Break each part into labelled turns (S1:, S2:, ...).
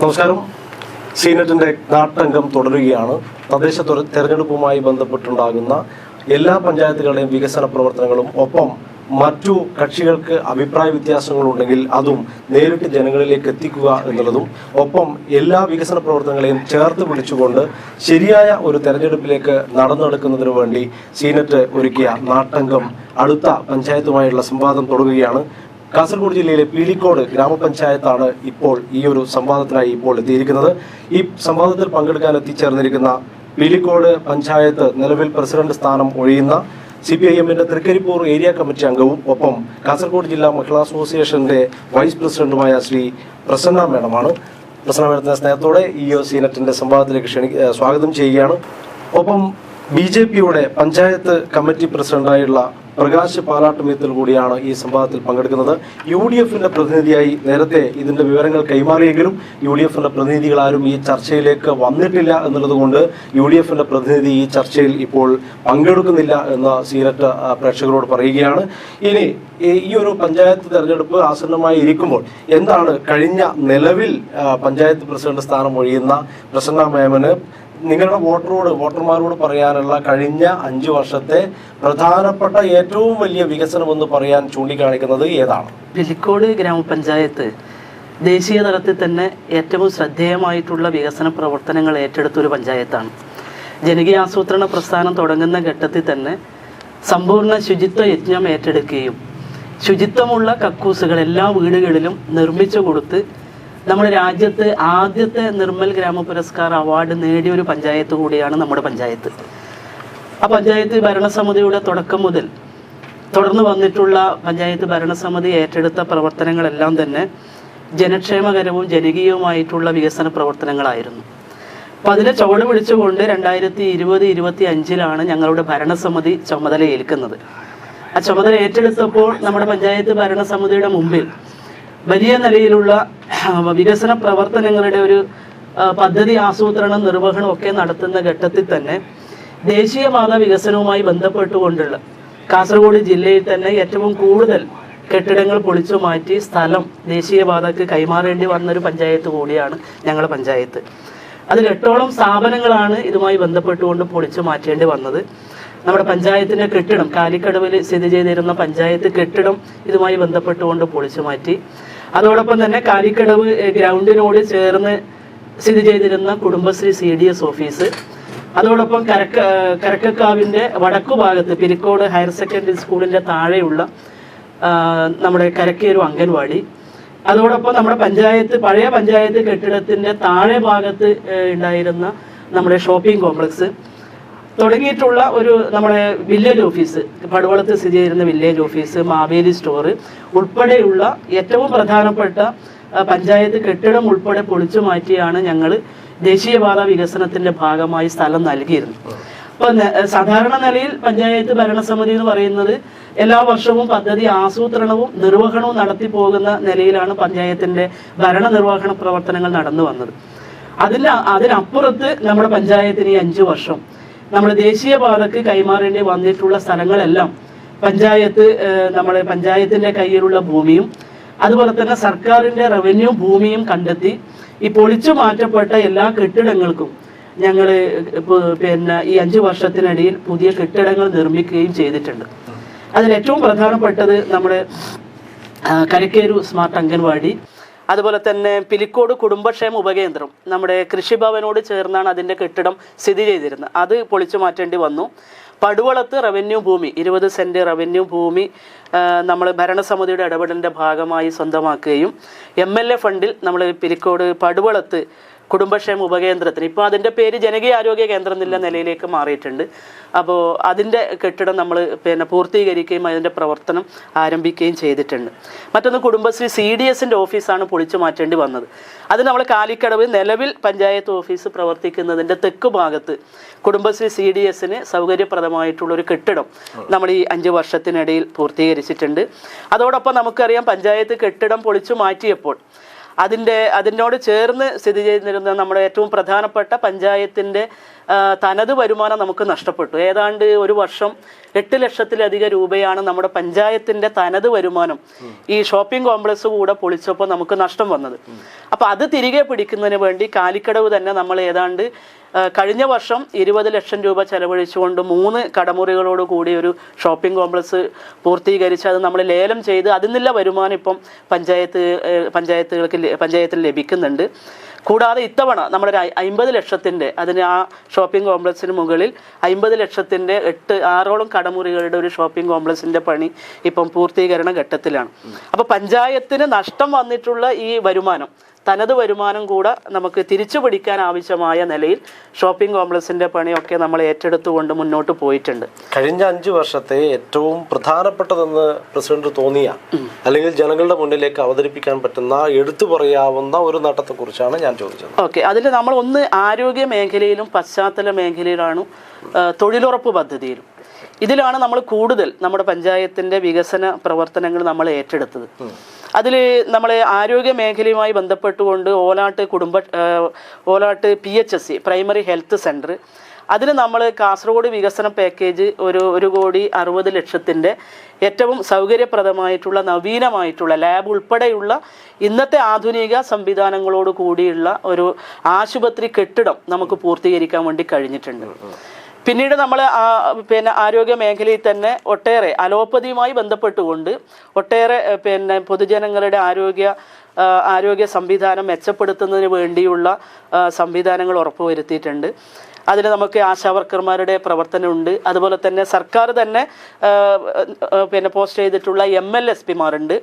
S1: നമസ്കാരം. സീനറ്റിന്റെ നാട്ടംഗം തുടരുകയാണ്. തദ്ദേശ തെരഞ്ഞെടുപ്പുമായി ബന്ധപ്പെട്ടുണ്ടാകുന്ന എല്ലാ പഞ്ചായത്തുകളുടെയും വികസന പ്രവർത്തനങ്ങളും ഒപ്പം മറ്റു കക്ഷികൾക്ക് അഭിപ്രായ വ്യത്യാസങ്ങളുണ്ടെങ്കിൽ അതും നേരിട്ട് ജനങ്ങളിലേക്ക് എത്തിക്കുക എന്നുള്ളതും ഒപ്പം എല്ലാ വികസന പ്രവർത്തനങ്ങളെയും ചേർത്ത് പിടിച്ചുകൊണ്ട് ശരിയായ ഒരു തെരഞ്ഞെടുപ്പിലേക്ക് നടന്നെടുക്കുന്നതിനു വേണ്ടി സീനറ്റ് ഒരുക്കിയ നാട്ടംഗം അടുത്ത പഞ്ചായത്തുമായുള്ള സംവാദം തുടരുകയാണ്. കാസർഗോഡ് ജില്ലയിലെ പീലിക്കോട് ഗ്രാമപഞ്ചായത്താണ് ഇപ്പോൾ ഈ ഒരു സംവാദത്തിനായി ഇപ്പോൾ എത്തിയിരിക്കുന്നത്. ഈ സംവാദത്തിൽ പങ്കെടുക്കാൻ എത്തിച്ചേർന്നിരിക്കുന്ന പീലിക്കോട് പഞ്ചായത്ത് നിലവിൽ പ്രസിഡന്റ് സ്ഥാനം ഒഴിയുന്ന CPIM-ന്റെ തൃക്കരിപ്പൂർ ഏരിയ കമ്മിറ്റി അംഗവും ഒപ്പം കാസർഗോഡ് ജില്ലാ മഹിളാ അസോസിയേഷന്റെ വൈസ് പ്രസിഡന്റുമായ ശ്രീ പ്രസന്ന മേഡമാണ്. പ്രസന്ന മേഡത്തിന്റെ സ്നേഹത്തോടെ ഈ സീനറ്റിന്റെ സംവാദത്തിലേക്ക് സ്വാഗതം ചെയ്യുകയാണ്. ഒപ്പം BJP-യുടെ പഞ്ചായത്ത് കമ്മിറ്റി പ്രസിഡന്റായുള്ള പ്രകാശ് പാലാട്ടുമീത്തിൽ കൂടിയാണ് ഈ സംവാദത്തിൽ പങ്കെടുക്കുന്നത്. UDF-ന്റെ പ്രതിനിധിയായി നേരത്തെ ഇതിന്റെ വിവരങ്ങൾ കൈമാറിയെങ്കിലും UDF-ന്റെ പ്രതിനിധികൾ ആരും ഈ ചർച്ചയിലേക്ക് വന്നിട്ടില്ല എന്നുള്ളതുകൊണ്ട് UDF-ന്റെ പ്രതിനിധി ഈ ചർച്ചയിൽ ഇപ്പോൾ പങ്കെടുക്കുന്നില്ല എന്ന് സീനറ്റ് പ്രേക്ഷകരോട് പറയുകയാണ്. ഇനി ഈ ഒരു പഞ്ചായത്ത് തെരഞ്ഞെടുപ്പ് ആസന്നമായി ഇരിക്കുമ്പോൾ എന്താണ് കഴിഞ്ഞ നിലവിൽ പഞ്ചായത്ത് പ്രസിഡന്റ് സ്ഥാനം ഒഴിയുന്ന പ്രസന്ന മേമന് നിങ്ങളുടെ വോട്ടർമാരോട് പറയാനുള്ള കഴിഞ്ഞ 5 വർഷത്തെ പ്രധാനപ്പെട്ട ഏറ്റവും വലിയ വികസനം എന്ന് പറയാൻ ചൂണ്ടിക്കാണിക്കുന്നത് ഏതാണ്?
S2: പീലിക്കോട് ഗ്രാമപഞ്ചായത്ത് ദേശീയ തലത്തിൽ തന്നെ ഏറ്റവും ശ്രദ്ധേയമായിട്ടുള്ള വികസന പ്രവർത്തനങ്ങൾ ഏറ്റെടുത്തൊരു പഞ്ചായത്താണ്. ജനകീയ ആസൂത്രണ പ്രസ്ഥാനം തുടങ്ങുന്ന ഘട്ടത്തിൽ തന്നെ സമ്പൂർണ്ണ ശുചിത്വ യജ്ഞം ഏറ്റെടുക്കുകയും ശുചിത്വമുള്ള കക്കൂസുകൾ എല്ലാ വീടുകളിലും നിർമ്മിച്ചു കൊടുത്ത് നമ്മുടെ രാജ്യത്ത് ആദ്യത്തെ നിർമ്മൽ ഗ്രാമ പുരസ്കാർ അവാർഡ് നേടിയൊരു പഞ്ചായത്ത് കൂടിയാണ് നമ്മുടെ പഞ്ചായത്ത്. ആ പഞ്ചായത്ത് ഭരണസമിതിയുടെ തുടക്കം മുതൽ തുടർന്ന് വന്നിട്ടുള്ള പഞ്ചായത്ത് ഭരണസമിതി ഏറ്റെടുത്ത പ്രവർത്തനങ്ങളെല്ലാം തന്നെ ജനക്ഷേമകരവും ജനകീയവുമായിട്ടുള്ള വികസന പ്രവർത്തനങ്ങളായിരുന്നു. അപ്പം അതിനെ ചുവട് പിടിച്ചുകൊണ്ട് 2020-25 ഞങ്ങളുടെ ഭരണസമിതി ചുമതല ഏൽക്കുന്നത്. ആ ചുമതല ഏറ്റെടുത്തപ്പോൾ നമ്മുടെ പഞ്ചായത്ത് ഭരണസമിതിയുടെ മുമ്പിൽ വലിയ നിലയിലുള്ള വികസന പ്രവർത്തനങ്ങളുടെ ഒരു പദ്ധതി ആസൂത്രണം നിർവഹണം ഒക്കെ നടത്തുന്ന ഘട്ടത്തിൽ തന്നെ ദേശീയപാത വികസനവുമായി ബന്ധപ്പെട്ടുകൊണ്ടുള്ള കാസർഗോഡ് ജില്ലയിൽ തന്നെ ഏറ്റവും കൂടുതൽ കെട്ടിടങ്ങൾ പൊളിച്ചു മാറ്റി സ്ഥലം ദേശീയപാതക്ക് കൈമാറേണ്ടി വന്നൊരു പഞ്ചായത്ത് കൂടിയാണ് ഞങ്ങളുടെ പഞ്ചായത്ത്. അതിൽ 8ഓളം സ്ഥാപനങ്ങളാണ് ഇതുമായി ബന്ധപ്പെട്ടുകൊണ്ട് പൊളിച്ചു മാറ്റേണ്ടി വന്നത്. നമ്മുടെ പഞ്ചായത്തിൻ്റെ കെട്ടിടം കാലിക്കടവിൽ സ്ഥിതി ചെയ്തിരുന്ന പഞ്ചായത്ത് കെട്ടിടം ഇതുമായി ബന്ധപ്പെട്ടുകൊണ്ട് പൊളിച്ചു മാറ്റി. അതോടൊപ്പം തന്നെ കാലിക്കടവ് ഗ്രൗണ്ടിനോട് ചേർന്ന് സ്ഥിതി ചെയ്തിരുന്ന കുടുംബശ്രീ CDS ഓഫീസ്, അതോടൊപ്പം കരക്കക്കാവിൻ്റെ വടക്കു ഭാഗത്ത് പീലിക്കോട് ഹയർ സെക്കൻഡറി സ്കൂളിൻ്റെ താഴെയുള്ള നമ്മുടെ കരക്കേരു അംഗൻവാടി, അതോടൊപ്പം നമ്മുടെ പഴയ പഞ്ചായത്ത് കെട്ടിടത്തിൻ്റെ താഴെ ഭാഗത്ത് ഉണ്ടായിരുന്ന നമ്മുടെ ഷോപ്പിംഗ് കോംപ്ലക്സ് തുടങ്ങിയിട്ടുള്ള ഒരു നമ്മുടെ വില്ലേജ് ഓഫീസ്, പടുവളത്ത് സ്ഥിതി ചെയ്യുന്ന വില്ലേജ് ഓഫീസ്, മാവേലി സ്റ്റോർ ഉൾപ്പെടെയുള്ള ഏറ്റവും പ്രധാനപ്പെട്ട പഞ്ചായത്ത് കെട്ടിടം ഉൾപ്പെടെ പൊളിച്ചു മാറ്റിയാണ് ഞങ്ങൾ ദേശീയപാത വികസനത്തിൻ്റെ ഭാഗമായി സ്ഥലം നൽകിയിരുന്നത്. അപ്പോൾ സാധാരണ നിലയിൽ പഞ്ചായത്ത് ഭരണസമിതി എന്ന് പറയുന്നത് എല്ലാ വർഷവും പദ്ധതി ആസൂത്രണവും നിർവഹണവും നടത്തി പോകുന്ന നിലയിലാണ് പഞ്ചായത്തിൻ്റെ ഭരണനിർവഹണ പ്രവർത്തനങ്ങൾ നടന്നു വന്നത്. അതിനപ്പുറത്ത് നമ്മുടെ പഞ്ചായത്തിന് ഈ 5 വർഷം നമ്മുടെ ദേശീയപാതക്ക് കൈമാറേണ്ടി വന്നിട്ടുള്ള സ്ഥലങ്ങളെല്ലാം നമ്മുടെ പഞ്ചായത്തിൻ്റെ കയ്യിലുള്ള ഭൂമിയും അതുപോലെ തന്നെ സർക്കാരിൻ്റെ റവന്യൂ ഭൂമിയും കണ്ടെത്തി ഈ പൊളിച്ചു മാറ്റപ്പെട്ട എല്ലാ കെട്ടിടങ്ങൾക്കും ഞങ്ങൾ ഈ 5 വർഷത്തിനിടയിൽ പുതിയ കെട്ടിടങ്ങൾ നിർമ്മിക്കുകയും ചെയ്തിട്ടുണ്ട്. അതിൽ ഏറ്റവും പ്രധാനപ്പെട്ടത് നമ്മുടെ കരക്കേരു സ്മാർട്ട് അംഗൻവാടി, അതുപോലെ തന്നെ പീലിക്കോട് കുടുംബക്ഷേമ ഉപകേന്ദ്രം നമ്മുടെ കൃഷിഭവനോട് ചേർന്നാണ് അതിൻ്റെ കെട്ടിടം സ്ഥിതി ചെയ്തിരുന്നത്. അത് പൊളിച്ചു മാറ്റേണ്ടി വന്നു. പടുവളത്ത് റവന്യൂ ഭൂമി 20 സെൻറ്റ് റവന്യൂ ഭൂമി നമ്മൾ ഭരണസമിതിയുടെ ഇടപെടലിൻ്റെ ഭാഗമായി സ്വന്തമാക്കുകയും MLA ഫണ്ടിൽ നമ്മൾ പീലിക്കോട് പടുവളത്ത് കുടുംബക്ഷേമ ഉപകേന്ദ്രത്തിന് ഇപ്പോൾ അതിൻ്റെ പേര് ജനകീയ ആരോഗ്യ കേന്ദ്രം എന്നുള്ള നിലയിലേക്ക് മാറിയിട്ടുണ്ട്. അപ്പോൾ അതിൻ്റെ കെട്ടിടം നമ്മൾ പൂർത്തീകരിക്കുകയും അതിൻ്റെ പ്രവർത്തനം ആരംഭിക്കുകയും ചെയ്തിട്ടുണ്ട്. മറ്റൊന്ന് കുടുംബശ്രീ CDS-ൻ്റെ ഓഫീസാണ് പൊളിച്ചു മാറ്റേണ്ടി വന്നത്. അത് നമ്മൾ കാലിക്കടവ് നിലവിൽ പഞ്ചായത്ത് ഓഫീസ് പ്രവർത്തിക്കുന്നതിൻ്റെ തെക്ക് ഭാഗത്ത് കുടുംബശ്രീ CDS-ന് സൗകര്യപ്രദമായിട്ടുള്ളൊരു കെട്ടിടം നമ്മൾ ഈ 5 വർഷത്തിനിടയിൽ പൂർത്തീകരിച്ചിട്ടുണ്ട്. അതോടൊപ്പം നമുക്കറിയാം പഞ്ചായത്ത് കെട്ടിടം പൊളിച്ചു മാറ്റിയപ്പോൾ അതിനോട് ചേർന്ന് സ്ഥിതി ചെയ്തിരുന്ന നമ്മുടെ ഏറ്റവും പ്രധാനപ്പെട്ട പഞ്ചായത്തിൻ്റെ തനത് വരുമാനം നമുക്ക് നഷ്ടപ്പെട്ടു. ഏതാണ്ട് ഒരു വർഷം 8 ലക്ഷത്തിലധികം രൂപയാണ് നമ്മുടെ പഞ്ചായത്തിന്റെ തനത് വരുമാനം ഈ ഷോപ്പിംഗ് കോംപ്ലക്സ് കൂടെ പൊളിച്ചപ്പോൾ നമുക്ക് നഷ്ടം വന്നത്. അപ്പൊ അത് തിരികെ പിടിക്കുന്നതിന് വേണ്ടി കാലിക്കടവ് തന്നെ നമ്മൾ ഏതാണ്ട് കഴിഞ്ഞ വർഷം 20 ലക്ഷം രൂപ ചെലവഴിച്ചുകൊണ്ട് 3 കടമുറികളോട് കൂടി ഒരു ഷോപ്പിംഗ് കോംപ്ലക്സ് പൂർത്തീകരിച്ച് അത് നമ്മൾ ലേലം ചെയ്ത് അതിൽ നിന്നുള്ള വരുമാനം ഇപ്പം പഞ്ചായത്തിന് ലഭിക്കുന്നുണ്ട്. കൂടാതെ ഇത്തവണ നമ്മളൊരു 50 ലക്ഷത്തിൻ്റെ അതിന് ആ ഷോപ്പിംഗ് കോംപ്ലക്സിന് മുകളിൽ 50 ലക്ഷത്തിൻ്റെ 6ഓളം കടമുറികളുടെ ഒരു ഷോപ്പിംഗ് കോംപ്ലക്സിൻ്റെ പണി ഇപ്പം പൂർത്തീകരണ ഘട്ടത്തിലാണ്. അപ്പോൾ പഞ്ചായത്തിന് നഷ്ടം വന്നിട്ടുള്ള ഈ വരുമാനം തനത് വരുമാനം കൂടെ നമുക്ക് തിരിച്ചു പിടിക്കാൻ ആവശ്യമായ നിലയിൽ ഷോപ്പിംഗ് കോംപ്ലക്സിന്റെ പണിയൊക്കെ നമ്മൾ ഏറ്റെടുത്തുകൊണ്ട് മുന്നോട്ട് പോയിട്ടുണ്ട്.
S1: കഴിഞ്ഞ 5 വർഷത്തെ ഏറ്റവും പ്രധാനപ്പെട്ടതെന്ന് പ്രസിഡന്റ് തോന്നിയ അല്ലെങ്കിൽ ജനങ്ങളുടെ മുന്നിലേക്ക് അവതരിപ്പിക്കാൻ പറ്റുന്ന എടുത്തു പറയാവുന്ന ഒരു നേട്ടത്തെക്കുറിച്ചാണ് ഞാൻ ചോദിച്ചത്.
S2: ഓക്കെ, അതിൽ നമ്മൾ ഒന്ന് ആരോഗ്യ മേഖലയിലും പശ്ചാത്തല മേഖലയിലാണ് തൊഴിലുറപ്പ് പദ്ധതിയിലും ഇതിലാണ് നമ്മൾ കൂടുതൽ നമ്മുടെ പഞ്ചായത്തിന്റെ വികസന പ്രവർത്തനങ്ങൾ നമ്മൾ ഏറ്റെടുത്തത്. അതിൽ നമ്മൾ ആരോഗ്യ മേഖലയുമായി ബന്ധപ്പെട്ടുകൊണ്ട് ഓലാട്ട് PHSC പ്രൈമറി ഹെൽത്ത് സെൻറ്റർ അതിന് നമ്മൾ കാസർഗോഡ് വികസന പാക്കേജ് ഒരു 1,60,00,000 ഏറ്റവും സൗകര്യപ്രദമായിട്ടുള്ള നവീനമായിട്ടുള്ള ലാബ് ഉൾപ്പെടെയുള്ള ഇന്നത്തെ ആധുനിക സംവിധാനങ്ങളോട് കൂടിയുള്ള ഒരു ആശുപത്രി കെട്ടിടം നമുക്ക് പൂർത്തീകരിക്കാൻ വേണ്ടി കഴിഞ്ഞിട്ടുണ്ട്. പിന്നീട് നമ്മൾ ആരോഗ്യ മേഖലയിൽ തന്നെ ഒട്ടേറെ അലോപ്പതിയുമായി ബന്ധപ്പെട്ടുകൊണ്ട് ഒട്ടേറെ പൊതുജനങ്ങളുടെ ആരോഗ്യ സംവിധാനം മെച്ചപ്പെടുത്തുന്നതിന് വേണ്ടിയുള്ള സംവിധാനങ്ങൾ ഉറപ്പുവരുത്തിയിട്ടുണ്ട്. അതിന് നമുക്ക് ആശാവർക്കർമാരുടെ പ്രവർത്തനമുണ്ട്. അതുപോലെ തന്നെ സർക്കാർ തന്നെ പോസ്റ്റ് ചെയ്തിട്ടുള്ള MLSPമാരുണ്ട്.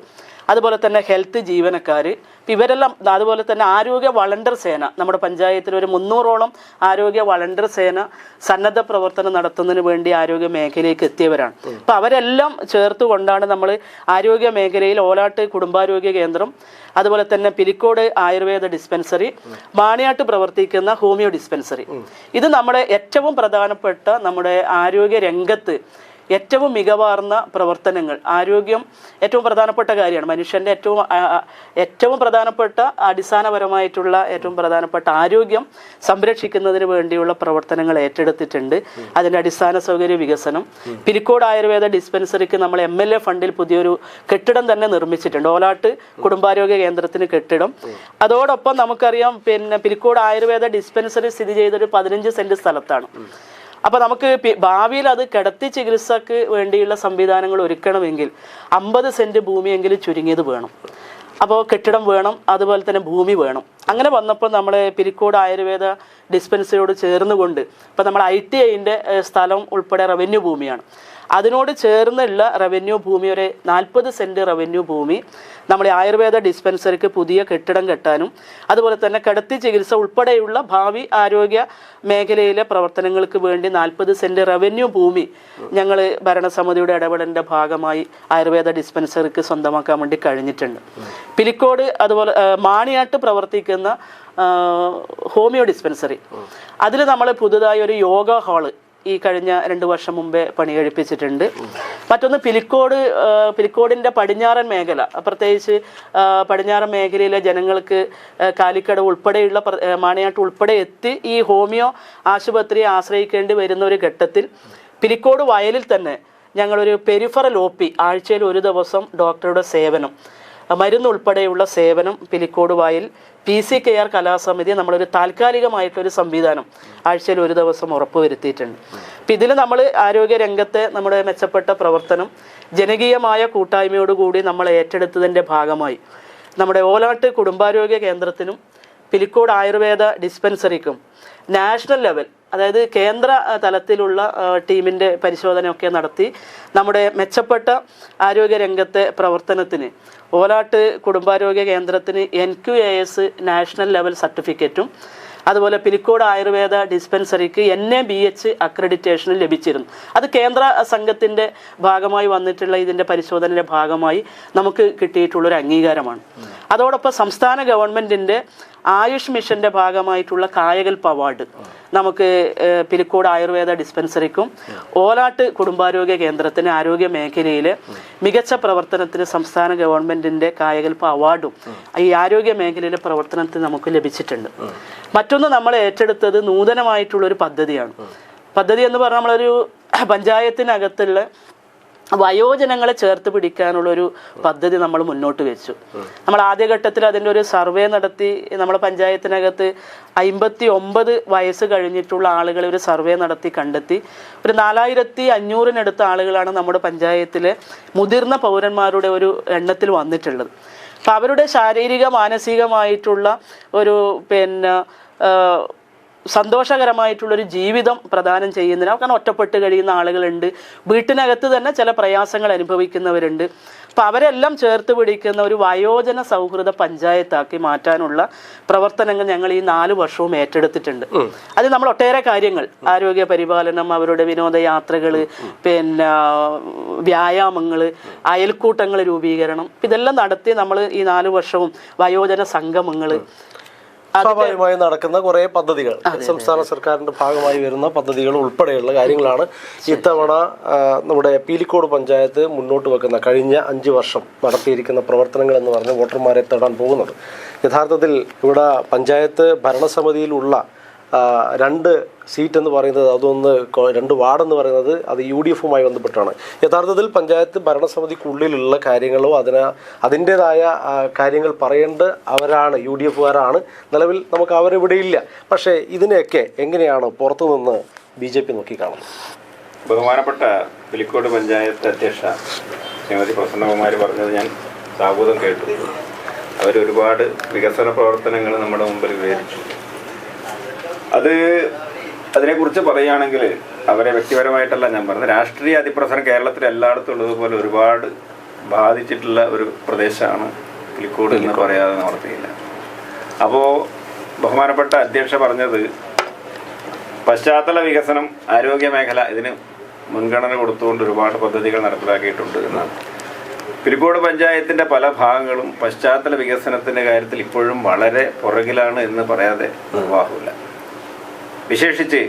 S2: അതുപോലെ തന്നെ ഹെൽത്ത് ജീവനക്കാർ ഇവരെല്ലാം, അതുപോലെ തന്നെ ആരോഗ്യ വളണ്ടർ സേന നമ്മുടെ പഞ്ചായത്തിൽ ഒരു 300ഓളം ആരോഗ്യ വളണ്ടർ സേന സന്നദ്ധ പ്രവർത്തനം നടത്തുന്നതിന് വേണ്ടി ആരോഗ്യ മേഖലയിലേക്ക് എത്തിയവരാണ്. അപ്പം അവരെല്ലാം ചേർത്തുകൊണ്ടാണ് നമ്മൾ ആരോഗ്യ മേഖലയിൽ ഓലാട്ട് കുടുംബാരോഗ്യ കേന്ദ്രം, അതുപോലെ തന്നെ പിലിക്കോട് ആയുർവേദ ഡിസ്പെൻസറി, മാണിയാട്ട് പ്രവർത്തിക്കുന്ന ഹോമിയോ ഡിസ്പെൻസറി, ഇത് നമ്മുടെ ഏറ്റവും പ്രധാനപ്പെട്ട നമ്മുടെ ആരോഗ്യ രംഗത്ത് ഏറ്റവും മികവാർന്ന പ്രവർത്തനങ്ങൾ. ആരോഗ്യം ഏറ്റവും പ്രധാനപ്പെട്ട കാര്യമാണ്. മനുഷ്യൻ്റെ ഏറ്റവും പ്രധാനപ്പെട്ട അടിസ്ഥാനപരമായിട്ടുള്ള ഏറ്റവും പ്രധാനപ്പെട്ട ആരോഗ്യം സംരക്ഷിക്കുന്നതിന് വേണ്ടിയുള്ള പ്രവർത്തനങ്ങൾ ഏറ്റെടുത്തിട്ടുണ്ട്. അതിൻ്റെ അടിസ്ഥാന സൗകര്യ വികസനം, പിലിക്കോട് ആയുർവേദ ഡിസ്പെൻസറിക്ക് നമ്മൾ MLA ഫണ്ടിൽ പുതിയൊരു കെട്ടിടം തന്നെ നിർമ്മിച്ചിട്ടുണ്ട്. ഓലാട്ട് കുടുംബാരോഗ്യ കേന്ദ്രത്തിന് കെട്ടിടം. അതോടൊപ്പം നമുക്കറിയാം പിലിക്കോട് ആയുർവേദ ഡിസ്പെൻസറി സ്ഥിതി ചെയ്തൊരു 15 സെന്റ് സ്ഥലത്താണ്. അപ്പോൾ നമുക്ക് ഭാവിയിൽ അത് കിടത്തി ചികിത്സക്ക് വേണ്ടിയുള്ള സംവിധാനങ്ങൾ ഒരുക്കണമെങ്കിൽ 50 സെന്റ് ഭൂമിയെങ്കിലും ചുരുങ്ങിയത് വേണം. അപ്പോൾ കെട്ടിടം വേണം, അതുപോലെ തന്നെ ഭൂമി വേണം. അങ്ങനെ വന്നപ്പോൾ നമ്മൾ പിലിക്കോട് ആയുർവേദ ഡിസ്പെൻസറിയോട് ചേർന്നുകൊണ്ട് ഇപ്പോൾ നമ്മൾ ITIൻ്റെ സ്ഥലം ഉൾപ്പെടെ റവന്യൂ ഭൂമിയാണ്. അതിനോട് ചേർന്നുള്ള റവന്യൂ ഭൂമി ഒരു 40 സെന്റ് റവന്യൂ ഭൂമി നമ്മൾ ആയുർവേദ ഡിസ്പെൻസറിക്ക് പുതിയ കെട്ടിടം കെട്ടാനും അതുപോലെ തന്നെ കിടത്തി ചികിത്സ ഉൾപ്പെടെയുള്ള ഭാവി ആരോഗ്യ മേഖലയിലെ പ്രവർത്തനങ്ങൾക്ക് വേണ്ടി 40 സെന്റ് റവന്യൂ ഭൂമി ഞങ്ങൾ ഭരണസമിതിയുടെ ഇടപെടലിൻ്റെ ഭാഗമായി ആയുർവേദ ഡിസ്പെൻസറിക്ക് സ്വന്തമാക്കാൻ വേണ്ടി കഴിഞ്ഞിട്ടുണ്ട്. പിലിക്കോട് അതുപോലെ മാണിയാട്ട് പ്രവർത്തിക്കുന്ന ഹോമിയോ ഡിസ്പെൻസറി അതിൽ നമ്മൾ പുതുതായി ഒരു യോഗ ഹാള് ഈ കഴിഞ്ഞ 2 വർഷം മുമ്പേ പണി കഴിപ്പിച്ചിട്ടുണ്ട്. മറ്റൊന്ന് പിലിക്കോടിൻ്റെ പടിഞ്ഞാറൻ മേഖല, പ്രത്യേകിച്ച് പടിഞ്ഞാറൻ മേഖലയിലെ ജനങ്ങൾക്ക് കാലിക്കടവ് ഉൾപ്പെടെയുള്ള മാണിയാട്ട് ഉൾപ്പെടെ എത്തി ഈ ഹോമിയോ ആശുപത്രിയെ ആശ്രയിക്കേണ്ടി വരുന്ന ഒരു ഘട്ടത്തിൽ പിലിക്കോട് വയലിൽ തന്നെ ഞങ്ങളൊരു പെരിഫറൽ OP ആഴ്ചയിൽ 1 ദിവസം ഡോക്ടറുടെ സേവനം, മരുന്ന് ഉൾപ്പെടെയുള്ള സേവനം പിലിക്കോട് വയൽ PC കെയർ കലാസമിതി നമ്മളൊരു താൽക്കാലികമായിട്ടൊരു സംവിധാനം ആഴ്ചയിൽ 1 ദിവസം ഉറപ്പുവരുത്തിയിട്ടുണ്ട്. അപ്പം ഇതിൽ നമ്മൾ ആരോഗ്യ രംഗത്തെ നമ്മുടെ മെച്ചപ്പെട്ട പ്രവർത്തനം ജനകീയമായ കൂട്ടായ്മയോടുകൂടി നമ്മൾ ഏറ്റെടുത്തതിൻ്റെ ഭാഗമായി നമ്മുടെ ഓലാട്ട് കുടുംബാരോഗ്യ കേന്ദ്രത്തിനും പിലിക്കോട് ആയുർവേദ ഡിസ്പെൻസറിക്കും നാഷണൽ ലെവൽ, അതായത് കേന്ദ്ര തലത്തിലുള്ള ടീമിൻ്റെ പരിശോധനയൊക്കെ നടത്തി നമ്മുടെ മെച്ചപ്പെട്ട ആരോഗ്യ രംഗത്തെ പ്രവർത്തനത്തിന് ഓലാട്ട് കുടുംബാരോഗ്യ കേന്ദ്രത്തിന് NQAS നാഷണൽ ലെവൽ സർട്ടിഫിക്കറ്റും അതുപോലെ പിലിക്കോട് ആയുർവേദ ഡിസ്പെൻസറിക്ക് NABH അക്രഡിറ്റേഷനും ലഭിച്ചിരുന്നു. അത് കേന്ദ്ര സംഘത്തിൻ്റെ ഭാഗമായി വന്നിട്ടുള്ള ഇതിൻ്റെ പരിശോധനയുടെ ഭാഗമായി നമുക്ക് കിട്ടിയിട്ടുള്ളൊരു അംഗീകാരമാണ്. അതോടൊപ്പം സംസ്ഥാന ഗവൺമെൻറ്റിൻ്റെ ആയുഷ് മിഷന്റെ ഭാഗമായിട്ടുള്ള കായകൽപ്പ് അവാർഡ് നമുക്ക് പിലിക്കോട് ആയുർവേദ ഡിസ്പെൻസറിക്കും ഓലാട്ട് കുടുംബാരോഗ്യ കേന്ദ്രത്തിന് ആരോഗ്യ മേഖലയിൽ മികച്ച പ്രവർത്തനത്തിന് സംസ്ഥാന ഗവൺമെന്റിന്റെ കായകൽപ്പ് അവാർഡും ഈ ആരോഗ്യ മേഖലയിലെ പ്രവർത്തനത്തിന് നമുക്ക് ലഭിച്ചിട്ടുണ്ട്. മറ്റൊന്ന് നമ്മൾ ഏറ്റെടുത്തത് നൂതനമായിട്ടുള്ളൊരു പദ്ധതിയാണ്. പദ്ധതി എന്ന് പറഞ്ഞാൽ നമ്മളൊരു പഞ്ചായത്തിനകത്തുള്ള വയോജനങ്ങളെ ചേർത്ത് പിടിക്കാനുള്ളൊരു പദ്ധതി നമ്മൾ മുന്നോട്ട് വെച്ചു. നമ്മൾ ആദ്യഘട്ടത്തിൽ അതിൻ്റെ ഒരു സർവേ നടത്തി. നമ്മുടെ പഞ്ചായത്തിനകത്ത് 59 വയസ്സ് കഴിഞ്ഞിട്ടുള്ള ആളുകളെ ഒരു സർവേ നടത്തി കണ്ടെത്തി. ഒരു 4500-നടുത്ത ആളുകളാണ് നമ്മുടെ പഞ്ചായത്തിലെ മുതിർന്ന പൗരന്മാരുടെ ഒരു എണ്ണത്തിൽ വന്നിട്ടുള്ളത്. അപ്പം അവരുടെ ശാരീരിക മാനസികമായിട്ടുള്ള ഒരു സന്തോഷകരമായിട്ടുള്ളൊരു ജീവിതം പ്രദാനം ചെയ്യുന്നതിന് കാരണം ഒറ്റപ്പെട്ട് കഴിയുന്ന ആളുകളുണ്ട്, വീട്ടിനകത്ത് തന്നെ ചില പ്രയാസങ്ങൾ അനുഭവിക്കുന്നവരുണ്ട്. അപ്പം അവരെല്ലാം ചേർത്ത് പിടിക്കുന്ന ഒരു വയോജന സൗഹൃദ പഞ്ചായത്താക്കി മാറ്റാനുള്ള പ്രവർത്തനങ്ങൾ ഞങ്ങൾ ഈ 4 വർഷവും ഏറ്റെടുത്തിട്ടുണ്ട്. അത് നമ്മൾ ഒട്ടേറെ കാര്യങ്ങൾ, ആരോഗ്യ പരിപാലനം, അവരുടെ വിനോദയാത്രകൾ, വ്യായാമങ്ങൾ, അയൽക്കൂട്ടങ്ങൾ രൂപീകരണം, ഇതെല്ലാം നടത്തി നമ്മൾ ഈ 4 വർഷവും വയോജന സംഗമങ്ങൾ,
S1: സ്വാഭാവികമായി നടക്കുന്ന കുറേ പദ്ധതികൾ, സംസ്ഥാന സർക്കാരിന്റെ ഭാഗമായി വരുന്ന പദ്ധതികൾ ഉൾപ്പെടെയുള്ള കാര്യങ്ങളാണ് ഇത്തവണ നമ്മുടെ പീലിക്കോട് പഞ്ചായത്ത് മുന്നോട്ട് വെക്കുന്ന കഴിഞ്ഞ 5 വർഷം നടത്തിയിരിക്കുന്ന പ്രവർത്തനങ്ങൾ എന്ന് പറഞ്ഞ് വോട്ടർമാരെ തേടാൻ പോകുന്നത്. യഥാർത്ഥത്തിൽ ഇവിടെ പഞ്ചായത്ത് ഭരണസമിതിയിലുള്ള 2 സീറ്റ് എന്ന് പറയുന്നത്, അതൊന്ന് 2 വാർഡെന്ന് പറയുന്നത് അത് UDF-ഉമായി ബന്ധപ്പെട്ടാണ്. യഥാർത്ഥത്തിൽ പഞ്ചായത്ത് ഭരണസമിതിക്കുള്ളിലുള്ള കാര്യങ്ങളോ അതിൻ്റെതായ കാര്യങ്ങൾ പറയേണ്ട അവരാണ്, UDF-കാരാണ്. നിലവിൽ നമുക്ക് അവരിവിടെ ഇല്ല. പക്ഷേ ഇതിനെയൊക്കെ എങ്ങനെയാണ് പുറത്തുനിന്ന് BJP നോക്കിക്കാണുന്നത്?
S3: ബഹുമാനപ്പെട്ട പിലിക്കോട് പഞ്ചായത്ത് അധ്യക്ഷ ശ്രീമതി പ്രസന്നകുമാരി പറഞ്ഞത് ഞാൻ സാബോധം കേട്ടു. അവരൊരുപാട് വികസന പ്രവർത്തനങ്ങൾ നമ്മുടെ മുമ്പിൽ വിവരിച്ചു. അതിനെക്കുറിച്ച് പറയുകയാണെങ്കിൽ അവരെ വ്യക്തിപരമായിട്ടല്ല ഞാൻ പറഞ്ഞത്, രാഷ്ട്രീയ അതിപ്രസരം കേരളത്തിൽ എല്ലായിടത്തും ഉള്ളതുപോലെ ഒരുപാട് ബാധിച്ചിട്ടുള്ള ഒരു പ്രദേശമാണ് പിലിക്കോട് എന്ന് പറയാതെ നിവർത്തിയില്ല. അപ്പോൾ ബഹുമാനപ്പെട്ട അധ്യക്ഷ പറഞ്ഞത് പശ്ചാത്തല വികസനം, ആരോഗ്യ മേഖല ഇതിന് മുൻഗണന കൊടുത്തുകൊണ്ട് ഒരുപാട് പദ്ധതികൾ നടപ്പിലാക്കിയിട്ടുണ്ട് എന്നാണ്. പിലിക്കോട് പഞ്ചായത്തിൻ്റെ പല ഭാഗങ്ങളും പശ്ചാത്തല വികസനത്തിൻ്റെ കാര്യത്തിൽ ഇപ്പോഴും വളരെ പുറകിലാണ് എന്ന് പറയാതെ നിർവാഹമില്ല. വിശേഷിച്ച്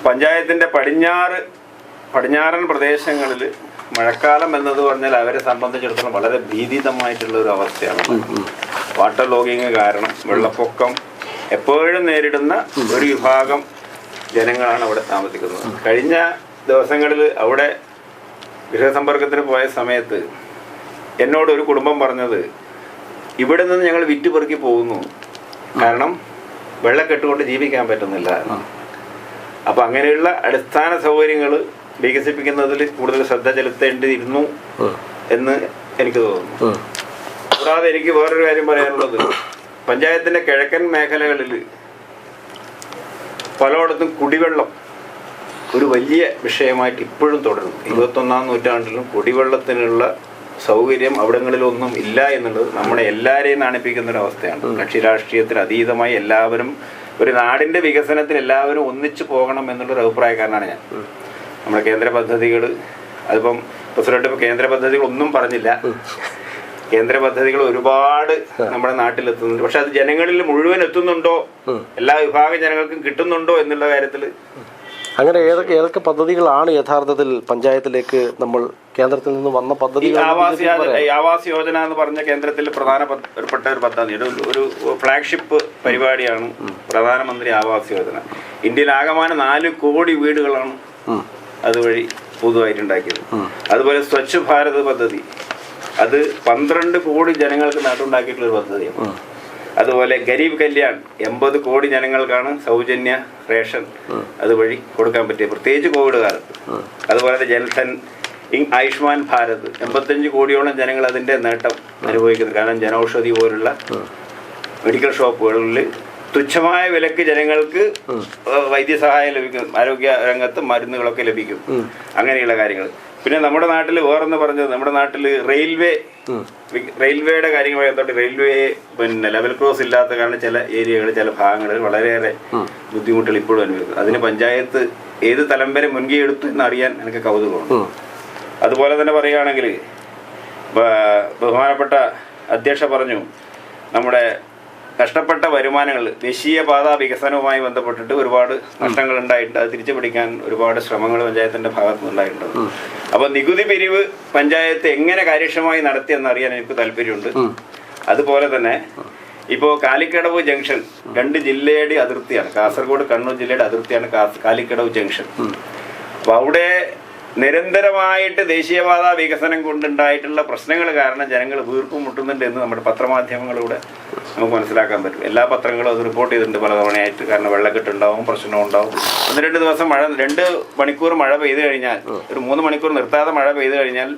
S3: പഞ്ചായത്തിൻ്റെ പടിഞ്ഞാറൻ പ്രദേശങ്ങളിൽ മഴക്കാലം എന്നത് പറഞ്ഞാൽ അവരെ സംബന്ധിച്ചിടത്തോളം വളരെ ഭീതിതമായിട്ടുള്ള ഒരു അവസ്ഥയാണ്. വാട്ടർ ലോഗിങ് കാരണം വെള്ളപ്പൊക്കം എപ്പോഴും നേരിടുന്ന ഒരു വിഭാഗം ജനങ്ങളാണ് അവിടെ താമസിക്കുന്നത്. കഴിഞ്ഞ ദിവസങ്ങളിൽ അവിടെ ഗൃഹസമ്പർക്കത്തിന് പോയ സമയത്ത് എന്നോട് ഒരു കുടുംബം പറഞ്ഞത്, ഇവിടെ നിന്ന് ഞങ്ങൾ വിറ്റുപെറുക്കി പോകുന്നു, കാരണം വെള്ളക്കെട്ടുകൊണ്ട് ജീവിക്കാൻ പറ്റുന്നില്ല. അപ്പം അങ്ങനെയുള്ള അടിസ്ഥാന സൗകര്യങ്ങൾ വികസിപ്പിക്കുന്നതിൽ കൂടുതൽ ശ്രദ്ധ ചെലുത്തേണ്ടിയിരുന്നു എന്ന് എനിക്ക് തോന്നുന്നു. കൂടാതെ എനിക്ക് വേറൊരു കാര്യം പറയാനുള്ളത്, പഞ്ചായത്തിൻ്റെ കിഴക്കൻ മേഖലകളിൽ പലയിടത്തും കുടിവെള്ളം ഒരു വലിയ വിഷയമായിട്ട് ഇപ്പോഴും തുടരുന്നു. 21-ാം നൂറ്റാണ്ടിലും കുടിവെള്ളത്തിനുള്ള സൗകര്യം അവിടങ്ങളിലൊന്നും ഇല്ല എന്നുള്ളത് നമ്മളെ എല്ലാവരെയും നാണിപ്പിക്കുന്ന ഒരു അവസ്ഥയാണ്. കക്ഷി രാഷ്ട്രീയത്തിന് അതീതമായി എല്ലാവരും ഒരു നാടിൻ്റെ വികസനത്തിന് എല്ലാവരും ഒന്നിച്ചു പോകണം എന്നുള്ളൊരു അഭിപ്രായക്കാരനാണ് ഞാൻ. നമ്മുടെ കേന്ദ്ര പദ്ധതികൾ, അതിപ്പം പ്രസിഡന്റ് ഇപ്പോൾ കേന്ദ്ര പദ്ധതികൾ ഒന്നും പറഞ്ഞില്ല. കേന്ദ്ര പദ്ധതികൾ ഒരുപാട് നമ്മുടെ നാട്ടിലെത്തുന്നുണ്ട്. പക്ഷെ അത് ജനങ്ങളിൽ മുഴുവൻ എത്തുന്നുണ്ടോ, എല്ലാ വിഭാഗം ജനങ്ങൾക്കും കിട്ടുന്നുണ്ടോ എന്നുള്ള കാര്യത്തിൽ
S1: അങ്ങനെ ഏതൊക്കെ പദ്ധതികളാണ് യഥാർത്ഥത്തിൽ പഞ്ചായത്തിലേക്ക് നമ്മൾ കേന്ദ്രത്തിൽ നിന്ന് വന്ന പദ്ധതികൾ?
S3: ആവാസ് യോജന എന്ന് പറഞ്ഞ കേന്ദ്രത്തിൽ പ്രധാനപ്പെട്ട ഒരു പദ്ധതി, ഒരു ഫ്ലാഗ്ഷിപ്പ് പരിപാടിയാണ് പ്രധാനമന്ത്രി ആവാസ് യോജന. ഇന്ത്യയിൽ ആകമാനം 4 കോടി വീടുകളാണ് അതുവഴി പുതുതായിട്ടുണ്ടാക്കിയത്. അതുപോലെ സ്വച്ഛ് ഭാരത് പദ്ധതി, അത് 12 കോടി ജനങ്ങൾക്ക് നാട്ടുണ്ടാക്കിയിട്ടുള്ള ഒരു പദ്ധതിയാണ്. അതുപോലെ ഗരീബ് കല്യാൺ 80 കോടി ജനങ്ങൾക്കാണ് സൗജന്യ റേഷൻ അതുവഴി കൊടുക്കാൻ പറ്റിയത്, പ്രത്യേകിച്ച് കോവിഡ് കാലത്ത്. അതുപോലെ ജൻധൻ, ആയുഷ്മാൻ ഭാരത് 85 കോടിയോളം ജനങ്ങൾ അതിൻ്റെ നേട്ടം അനുഭവിക്കുന്നു. കാരണം ജനൌഷധി പോലുള്ള മെഡിക്കൽ ഷോപ്പുകളിൽ തുച്ഛമായ വിലക്ക് ജനങ്ങൾക്ക് വൈദ്യസഹായം ലഭിക്കും, ആരോഗ്യ രംഗത്ത് മരുന്നുകളൊക്കെ ലഭിക്കും, അങ്ങനെയുള്ള കാര്യങ്ങൾ. പിന്നെ നമ്മുടെ നാട്ടിൽ വേറെന്ന് പറഞ്ഞത്, നമ്മുടെ നാട്ടിൽ റെയിൽവേയുടെ കാര്യങ്ങളുമായി ബന്ധപ്പെട്ട് റെയിൽവേ ലെവൽ ക്രോസ് ഇല്ലാത്ത കാരണം ചില ഏരിയകളിൽ, ചില ഭാഗങ്ങളിൽ വളരെയേറെ ബുദ്ധിമുട്ടുകൾ ഇപ്പോഴും അനുഭവിക്കുന്നു. അതിന് പഞ്ചായത്ത് ഏത് തലം വരെ മുൻകൈ എടുത്തു എന്നറിയാൻ എനിക്ക് കൗതുകമുണ്ട്. അതുപോലെ തന്നെ പറയുകയാണെങ്കിൽ ബഹുമാനപ്പെട്ട അധ്യക്ഷ പറഞ്ഞു, നമ്മുടെ നഷ്ടപ്പെട്ട വരുമാനങ്ങൾ ദേശീയപാത വികസനവുമായി ബന്ധപ്പെട്ടിട്ട് ഒരുപാട് നഷ്ടങ്ങൾ ഉണ്ടായിട്ടുണ്ട്. അത് തിരിച്ചു പിടിക്കാൻ ഒരുപാട് ശ്രമങ്ങൾ പഞ്ചായത്തിന്റെ ഭാഗത്തു നിന്നുണ്ടായിട്ടുണ്ട്. അപ്പോൾ നികുതി പിരിവ് പഞ്ചായത്ത് എങ്ങനെ കാര്യക്ഷമമായി നടത്തിയെന്നറിയാൻ എനിക്ക് താല്പര്യമുണ്ട്. അതുപോലെ തന്നെ ഇപ്പോൾ കാലിക്കടവ് ജംഗ്ഷൻ 2 ജില്ലയുടെ അതിർത്തിയാണ്, കാസർഗോഡ് കണ്ണൂർ ജില്ലയുടെ അതിർത്തിയാണ് കാലിക്കടവ് ജംഗ്ഷൻ. അപ്പോൾ അവിടെ നിരന്തരമായിട്ട് ദേശീയപാത വികസനം കൊണ്ടുണ്ടായിട്ടുള്ള പ്രശ്നങ്ങൾ കാരണം ജനങ്ങൾ വീർപ്പും മുട്ടുന്നുണ്ട് എന്ന് നമ്മുടെ പത്രമാധ്യമങ്ങളിലൂടെ നമുക്ക് മനസ്സിലാക്കാൻ പറ്റും. എല്ലാ പത്രങ്ങളും അത് റിപ്പോർട്ട് ചെയ്തിട്ടുണ്ട് പലതവണയായിട്ട്. കാരണം വെള്ളക്കെട്ടുണ്ടാവും, പ്രശ്നമുണ്ടാവും. 1-2 ദിവസം 2 മണിക്കൂർ മഴ പെയ്തു കഴിഞ്ഞാൽ, ഒരു 3 മണിക്കൂർ നിർത്താതെ മഴ പെയ്തു കഴിഞ്ഞാൽ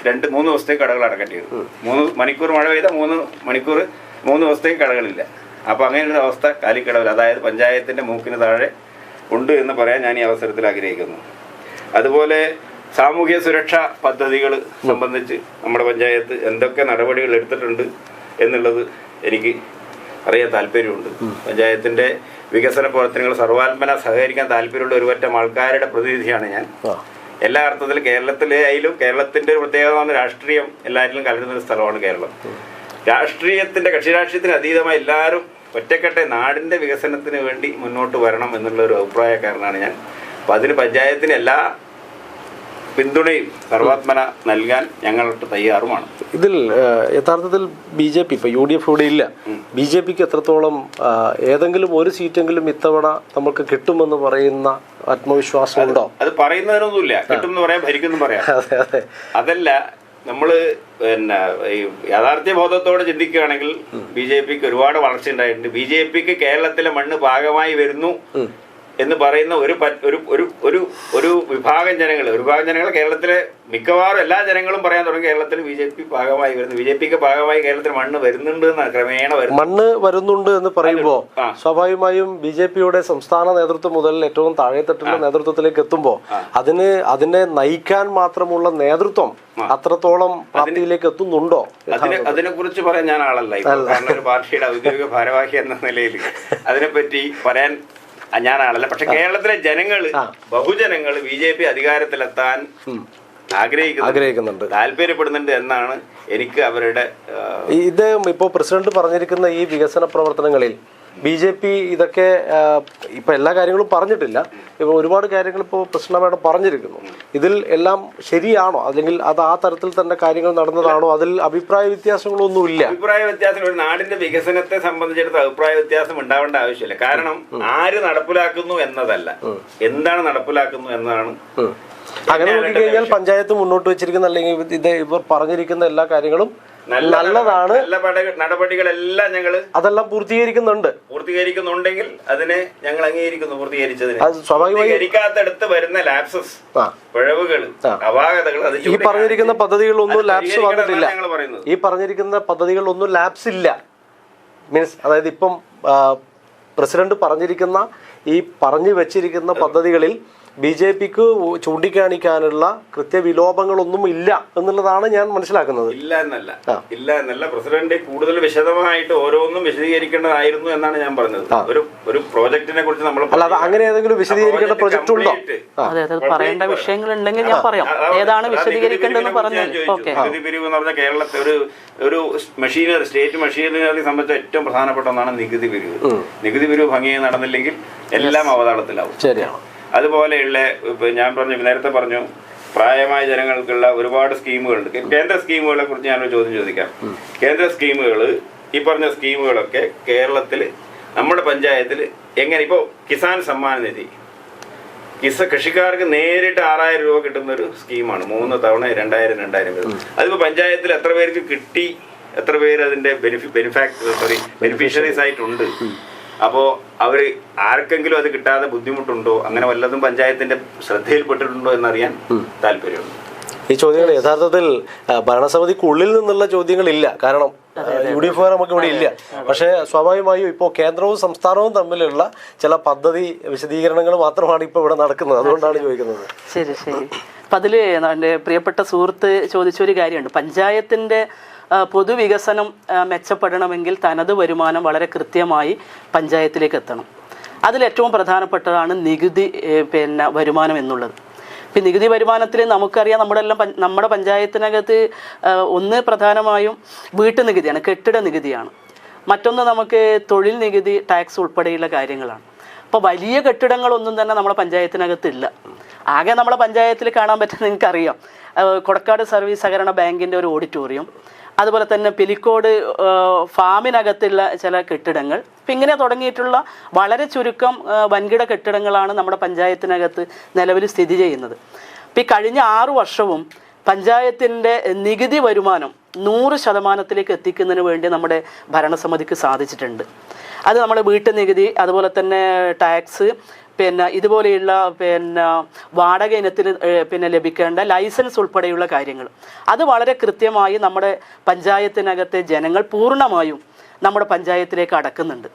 S3: 2-3 ദിവസത്തേക്ക് കടകൾ അടക്കേണ്ടി വരും. 3 മണിക്കൂർ മഴ പെയ്താൽ 3 ദിവസത്തേക്ക് കടകളില്ല. അപ്പോൾ അങ്ങനെ ഒരു അവസ്ഥ കാലിക്കടവിൽ, അതായത് പഞ്ചായത്തിന്റെ മൂക്കിന് താഴെ ഉണ്ട് എന്ന് പറയാൻ ഞാൻ ഈ അവസരത്തിൽ ആഗ്രഹിക്കുന്നു. അതുപോലെ സാമൂഹ്യ സുരക്ഷാ പദ്ധതികൾ സംബന്ധിച്ച് നമ്മുടെ പഞ്ചായത്ത് എന്തൊക്കെ നടപടികൾ എടുത്തിട്ടുണ്ട് എന്നുള്ളത് എനിക്ക് അറിയാൻ താല്പര്യമുണ്ട്. പഞ്ചായത്തിന്റെ വികസന പ്രവർത്തനങ്ങൾ സർവാത്മന സഹകരിക്കാൻ താല്പര്യമുള്ള ഒരുപറ്റം ആൾക്കാരുടെ പ്രതിനിധിയാണ് ഞാൻ. എല്ലാ അർത്ഥത്തിലും കേരളത്തിന്റെ ഒരു പ്രത്യേകത രാഷ്ട്രീയം എല്ലാവരിലും കലരുന്ന ഒരു സ്ഥലമാണ് കേരളം. കക്ഷി രാഷ്ട്രീയത്തിന് അതീതമായി എല്ലാവരും ഒറ്റക്കെട്ടെ നാടിന്റെ വികസനത്തിന് വേണ്ടി മുന്നോട്ട് വരണം എന്നുള്ള ഒരു അഭിപ്രായക്കാരനാണ് ഞാൻ. അപ്പം അതിന് പഞ്ചായത്തിന് എല്ലാ പിന്തുണയും സർവാത്മന നൽകാൻ ഞങ്ങളോട്ട് തയ്യാറുമാണ്.
S1: ഇതിൽ യഥാർത്ഥത്തിൽ BJP ഇപ്പൊ UDF ഇവിടെ ഇല്ല, BJPക്ക് എത്രത്തോളം ഏതെങ്കിലും ഒരു സീറ്റെങ്കിലും ഇത്തവണ നമുക്ക് കിട്ടുമെന്ന് പറയുന്ന ആത്മവിശ്വാസം ഉണ്ടോ?
S3: അത് പറയുന്നതിനൊന്നുമില്ല, കിട്ടുമെന്ന് പറയാം, ഭരിക്കുമെന്ന് പറയാം. അതല്ല, നമ്മള് പിന്നെ ഈ യാഥാർത്ഥ്യ ബോധത്തോടെ ചിന്തിക്കുകയാണെങ്കിൽ BJPക്ക് ഒരുപാട് വളർച്ച ഉണ്ടായിട്ടുണ്ട്. BJPക്ക് കേരളത്തിലെ മണ്ണ് പാകമായി വരുന്നു എന്ന് പറയുന്ന ഒരു വിഭാഗം ജനങ്ങൾ കേരളത്തിലെ മിക്കവാറും എല്ലാ ജനങ്ങളും പറയാൻ തുടങ്ങി കേരളത്തിൽ BJP ഭാഗമായി വരുന്നു, BJPക്ക് ഭാഗമായി കേരളത്തിൽ മണ്ണ് വരുന്നുണ്ട് എന്ന് ക്രമേണ മണ്ണ്
S1: വരുന്നുണ്ട് എന്ന് പറയുമ്പോൾ സ്വാഭാവികമായും BJPയുടെ സംസ്ഥാന നേതൃത്വം മുതൽ ഏറ്റവും താഴെത്തട്ടിലുള്ള നേതൃത്വത്തിലേക്ക് എത്തുമ്പോൾ അതിനെ നയിക്കാൻ മാത്രമുള്ള നേതൃത്വം അത്രത്തോളം പാർട്ടിയിലേക്ക് എത്തുന്നുണ്ടോ?
S3: അതിനെ കുറിച്ച് പറയാൻ ഞാൻ ആളല്ല. കാരണം ഒരു പാർട്ടിയുടെ ഔദ്യോഗിക ഭാരവാഹി എന്ന നിലയിൽ അതിനെപ്പറ്റി പറയാൻ ഞാനാണല്ല. പക്ഷെ കേരളത്തിലെ ബഹുജനങ്ങൾ BJP അധികാരത്തിലെത്താൻ ആഗ്രഹിക്കുന്നുണ്ട്, താല്പര്യപ്പെടുന്നുണ്ട് എന്നാണ് എനിക്ക് അവരുടെ
S1: ഇത് ഇപ്പോൾ പ്രസിഡന്റ് പറഞ്ഞിരിക്കുന്ന ഈ വികസന പ്രവർത്തനങ്ങളിൽ BJP ഇതൊക്കെ ഇപ്പൊ എല്ലാ കാര്യങ്ങളും പറഞ്ഞിട്ടില്ല. ഇപ്പൊ ഒരുപാട് കാര്യങ്ങൾ ഇപ്പോൾ പ്രശ്ന മേഡം പറഞ്ഞിരിക്കുന്നു. ഇതിൽ എല്ലാം ശരിയാണോ, അല്ലെങ്കിൽ അത് ആ തരത്തിൽ തന്നെ കാര്യങ്ങൾ നടന്നതാണോ? അതിൽ അഭിപ്രായ വ്യത്യാസങ്ങളൊന്നുമില്ല.
S3: അഭിപ്രായ വ്യത്യാസം ഒരു നാടിന്റെ വികസനത്തെ സംബന്ധിച്ചിടത്ത് അഭിപ്രായ വ്യത്യാസം ഉണ്ടാവേണ്ട ആവശ്യമില്ല. കാരണം ആര് നടപ്പിലാക്കുന്നു എന്നതല്ല, എന്താണ് നടപ്പിലാക്കുന്നു എന്നതാണ്.
S1: അങ്ങനെ നോക്കിക്കഴിഞ്ഞാൽ പഞ്ചായത്ത് മുന്നോട്ട് വെച്ചിരിക്കുന്ന അല്ലെങ്കിൽ ഇവർ പറഞ്ഞിരിക്കുന്ന എല്ലാ കാര്യങ്ങളും നല്ലതാണ്.
S3: നടപടികളെല്ലാം
S1: അതെല്ലാം പൂർത്തീകരിക്കുന്നുണ്ടെങ്കിൽ
S3: അതിനെ ഞങ്ങൾ അംഗീകരിക്കുന്നു. പൂർത്തീകരിച്ചതിന് വരുന്ന ലാപ്സസ്, പിഴവുകൾ, അപാകതകൾ,
S1: ഈ പറഞ്ഞിരിക്കുന്ന പദ്ധതികളൊന്നും ലാപ്സ് വന്നിട്ടില്ല. ഈ പറഞ്ഞിരിക്കുന്ന പദ്ധതികളൊന്നും ലാപ്സ് ഇല്ല. മീൻസ് അതായത് ഇപ്പം പ്രസിഡന്റ് പറഞ്ഞിരിക്കുന്ന ഈ പറഞ്ഞു വെച്ചിരിക്കുന്ന പദ്ധതികളിൽ BJPക്ക് ചൂണ്ടിക്കാണിക്കാനുള്ള കൃത്യവിലോപങ്ങളൊന്നും ഇല്ല എന്നുള്ളതാണ് ഞാൻ മനസ്സിലാക്കുന്നത്.
S3: ഇല്ല എന്നല്ല പ്രസിഡന്റ് കൂടുതൽ വിശദമായിട്ട് ഓരോന്നും വിശദീകരിക്കേണ്ടതായിരുന്നു എന്നാണ് ഞാൻ പറഞ്ഞത്. ഒരു പ്രോജക്റ്റിനെ കുറിച്ച് നമ്മൾ
S1: അല്ലാതെ അങ്ങനെ ഏതെങ്കിലും വിശദീകരിക്കേണ്ട പ്രോജക്റ്റ് ഉണ്ടോ?
S2: പറയേണ്ട വിഷയങ്ങൾ ഉണ്ടെങ്കിൽ ഞാൻ പറയാം, ഏതാണ് വിശദീകരിക്കേണ്ടതെന്ന് പറഞ്ഞു.
S3: നികുതി പിരിവ് എന്ന് പറഞ്ഞാൽ കേരളത്തിൽ ഒരു മെഷീനറി, സ്റ്റേറ്റ് മെഷീനറി സംബന്ധിച്ച ഏറ്റവും പ്രധാനപ്പെട്ട ഒന്നാണ് നികുതി പിരിവ്. നികുതി പിരിവ് ഭംഗിയായി നടന്നില്ലെങ്കിൽ എല്ലാം അവതാളത്തിലാവും.
S1: ശരിയാണ്.
S3: അതുപോലെയുള്ള ഞാൻ നേരത്തെ പറഞ്ഞു പ്രായമായ ജനങ്ങൾക്കുള്ള ഒരുപാട് സ്കീമുകളുണ്ട്. കേന്ദ്ര സ്കീമുകളെ കുറിച്ച് ഞാനൊരു ചോദ്യം ചോദിക്കാം. കേന്ദ്ര സ്കീമുകൾ, ഈ പറഞ്ഞ സ്കീമുകളൊക്കെ കേരളത്തിൽ നമ്മുടെ പഞ്ചായത്തിൽ എങ്ങനെ? ഇപ്പോൾ കിസാൻ സമ്മാൻ നിധി കൃഷിക്കാർക്ക് നേരിട്ട് 6000 രൂപ കിട്ടുന്ന ഒരു സ്കീമാണ്. 3 തവണ 2000 രൂപ. അതിപ്പോ പഞ്ചായത്തിൽ എത്ര പേർക്ക് കിട്ടി, എത്ര പേര് അതിന്റെ ബെനിഫിഷ്യറീസ് ആയിട്ടുണ്ട്? അപ്പോ അവര് ആർക്കെങ്കിലും അത് കിട്ടാതെ ബുദ്ധിമുട്ടുണ്ടോ, അങ്ങനെ വല്ലതും പഞ്ചായത്തിന്റെ ശ്രദ്ധയിൽപ്പെട്ടിട്ടുണ്ടോ എന്നറിയാൻ താല്പര്യമുണ്ട്.
S1: ഈ ചോദ്യങ്ങൾ യഥാർത്ഥത്തിൽ ഭരണസമിതിക്കുള്ളിൽ നിന്നുള്ള ചോദ്യങ്ങളില്ല. കാരണം UDF നമുക്ക് ഇവിടെ ഇല്ല. പക്ഷേ സ്വാഭാവികമായും ഇപ്പോൾ കേന്ദ്രവും സംസ്ഥാനവും തമ്മിലുള്ള ചില പദ്ധതി വിശദീകരണങ്ങൾ മാത്രമാണ് ഇപ്പോൾ ഇവിടെ നടക്കുന്നത്. അതുകൊണ്ടാണ് ചോദിക്കുന്നത്.
S2: ശരി. അപ്പം അതിൽ എൻ്റെ പ്രിയപ്പെട്ട സുഹൃത്ത് ചോദിച്ചൊരു കാര്യമുണ്ട്. പഞ്ചായത്തിൻ്റെ പൊതുവികസനം മെച്ചപ്പെടണമെങ്കിൽ തനത് വരുമാനം വളരെ കൃത്യമായി പഞ്ചായത്തിലേക്ക് എത്തണം. അതിലേറ്റവും പ്രധാനപ്പെട്ടതാണ് നികുതി വരുമാനം എന്നുള്ളത്. ഇപ്പം നികുതി വരുമാനത്തിൽ നമുക്കറിയാം, നമ്മുടെ പഞ്ചായത്തിനകത്ത് ഒന്ന് പ്രധാനമായും വീട്ടുനികുതിയാണ്, കെട്ടിട നികുതിയാണ്. മറ്റൊന്ന് നമുക്ക് തൊഴിൽ നികുതി ടാക്സ് ഉൾപ്പെടെയുള്ള കാര്യങ്ങളാണ്. അപ്പോൾ വലിയ കെട്ടിടങ്ങളൊന്നും തന്നെ നമ്മുടെ പഞ്ചായത്തിനകത്തില്ല. ആകെ നമ്മുടെ പഞ്ചായത്തിൽ കാണാൻ പറ്റുന്ന നിങ്ങൾക്കറിയാം, കൊടക്കാട് സർവീസ് സഹകരണ ബാങ്കിൻ്റെ ഒരു ഓഡിറ്റോറിയം, അതുപോലെ തന്നെ പിലിക്കോട് ഫാമിനകത്തുള്ള ചില കെട്ടിടങ്ങൾ, ഇപ്പം ഇങ്ങനെ തുടങ്ങിയിട്ടുള്ള വളരെ ചുരുക്കം വൻകിട കെട്ടിടങ്ങളാണ് നമ്മുടെ പഞ്ചായത്തിനകത്ത് നിലവിൽ സ്ഥിതി ചെയ്യുന്നത്. ഇപ്പം ഈ കഴിഞ്ഞ 6 വർഷവും പഞ്ചായത്തിൻ്റെ നികുതി വരുമാനം 100% എത്തിക്കുന്നതിന് വേണ്ടി നമ്മുടെ ഭരണസമിതിക്ക് സാധിച്ചിട്ടുണ്ട്. അത് നമ്മുടെ വീട്ടുനികുതി, അതുപോലെ തന്നെ ടാക്സ്, പിന്നെ ഇതുപോലെയുള്ള വാടക ഇനത്തിന് ലഭിക്കേണ്ട ലൈസൻസ് ഉൾപ്പെടെയുള്ള കാര്യങ്ങൾ, അത് വളരെ കൃത്യമായി നമ്മുടെ പഞ്ചായത്തിനകത്തെ ജനങ്ങൾ പൂർണ്ണമായും നമ്മുടെ പഞ്ചായത്തിലേക്ക് അടക്കുന്നുണ്ട്.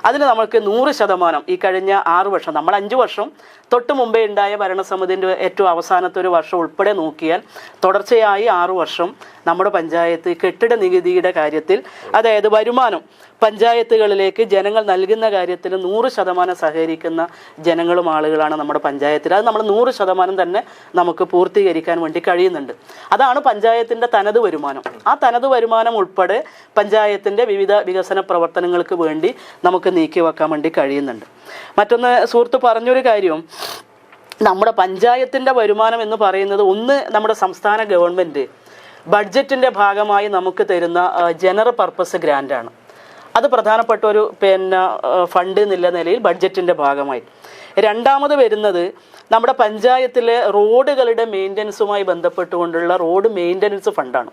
S2: അതിന് നമുക്ക് 100% ഈ കഴിഞ്ഞ 6 വർഷം, നമ്മൾ 5 വർഷം തൊട്ട് മുമ്പേ ഉണ്ടായ ഭരണസമിതിൻ്റെ ഏറ്റവും അവസാനത്തെ ഒരു വർഷം ഉൾപ്പെടെ നോക്കിയാൽ തുടർച്ചയായി 6 വർഷം നമ്മുടെ പഞ്ചായത്ത് കെട്ടിട നികുതിയുടെ കാര്യത്തിൽ, അതായത് വരുമാനം പഞ്ചായത്തുകളിലേക്ക് ജനങ്ങൾ നൽകുന്ന കാര്യത്തിൽ 100% സഹകരിക്കുന്ന ജനങ്ങളും ആളുകളാണ് നമ്മുടെ പഞ്ചായത്തിൽ. അത് നമ്മൾ 100% തന്നെ നമുക്ക് പൂർത്തീകരിക്കാൻ വേണ്ടി കഴിയുന്നുണ്ട്. അതാണ് പഞ്ചായത്തിൻ്റെ തനത് വരുമാനം. ആ തനത് വരുമാനം ഉൾപ്പെടെ പഞ്ചായത്തിൻ്റെ വിവിധ വികസന പ്രവർത്തനങ്ങൾക്ക് വേണ്ടി നമുക്ക് നീക്കി വെക്കാൻ വേണ്ടി കഴിയുന്നുണ്ട്. മറ്റൊന്ന് സുഹൃത്ത് പറഞ്ഞൊരു കാര്യം, നമ്മുടെ പഞ്ചായത്തിൻ്റെ വരുമാനം എന്ന് പറയുന്നത്, ഒന്ന് നമ്മുടെ സംസ്ഥാന ഗവൺമെൻറ് ബഡ്ജറ്റിൻ്റെ ഭാഗമായി നമുക്ക് തരുന്ന ജനറൽ പർപ്പസ് ഗ്രാൻറ്റാണ്. അത് പ്രധാനപ്പെട്ട ഒരു ഫണ്ട് എന്നുള്ള നിലയിൽ ബഡ്ജറ്റിൻ്റെ ഭാഗമായി. രണ്ടാമത് വരുന്നത് നമ്മുടെ പഞ്ചായത്തിലെ റോഡുകളുടെ മെയിൻ്റനൻസുമായി ബന്ധപ്പെട്ടുകൊണ്ടുള്ള റോഡ് മെയിൻ്റനൻസ് ഫണ്ടാണ്.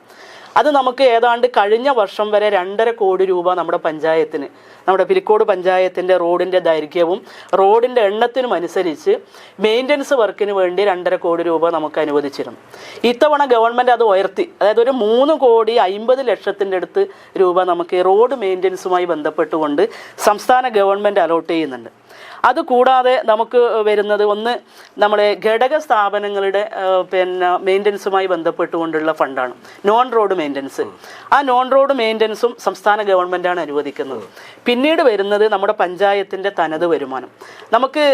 S2: അത് നമുക്ക് ഏതാണ്ട് കഴിഞ്ഞ വർഷം വരെ 2.5 കോടി രൂപ നമ്മുടെ പഞ്ചായത്തിന്, നമ്മുടെ പിലിക്കോട് പഞ്ചായത്തിൻ്റെ റോഡിൻ്റെ ദൈർഘ്യവും റോഡിൻ്റെ എണ്ണത്തിനും അനുസരിച്ച് മെയിൻ്റനൻസ് വർക്കിന് വേണ്ടി 2.5 കോടി രൂപ നമുക്ക് അനുവദിച്ചിരുന്നു. ഇത്തവണ ഗവൺമെൻറ് അത് ഉയർത്തി, അതായത് ഒരു 3,50,00,000 അടുത്ത് രൂപ നമുക്ക് റോഡ് മെയിൻ്റനൻസുമായി ബന്ധപ്പെട്ടുകൊണ്ട് സംസ്ഥാന ഗവൺമെൻറ് അലോട്ട് ചെയ്യുന്നുണ്ട്. അതുകൂടാതെ നമുക്ക് വരുന്നത്, ഒന്ന് നമ്മുടെ ഘടക സ്ഥാപനങ്ങളുടെ മെയിൻ്റനൻസുമായി ബന്ധപ്പെട്ടുകൊണ്ടുള്ള ഫണ്ടാണ്, നോൺ റോഡ് മെയിൻ്റനൻസ്. ആ നോൺ റോഡ് മെയിൻ്റനൻസും സംസ്ഥാന ഗവൺമെൻറ്റാണ് അനുവദിക്കുന്നത്. പിന്നീട് വരുന്നത് നമ്മുടെ പഞ്ചായത്തിൻ്റെ തനത് വരുമാനം. നമുക്ക്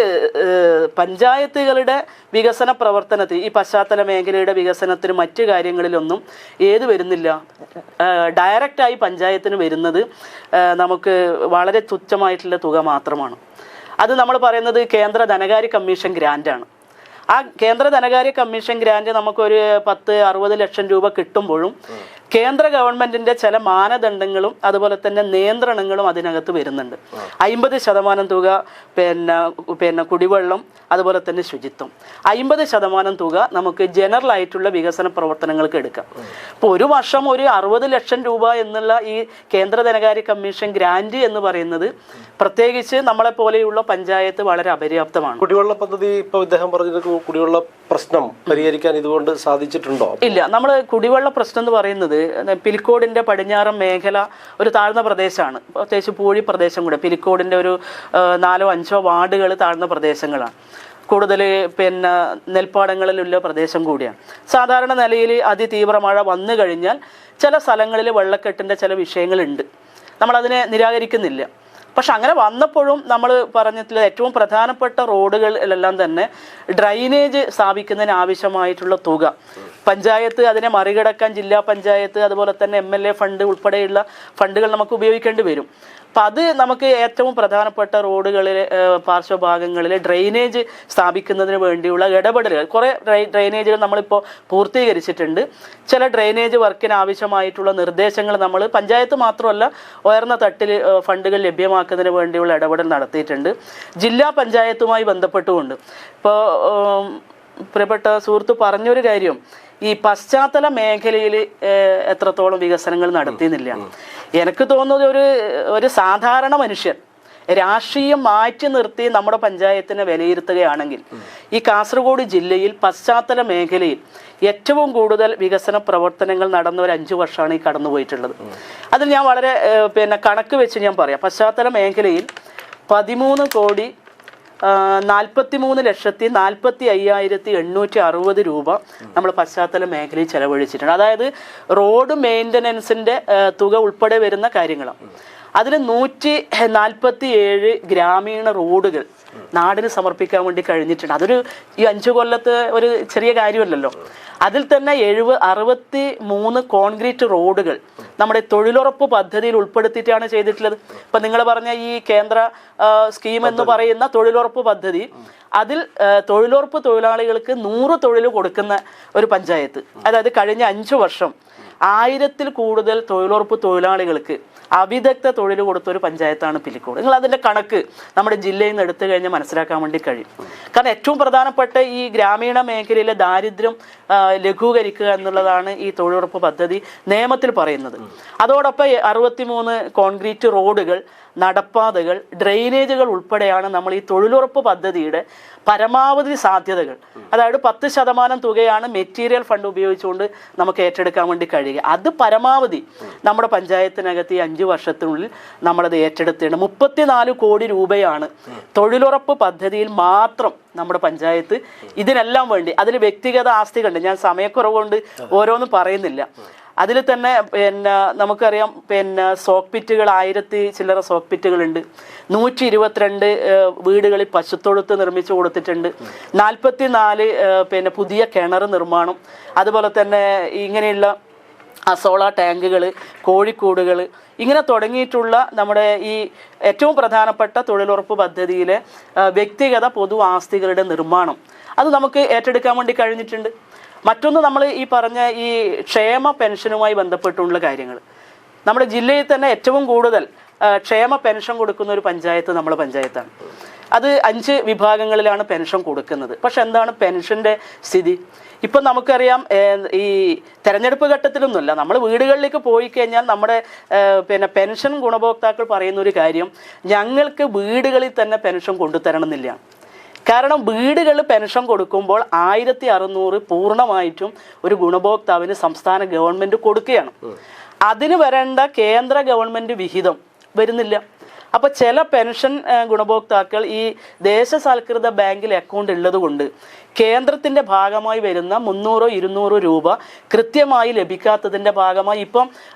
S2: പഞ്ചായത്തുകളുടെ വികസന പ്രവർത്തനത്തിൽ, ഈ പശ്ചാത്തല മേഖലയുടെ വികസനത്തിന് മറ്റു കാര്യങ്ങളിലൊന്നും ഏത് വരുന്നില്ല, ഡയറക്റ്റായി പഞ്ചായത്തിന് വരുന്നത് നമുക്ക് വളരെ തുച്ഛമായിട്ടുള്ള തുക മാത്രമാണ്. അത് നമ്മൾ പറയുന്നത് കേന്ദ്ര ധനകാര്യ കമ്മീഷൻ ഗ്രാൻറ്റാണ്. ആ കേന്ദ്ര ധനകാര്യ കമ്മീഷൻ ഗ്രാൻറ്റ് നമുക്കൊരു 10-60 ലക്ഷം രൂപ കിട്ടുമ്പോഴും കേന്ദ്ര ഗവൺമെൻറ്റിൻ്റെ ചില മാനദണ്ഡങ്ങളും അതുപോലെ തന്നെ നിയന്ത്രണങ്ങളും അതിനകത്ത് വരുന്നുണ്ട്. 50% തുക കുടിവെള്ളം, അതുപോലെ തന്നെ ശുചിത്വം, 50% തുക നമുക്ക് ജനറൽ ആയിട്ടുള്ള വികസന പ്രവർത്തനങ്ങൾക്ക് എടുക്കാം. ഇപ്പോൾ ഒരു വർഷം ഒരു 60 ലക്ഷം രൂപ എന്നുള്ള ഈ കേന്ദ്ര ധനകാര്യ കമ്മീഷൻ ഗ്രാൻറ്റ് എന്ന് പറയുന്നത് പ്രത്യേകിച്ച് നമ്മളെ പോലെയുള്ള പഞ്ചായത്ത് വളരെ അപര്യാപ്തമാണ്.
S1: കുടിവെള്ള പദ്ധതി ഇപ്പോൾ ഇദ്ദേഹം പറഞ്ഞത്, കുടിവെള്ള പ്രശ്നം പരിഹരിക്കാൻ ഇതുകൊണ്ട് സാധിച്ചിട്ടുണ്ടോ?
S2: ഇല്ല. നമ്മൾ കുടിവെള്ള പ്രശ്നം എന്ന് പറയുന്നത് പിലിക്കോടിൻ്റെ പടിഞ്ഞാറൻ മേഖല ഒരു താഴ്ന്ന പ്രദേശമാണ്, പ്രത്യേകിച്ച് പൂഴി പ്രദേശം കൂടെ. പിലിക്കോടിൻ്റെ ഒരു 4-5 വാർഡുകൾ താഴ്ന്ന പ്രദേശങ്ങളാണ്, കൂടുതൽ നെൽപ്പാടങ്ങളിലുള്ള പ്രദേശം കൂടിയാണ്. സാധാരണ നിലയിൽ അതിതീവ്ര മഴ വന്നു കഴിഞ്ഞാൽ ചില സ്ഥലങ്ങളിൽ വെള്ളക്കെട്ടിൻ്റെ ചില വിഷയങ്ങളുണ്ട്, നമ്മളതിനെ നിരാകരിക്കുന്നില്ല. പക്ഷെ അങ്ങനെ വന്നപ്പോഴും നമ്മൾ പറഞ്ഞിട്ടുള്ള ഏറ്റവും പ്രധാനപ്പെട്ട റോഡുകളിലെല്ലാം തന്നെ ഡ്രൈനേജ് സ്ഥാപിക്കുന്നതിന് ആവശ്യമായിട്ടുള്ള തുക പഞ്ചായത്ത്, അതിനെ മറികടക്കാൻ ജില്ലാ പഞ്ചായത്ത്, അതുപോലെ തന്നെ MLA ഫണ്ട് ഉൾപ്പെടെയുള്ള ഫണ്ടുകൾ നമുക്ക് ഉപയോഗിക്കേണ്ടി വരും. അപ്പം അത് നമുക്ക് ഏറ്റവും പ്രധാനപ്പെട്ട റോഡുകളിൽ പാർശ്വഭാഗങ്ങളിൽ ഡ്രെയിനേജ് സ്ഥാപിക്കുന്നതിന് വേണ്ടിയുള്ള ഇടപെടലുകൾ, കുറേ ഡ്രെയിനേജുകൾ നമ്മളിപ്പോൾ പൂർത്തീകരിച്ചിട്ടുണ്ട്. ചില ഡ്രെയിനേജ് വർക്കിന് ആവശ്യമായിട്ടുള്ള നിർദ്ദേശങ്ങൾ നമ്മൾ പഞ്ചായത്ത് മാത്രമല്ല ഉയർന്ന തട്ടിൽ ഫണ്ടുകൾ ലഭ്യമാക്കുന്നതിന് വേണ്ടിയുള്ള ഇടപെടൽ നടത്തിയിട്ടുണ്ട്. ജില്ലാ പഞ്ചായത്തുമായി ബന്ധപ്പെട്ടുകൊണ്ട് ഇപ്പോൾ പ്രിയപ്പെട്ട സുഹൃത്ത് പറഞ്ഞൊരു കാര്യം, ഈ പശ്ചാത്തല മേഖലയിൽ എത്രത്തോളം വികസനങ്ങൾ നടത്തിയെന്നില്ല. എനിക്ക് തോന്നുന്നത് ഒരു സാധാരണ മനുഷ്യൻ രാഷ്ട്രീയം മാറ്റി നിർത്തി നമ്മുടെ പഞ്ചായത്തിനെ വിലയിരുത്തുകയാണെങ്കിൽ ഈ കാസർഗോഡ് ജില്ലയിൽ പശ്ചാത്തല മേഖലയിൽ ഏറ്റവും കൂടുതൽ വികസന പ്രവർത്തനങ്ങൾ നടന്ന ഒരു 5 വർഷമാണ് ഈ കടന്നുപോയിട്ടുള്ളത്. അതിൽ ഞാൻ വളരെ കണക്ക് വെച്ച് ഞാൻ പറയാം. പശ്ചാത്തല മേഖലയിൽ 13,43,45,860 രൂപ നമ്മൾ പശ്ചാത്തല മേഖലയിൽ ചെലവഴിച്ചിട്ടുണ്ട്. അതായത് റോഡ് മെയിൻ്റനൻസിൻ്റെ തുക ഉൾപ്പെടെ വരുന്ന കാര്യങ്ങളാണ്. അതിൽ 147 ഗ്രാമീണ റോഡുകൾ നാടിന് സമർപ്പിക്കാൻ വേണ്ടി കഴിഞ്ഞിട്ടുണ്ട്. അതൊരു ഈ 5 കൊല്ലത്ത് ഒരു ചെറിയ കാര്യമല്ലല്ലോ. അതിൽ തന്നെ 63 കോൺക്രീറ്റ് റോഡുകൾ നമ്മുടെ തൊഴിലുറപ്പ് പദ്ധതിയിൽ ഉൾപ്പെടുത്തിയിട്ടാണ് ചെയ്തിട്ടുള്ളത്. ഇപ്പം നിങ്ങൾ പറഞ്ഞ ഈ കേന്ദ്ര സ്കീം എന്ന് പറയുന്ന തൊഴിലുറപ്പ് പദ്ധതി, അതിൽ തൊഴിലുറപ്പ് തൊഴിലാളികൾക്ക് 100 തൊഴിൽ കൊടുക്കുന്ന ഒരു പഞ്ചായത്ത്. അതായത് കഴിഞ്ഞ 5 വർഷം 1000-ൽ കൂടുതൽ തൊഴിലുറപ്പ് തൊഴിലാളികൾക്ക് അവിദഗ്ധ തൊഴിൽ കൊടുത്ത ഒരു പഞ്ചായത്താണ് പിലിക്കോട്. നിങ്ങൾ അതിൻ്റെ കണക്ക് നമ്മുടെ ജില്ലയിൽ നിന്ന് എടുത്തു കഴിഞ്ഞാൽ മനസ്സിലാക്കാൻ വേണ്ടി കഴിയും. കാരണം ഏറ്റവും പ്രധാനപ്പെട്ട ഈ ഗ്രാമീണ മേഖലയിലെ ദാരിദ്ര്യം ലഘൂകരിക്കുക എന്നുള്ളതാണ് ഈ തൊഴിലുറപ്പ് പദ്ധതി നിയമത്തിൽ പറയുന്നത്. അതോടൊപ്പം 63 കോൺക്രീറ്റ് റോഡുകൾ, നടപ്പാതകൾ, ഡ്രെയിനേജുകൾ ഉൾപ്പെടെയാണ് നമ്മൾ ഈ തൊഴിലുറപ്പ് പദ്ധതിയുടെ പരമാവധി സാധ്യതകൾ. അതായത് 10% തുകയാണ് മെറ്റീരിയൽ ഫണ്ട് ഉപയോഗിച്ചുകൊണ്ട് നമുക്ക് ഏറ്റെടുക്കാൻ വേണ്ടി കഴിയുക. അത് പരമാവധി നമ്മുടെ പഞ്ചായത്തിനകത്ത് ഈ 5 വർഷത്തിനുള്ളിൽ നമ്മളത് ഏറ്റെടുത്തേണ്ടത് 34 കോടി രൂപയാണ് തൊഴിലുറപ്പ് പദ്ധതിയിൽ മാത്രം നമ്മുടെ പഞ്ചായത്ത് ഇതിനെല്ലാം വേണ്ടി. അതിൽ വ്യക്തിഗത ആസ്തികളുണ്ട്, ഞാൻ സമയക്കുറവുകൊണ്ട് ഓരോന്നും പറയുന്നില്ല. അതിൽ തന്നെ നമുക്കറിയാം സോക്ക് പിറ്റുകൾ 1000 ചില്ലറ സോക്ക് പിറ്റുകളുണ്ട്. 122 വീടുകളിൽ പശുത്തൊഴുത്ത് നിർമ്മിച്ചു കൊടുത്തിട്ടുണ്ട്. 44 പുതിയ കിണർ നിർമ്മാണം, അതുപോലെ തന്നെ ഇങ്ങനെയുള്ള അസോള ടാങ്കുകൾ, കോഴിക്കൂടുകൾ, ഇങ്ങനെ തുടങ്ങിയിട്ടുള്ള നമ്മുടെ ഈ ഏറ്റവും പ്രധാനപ്പെട്ട തൊഴിലുറപ്പ് പദ്ധതിയിലെ വ്യക്തിഗത പൊതു ആസ്തികളുടെ നിർമ്മാണം അത് നമുക്ക് ഏറ്റെടുക്കാൻ വേണ്ടി കഴിഞ്ഞിട്ടുണ്ട്. മറ്റൊന്ന്, നമ്മൾ ഈ പറഞ്ഞ ഈ ക്ഷേമ പെൻഷനുമായി ബന്ധപ്പെട്ടുള്ള കാര്യങ്ങൾ, നമ്മുടെ ജില്ലയിൽ തന്നെ ഏറ്റവും കൂടുതൽ ക്ഷേമ പെൻഷൻ കൊടുക്കുന്ന ഒരു പഞ്ചായത്ത് നമ്മുടെ പഞ്ചായത്താണ്. അത് 5 വിഭാഗങ്ങളിലാണ് പെൻഷൻ കൊടുക്കുന്നത്. പക്ഷെ എന്താണ് പെൻഷൻ്റെ സ്ഥിതി? ഇപ്പം നമുക്കറിയാം, ഈ തെരഞ്ഞെടുപ്പ് ഘട്ടത്തിലൊന്നുമല്ല, നമ്മൾ വീടുകളിലേക്ക് പോയി കഴിഞ്ഞാൽ നമ്മുടെ പെൻഷൻ ഗുണഭോക്താക്കൾ പറയുന്ന ഒരു കാര്യം, ഞങ്ങൾക്ക് വീടുകളിൽ തന്നെ പെൻഷൻ കൊണ്ടുതരണം എന്നില്ല. കാരണം വീടുകൾ പെൻഷൻ കൊടുക്കുമ്പോൾ 1600 പൂർണ്ണമായിട്ടും ഒരു ഗുണഭോക്താവിന് സംസ്ഥാന ഗവൺമെൻറ് കൊടുക്കുകയാണ്. അതിന് വരേണ്ട കേന്ദ്ര ഗവൺമെൻറ് വിഹിതം വരുന്നില്ല. അപ്പോൾ ചില പെൻഷൻ ഗുണഭോക്താക്കൾ ഈ ദേശസാൽകൃത ബാങ്കിൽ അക്കൗണ്ട് ഉള്ളത് കൊണ്ട് കേന്ദ്രത്തിൻ്റെ ഭാഗമായി വരുന്ന 300-200 രൂപ കൃത്യമായി ലഭിക്കാത്തതിൻ്റെ ഭാഗമായി ഇപ്പം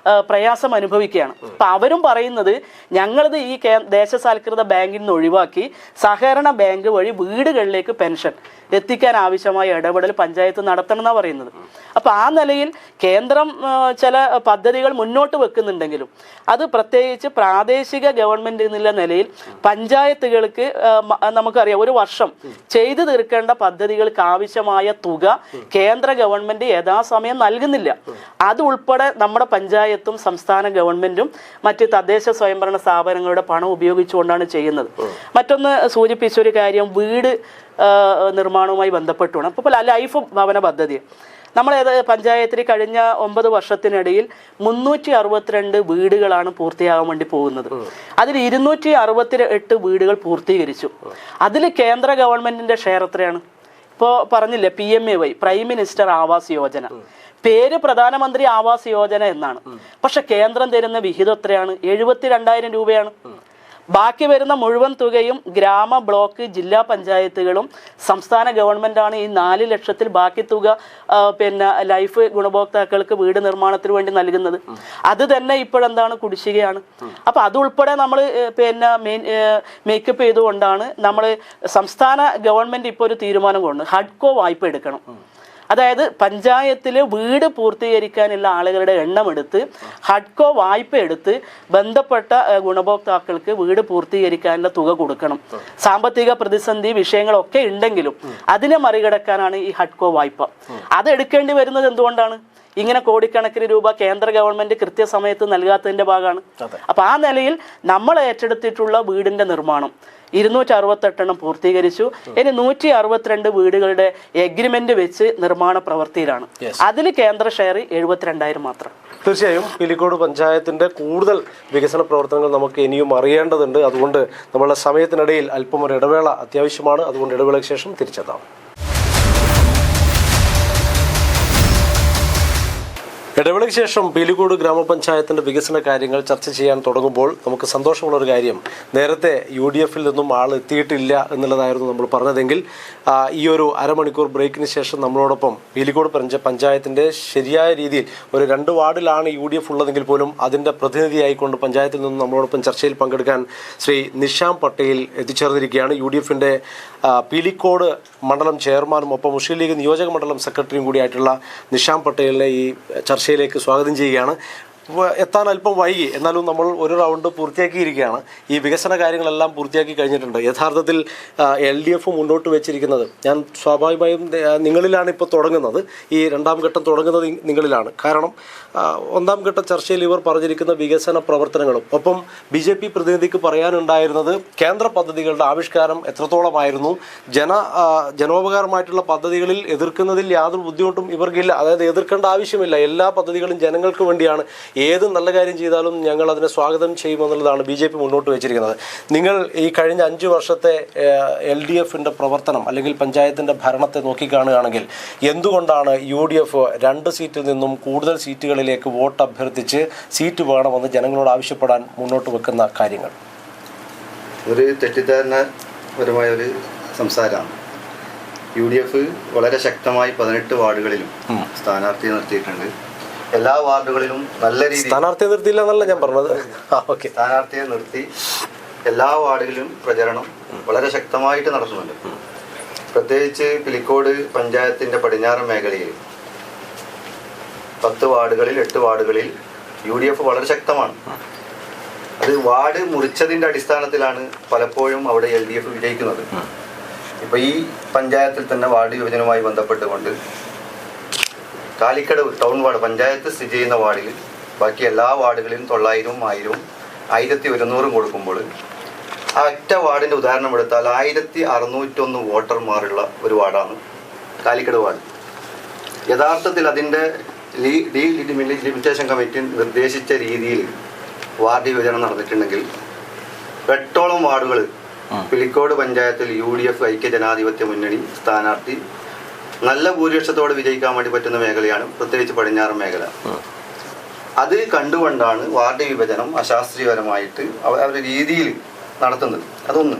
S2: പ്രയാസം അനുഭവിക്കുകയാണ്. അപ്പം അവരും പറയുന്നത്, ഞങ്ങളത് ഈ ദേശസാൽകൃത ബാങ്കിൽ നിന്ന് ഒഴിവാക്കി സഹകരണ ബാങ്ക് വഴി വീടുകളിലേക്ക് പെൻഷൻ എത്തിക്കാൻ ആവശ്യമായ ഇടപെടൽ പഞ്ചായത്ത് നടത്തണം എന്നാണ് പറയുന്നത്. അപ്പോൾ ആ നിലയിൽ കേന്ദ്രം ചില പദ്ധതികൾ മുന്നോട്ട് വെക്കുന്നുണ്ടെങ്കിലും അത് പ്രത്യേകിച്ച് പ്രാദേശിക ഗവൺമെൻറ് എന്നുള്ള നിലയിൽ പഞ്ചായത്തുകൾക്ക് നമുക്കറിയാം ഒരു വർഷം ചെയ്തു തീർക്കേണ്ട പദ്ധതികൾക്ക് ആവശ്യമായ തുക കേന്ദ്ര ഗവൺമെൻറ് യഥാസമയം നൽകുന്നില്ല. അത് ഉൾപ്പെടെ നമ്മുടെ പഞ്ചായത്തും സംസ്ഥാന ഗവൺമെൻറ്റും മറ്റ് തദ്ദേശ സ്വയംഭരണ സ്ഥാപനങ്ങളുടെ പണം ഉപയോഗിച്ചുകൊണ്ടാണ് ചെയ്യുന്നത്. മറ്റൊന്ന് സൂചിപ്പിച്ച ഒരു കാര്യം, വീട് നിർമ്മാണവുമായി ബന്ധപ്പെട്ടുമാണ്. അപ്പോൾ ലൈഫ് ഭവന പദ്ധതി നമ്മൾ പഞ്ചായത്തിൽ കഴിഞ്ഞ 9 വർഷത്തിനിടയിൽ 362 വീടുകളാണ് പൂർത്തിയാകാൻ വേണ്ടി പോകുന്നത്. അതിൽ 268 വീടുകൾ പൂർത്തീകരിച്ചു. അതിൽ കേന്ദ്ര ഗവൺമെൻറ്റിൻ്റെ ഷെയർ എത്രയാണ്? ഇപ്പോൾ പറഞ്ഞില്ലേ, PMAY, prime minister Awas Yojana, പേര് പ്രധാനമന്ത്രി ആവാസ് യോജന എന്നാണ്. പക്ഷെ കേന്ദ്രം തരുന്ന വിഹിതം എത്രയാണ്? 72,000 രൂപയാണ്. ബാക്കി വരുന്ന മുഴുവൻ തുകയും ഗ്രാമ, ബ്ലോക്ക്, ജില്ലാ പഞ്ചായത്തുകളും സംസ്ഥാന ഗവൺമെൻറ്റാണ് ഈ 4 ലക്ഷത്തിൽ ബാക്കി തുക ലൈഫ് ഗുണഭോക്താക്കൾക്ക് വീട് നിർമ്മാണത്തിന് വേണ്ടി നൽകുന്നത്. അത് തന്നെ ഇപ്പോഴെന്താണ് കുടിശ്ശികയാണ്. അപ്പം അതുൾപ്പെടെ നമ്മൾ മേക്കപ്പ് ചെയ്തുകൊണ്ടാണ് നമ്മൾ സംസ്ഥാന ഗവൺമെൻറ് ഇപ്പോൾ ഒരു തീരുമാനം കൊണ്ട് ഹഡ്കോ വായ്പ എടുക്കണം. അതായത് പഞ്ചായത്തിൽ വീട് പൂർത്തീകരിക്കാനുള്ള ആളുകളുടെ എണ്ണം എടുത്ത് ഹഡ്കോ വായ്പ എടുത്ത് ബന്ധപ്പെട്ട ഗുണഭോക്താക്കൾക്ക് വീട് പൂർത്തീകരിക്കാനുള്ള തുക കൊടുക്കണം. സാമ്പത്തിക പ്രതിസന്ധി വിഷയങ്ങളൊക്കെ ഉണ്ടെങ്കിലും അതിനെ മറികടക്കാനാണ് ഈ ഹഡ്കോ വായ്പ. അത് എടുക്കേണ്ടി വരുന്നത് എന്തുകൊണ്ടാണ്? ഇങ്ങനെ കോടിക്കണക്കിന് രൂപ കേന്ദ്ര ഗവൺമെൻറ് കൃത്യസമയത്ത് നൽകാത്തതിൻ്റെ ഭാഗമാണ്. അപ്പോൾ ആ നിലയിൽ നമ്മൾ ഏറ്റെടുത്തിട്ടുള്ള വീടിൻ്റെ നിർമ്മാണം 268 പൂർത്തീകരിച്ചു. ഇനി 162 വീടുകളുടെ എഗ്രിമെന്റ് വെച്ച് നിർമ്മാണ പ്രവൃത്തിയിലാണ്. അതിൽ കേന്ദ്ര ഷെയർ 72,000 മാത്രം.
S1: തീർച്ചയായും പിലിക്കോട് പഞ്ചായത്തിന്റെ കൂടുതൽ വികസന പ്രവർത്തനങ്ങൾ നമുക്ക് ഇനിയും അറിയേണ്ടതുണ്ട്. അതുകൊണ്ട് നമ്മളുടെ സമയത്തിനിടയിൽ അല്പം ഒരു ഇടവേള അത്യാവശ്യമാണ്. അതുകൊണ്ട് ഇടവേളയ്ക്ക് ശേഷം തിരിച്ചെത്താം. ഇടവേളയ്ക്ക് ശേഷം പീലിക്കോട് ഗ്രാമപഞ്ചായത്തിന്റെ വികസന കാര്യങ്ങൾ ചർച്ച ചെയ്യാൻ തുടങ്ങുമ്പോൾ നമുക്ക് സന്തോഷമുള്ളൊരു കാര്യം, നേരത്തെ UDF നിന്നും ആൾ എത്തിയിട്ടില്ല എന്നുള്ളതായിരുന്നു നമ്മൾ പറഞ്ഞതെങ്കിൽ ഈ ഒരു അരമണിക്കൂർ ബ്രേക്കിന് ശേഷം നമ്മളോടൊപ്പം പീലിക്കോട് പഞ്ചായത്തിന്റെ ശരിയായ രീതിയിൽ ഒരു 2 വാർഡിലാണ് UDF ഉള്ളതെങ്കിൽ പോലും അതിന്റെ പ്രതിനിധിയായിക്കൊണ്ട് പഞ്ചായത്തിൽ നിന്നും നമ്മളോടൊപ്പം ചർച്ചയിൽ പങ്കെടുക്കാൻ ശ്രീ നിഷാം പട്ടേൽ എത്തിച്ചേർന്നിരിക്കുകയാണ്. UDFന്റെ പീലിക്കോട് മണ്ഡലം ചെയർമാനും ഒപ്പം മുസ്ലിം ലീഗ് നിയോജക മണ്ഡലം സെക്രട്ടറിയും കൂടിയായിട്ടുള്ള നിഷാം പട്ടേലിനെ ഈ ചർച്ചയിലേക്ക് സ്വാഗതം ചെയ്യുകയാണ്. എത്താൻ അല്പം വൈകി, എന്നാലും നമ്മൾ ഒരു റൗണ്ട് പൂർത്തിയാക്കിയിരിക്കുകയാണ്. ഈ വികസന കാര്യങ്ങളെല്ലാം പൂർത്തിയാക്കി കഴിഞ്ഞിട്ടുണ്ട്. യഥാർത്ഥത്തിൽ LDF മുന്നോട്ട് വെച്ചിരിക്കുന്നത്, ഞാൻ സ്വാഭാവികമായും നിങ്ങളിലാണ് ഇപ്പോൾ തുടങ്ങുന്നത്, ഈ രണ്ടാം ഘട്ടം തുടങ്ങുന്നത് നിങ്ങളിലാണ്. കാരണം ഒന്നാം ഘട്ട ചർച്ചയിൽ ഇവർ പറഞ്ഞിരിക്കുന്ന വികസന പ്രവർത്തനങ്ങളും ഒപ്പം BJP പ്രതിനിധിക്ക് പറയാനുണ്ടായിരുന്നത് കേന്ദ്ര പദ്ധതികളുടെ ആവിഷ്കാരം എത്രത്തോളമായിരുന്നു, ജനോപകാരമായിട്ടുള്ള പദ്ധതികളിൽ എതിർക്കുന്നതിൽ യാതൊരു ബുദ്ധിമുട്ടും ഇവർക്കില്ല. അതായത് എതിർക്കേണ്ട ആവശ്യമില്ല, എല്ലാ പദ്ധതികളും ജനങ്ങൾക്ക് വേണ്ടിയാണ്, ഏത് നല്ല കാര്യം ചെയ്താലും ഞങ്ങൾ അതിനെ സ്വാഗതം ചെയ്യുമെന്നുള്ളതാണ് BJP മുന്നോട്ട് വെച്ചിരിക്കുന്നത്. നിങ്ങൾ ഈ കഴിഞ്ഞ 5 വർഷത്തെ LDFിൻ്റെ പ്രവർത്തനം അല്ലെങ്കിൽ പഞ്ചായത്തിൻ്റെ ഭരണത്തെ നോക്കിക്കാണുകയാണെങ്കിൽ എന്തുകൊണ്ടാണ് UDF 2 സീറ്റിൽ നിന്നും കൂടുതൽ സീറ്റുകളിലേക്ക് വോട്ട് അഭ്യർത്ഥിച്ച് സീറ്റ് വേണമെന്ന് ജനങ്ങളോട് ആവശ്യപ്പെടാൻ മുന്നോട്ട് വെക്കുന്ന കാര്യങ്ങൾ?
S4: ഒരു തെറ്റിദ്ധാരണപരമായ ഒരു സംസാരമാണ്. UDF വളരെ ശക്തമായി 18 വാർഡുകളിലും സ്ഥാനാർത്ഥിയെ നിർത്തിയിട്ടുണ്ട്. എല്ലാ വാർഡുകളിലും നല്ല രീതിയിൽ
S1: സ്ഥാനാർത്ഥിയെ നിർത്തിയില്ല എന്നല്ല ഞാൻ പറഞ്ഞത്.
S4: സ്ഥാനാർത്ഥിയെ നിർത്തി എല്ലാ വാർഡുകളിലും പ്രചരണം വളരെ ശക്തമായിട്ട് നടത്തുന്നുണ്ട്. പ്രത്യേകിച്ച് പിലിക്കോട് പഞ്ചായത്തിന്റെ പടിഞ്ഞാറൻ മേഖലയിൽ 10 വാർഡുകളിൽ 8 വാർഡുകളിൽ UDF വളരെ ശക്തമാണ്. അത് വാർഡ് മുറിച്ചതിന്റെ അടിസ്ഥാനത്തിലാണ് പലപ്പോഴും അവിടെ LDF വിജയിക്കുന്നത്. ഇപ്പൊ ഈ പഞ്ചായത്തിൽ തന്നെ വാർഡ് വിഭജനവുമായി ബന്ധപ്പെട്ടുകൊണ്ട് കാലിക്കടവ് ടൗൺ വാർഡ് പഞ്ചായത്ത് സ്ഥിതി ചെയ്യുന്ന വാർഡിൽ ബാക്കി എല്ലാ വാർഡുകളിലും 900, 1000, 1100 കൊടുക്കുമ്പോൾ ആ ഒറ്റ വാർഡിൻ്റെ ഉദാഹരണം എടുത്താൽ 1601 വോട്ടർമാരുള്ള ഒരു വാർഡാണ് കാലിക്കടവ് വാർഡ്. യഥാർത്ഥത്തിൽ അതിൻ്റെ ലിമിറ്റേഷൻ കമ്മിറ്റി നിർദ്ദേശിച്ച രീതിയിൽ വാർഡ് വിഭജനം നടന്നിട്ടുണ്ടെങ്കിൽ 8ഓളം വാർഡുകൾ പിലിക്കോട് പഞ്ചായത്തിൽ UDF ഐക്യജനാധിപത്യ മുന്നണി സ്ഥാനാർത്ഥി നല്ല ഭൂരിപക്ഷത്തോടെ വിജയിക്കാൻ വേണ്ടി പറ്റുന്ന മേഖലയാണ് പ്രത്യേകിച്ച് പടിഞ്ഞാറൻ മേഖല. അത് കണ്ടുകൊണ്ടാണ് വാർഡ് വിഭജനം അശാസ്ത്രീയപരമായിട്ട് അവരുടെ രീതിയിൽ നടത്തുന്നത്. അതൊന്ന്.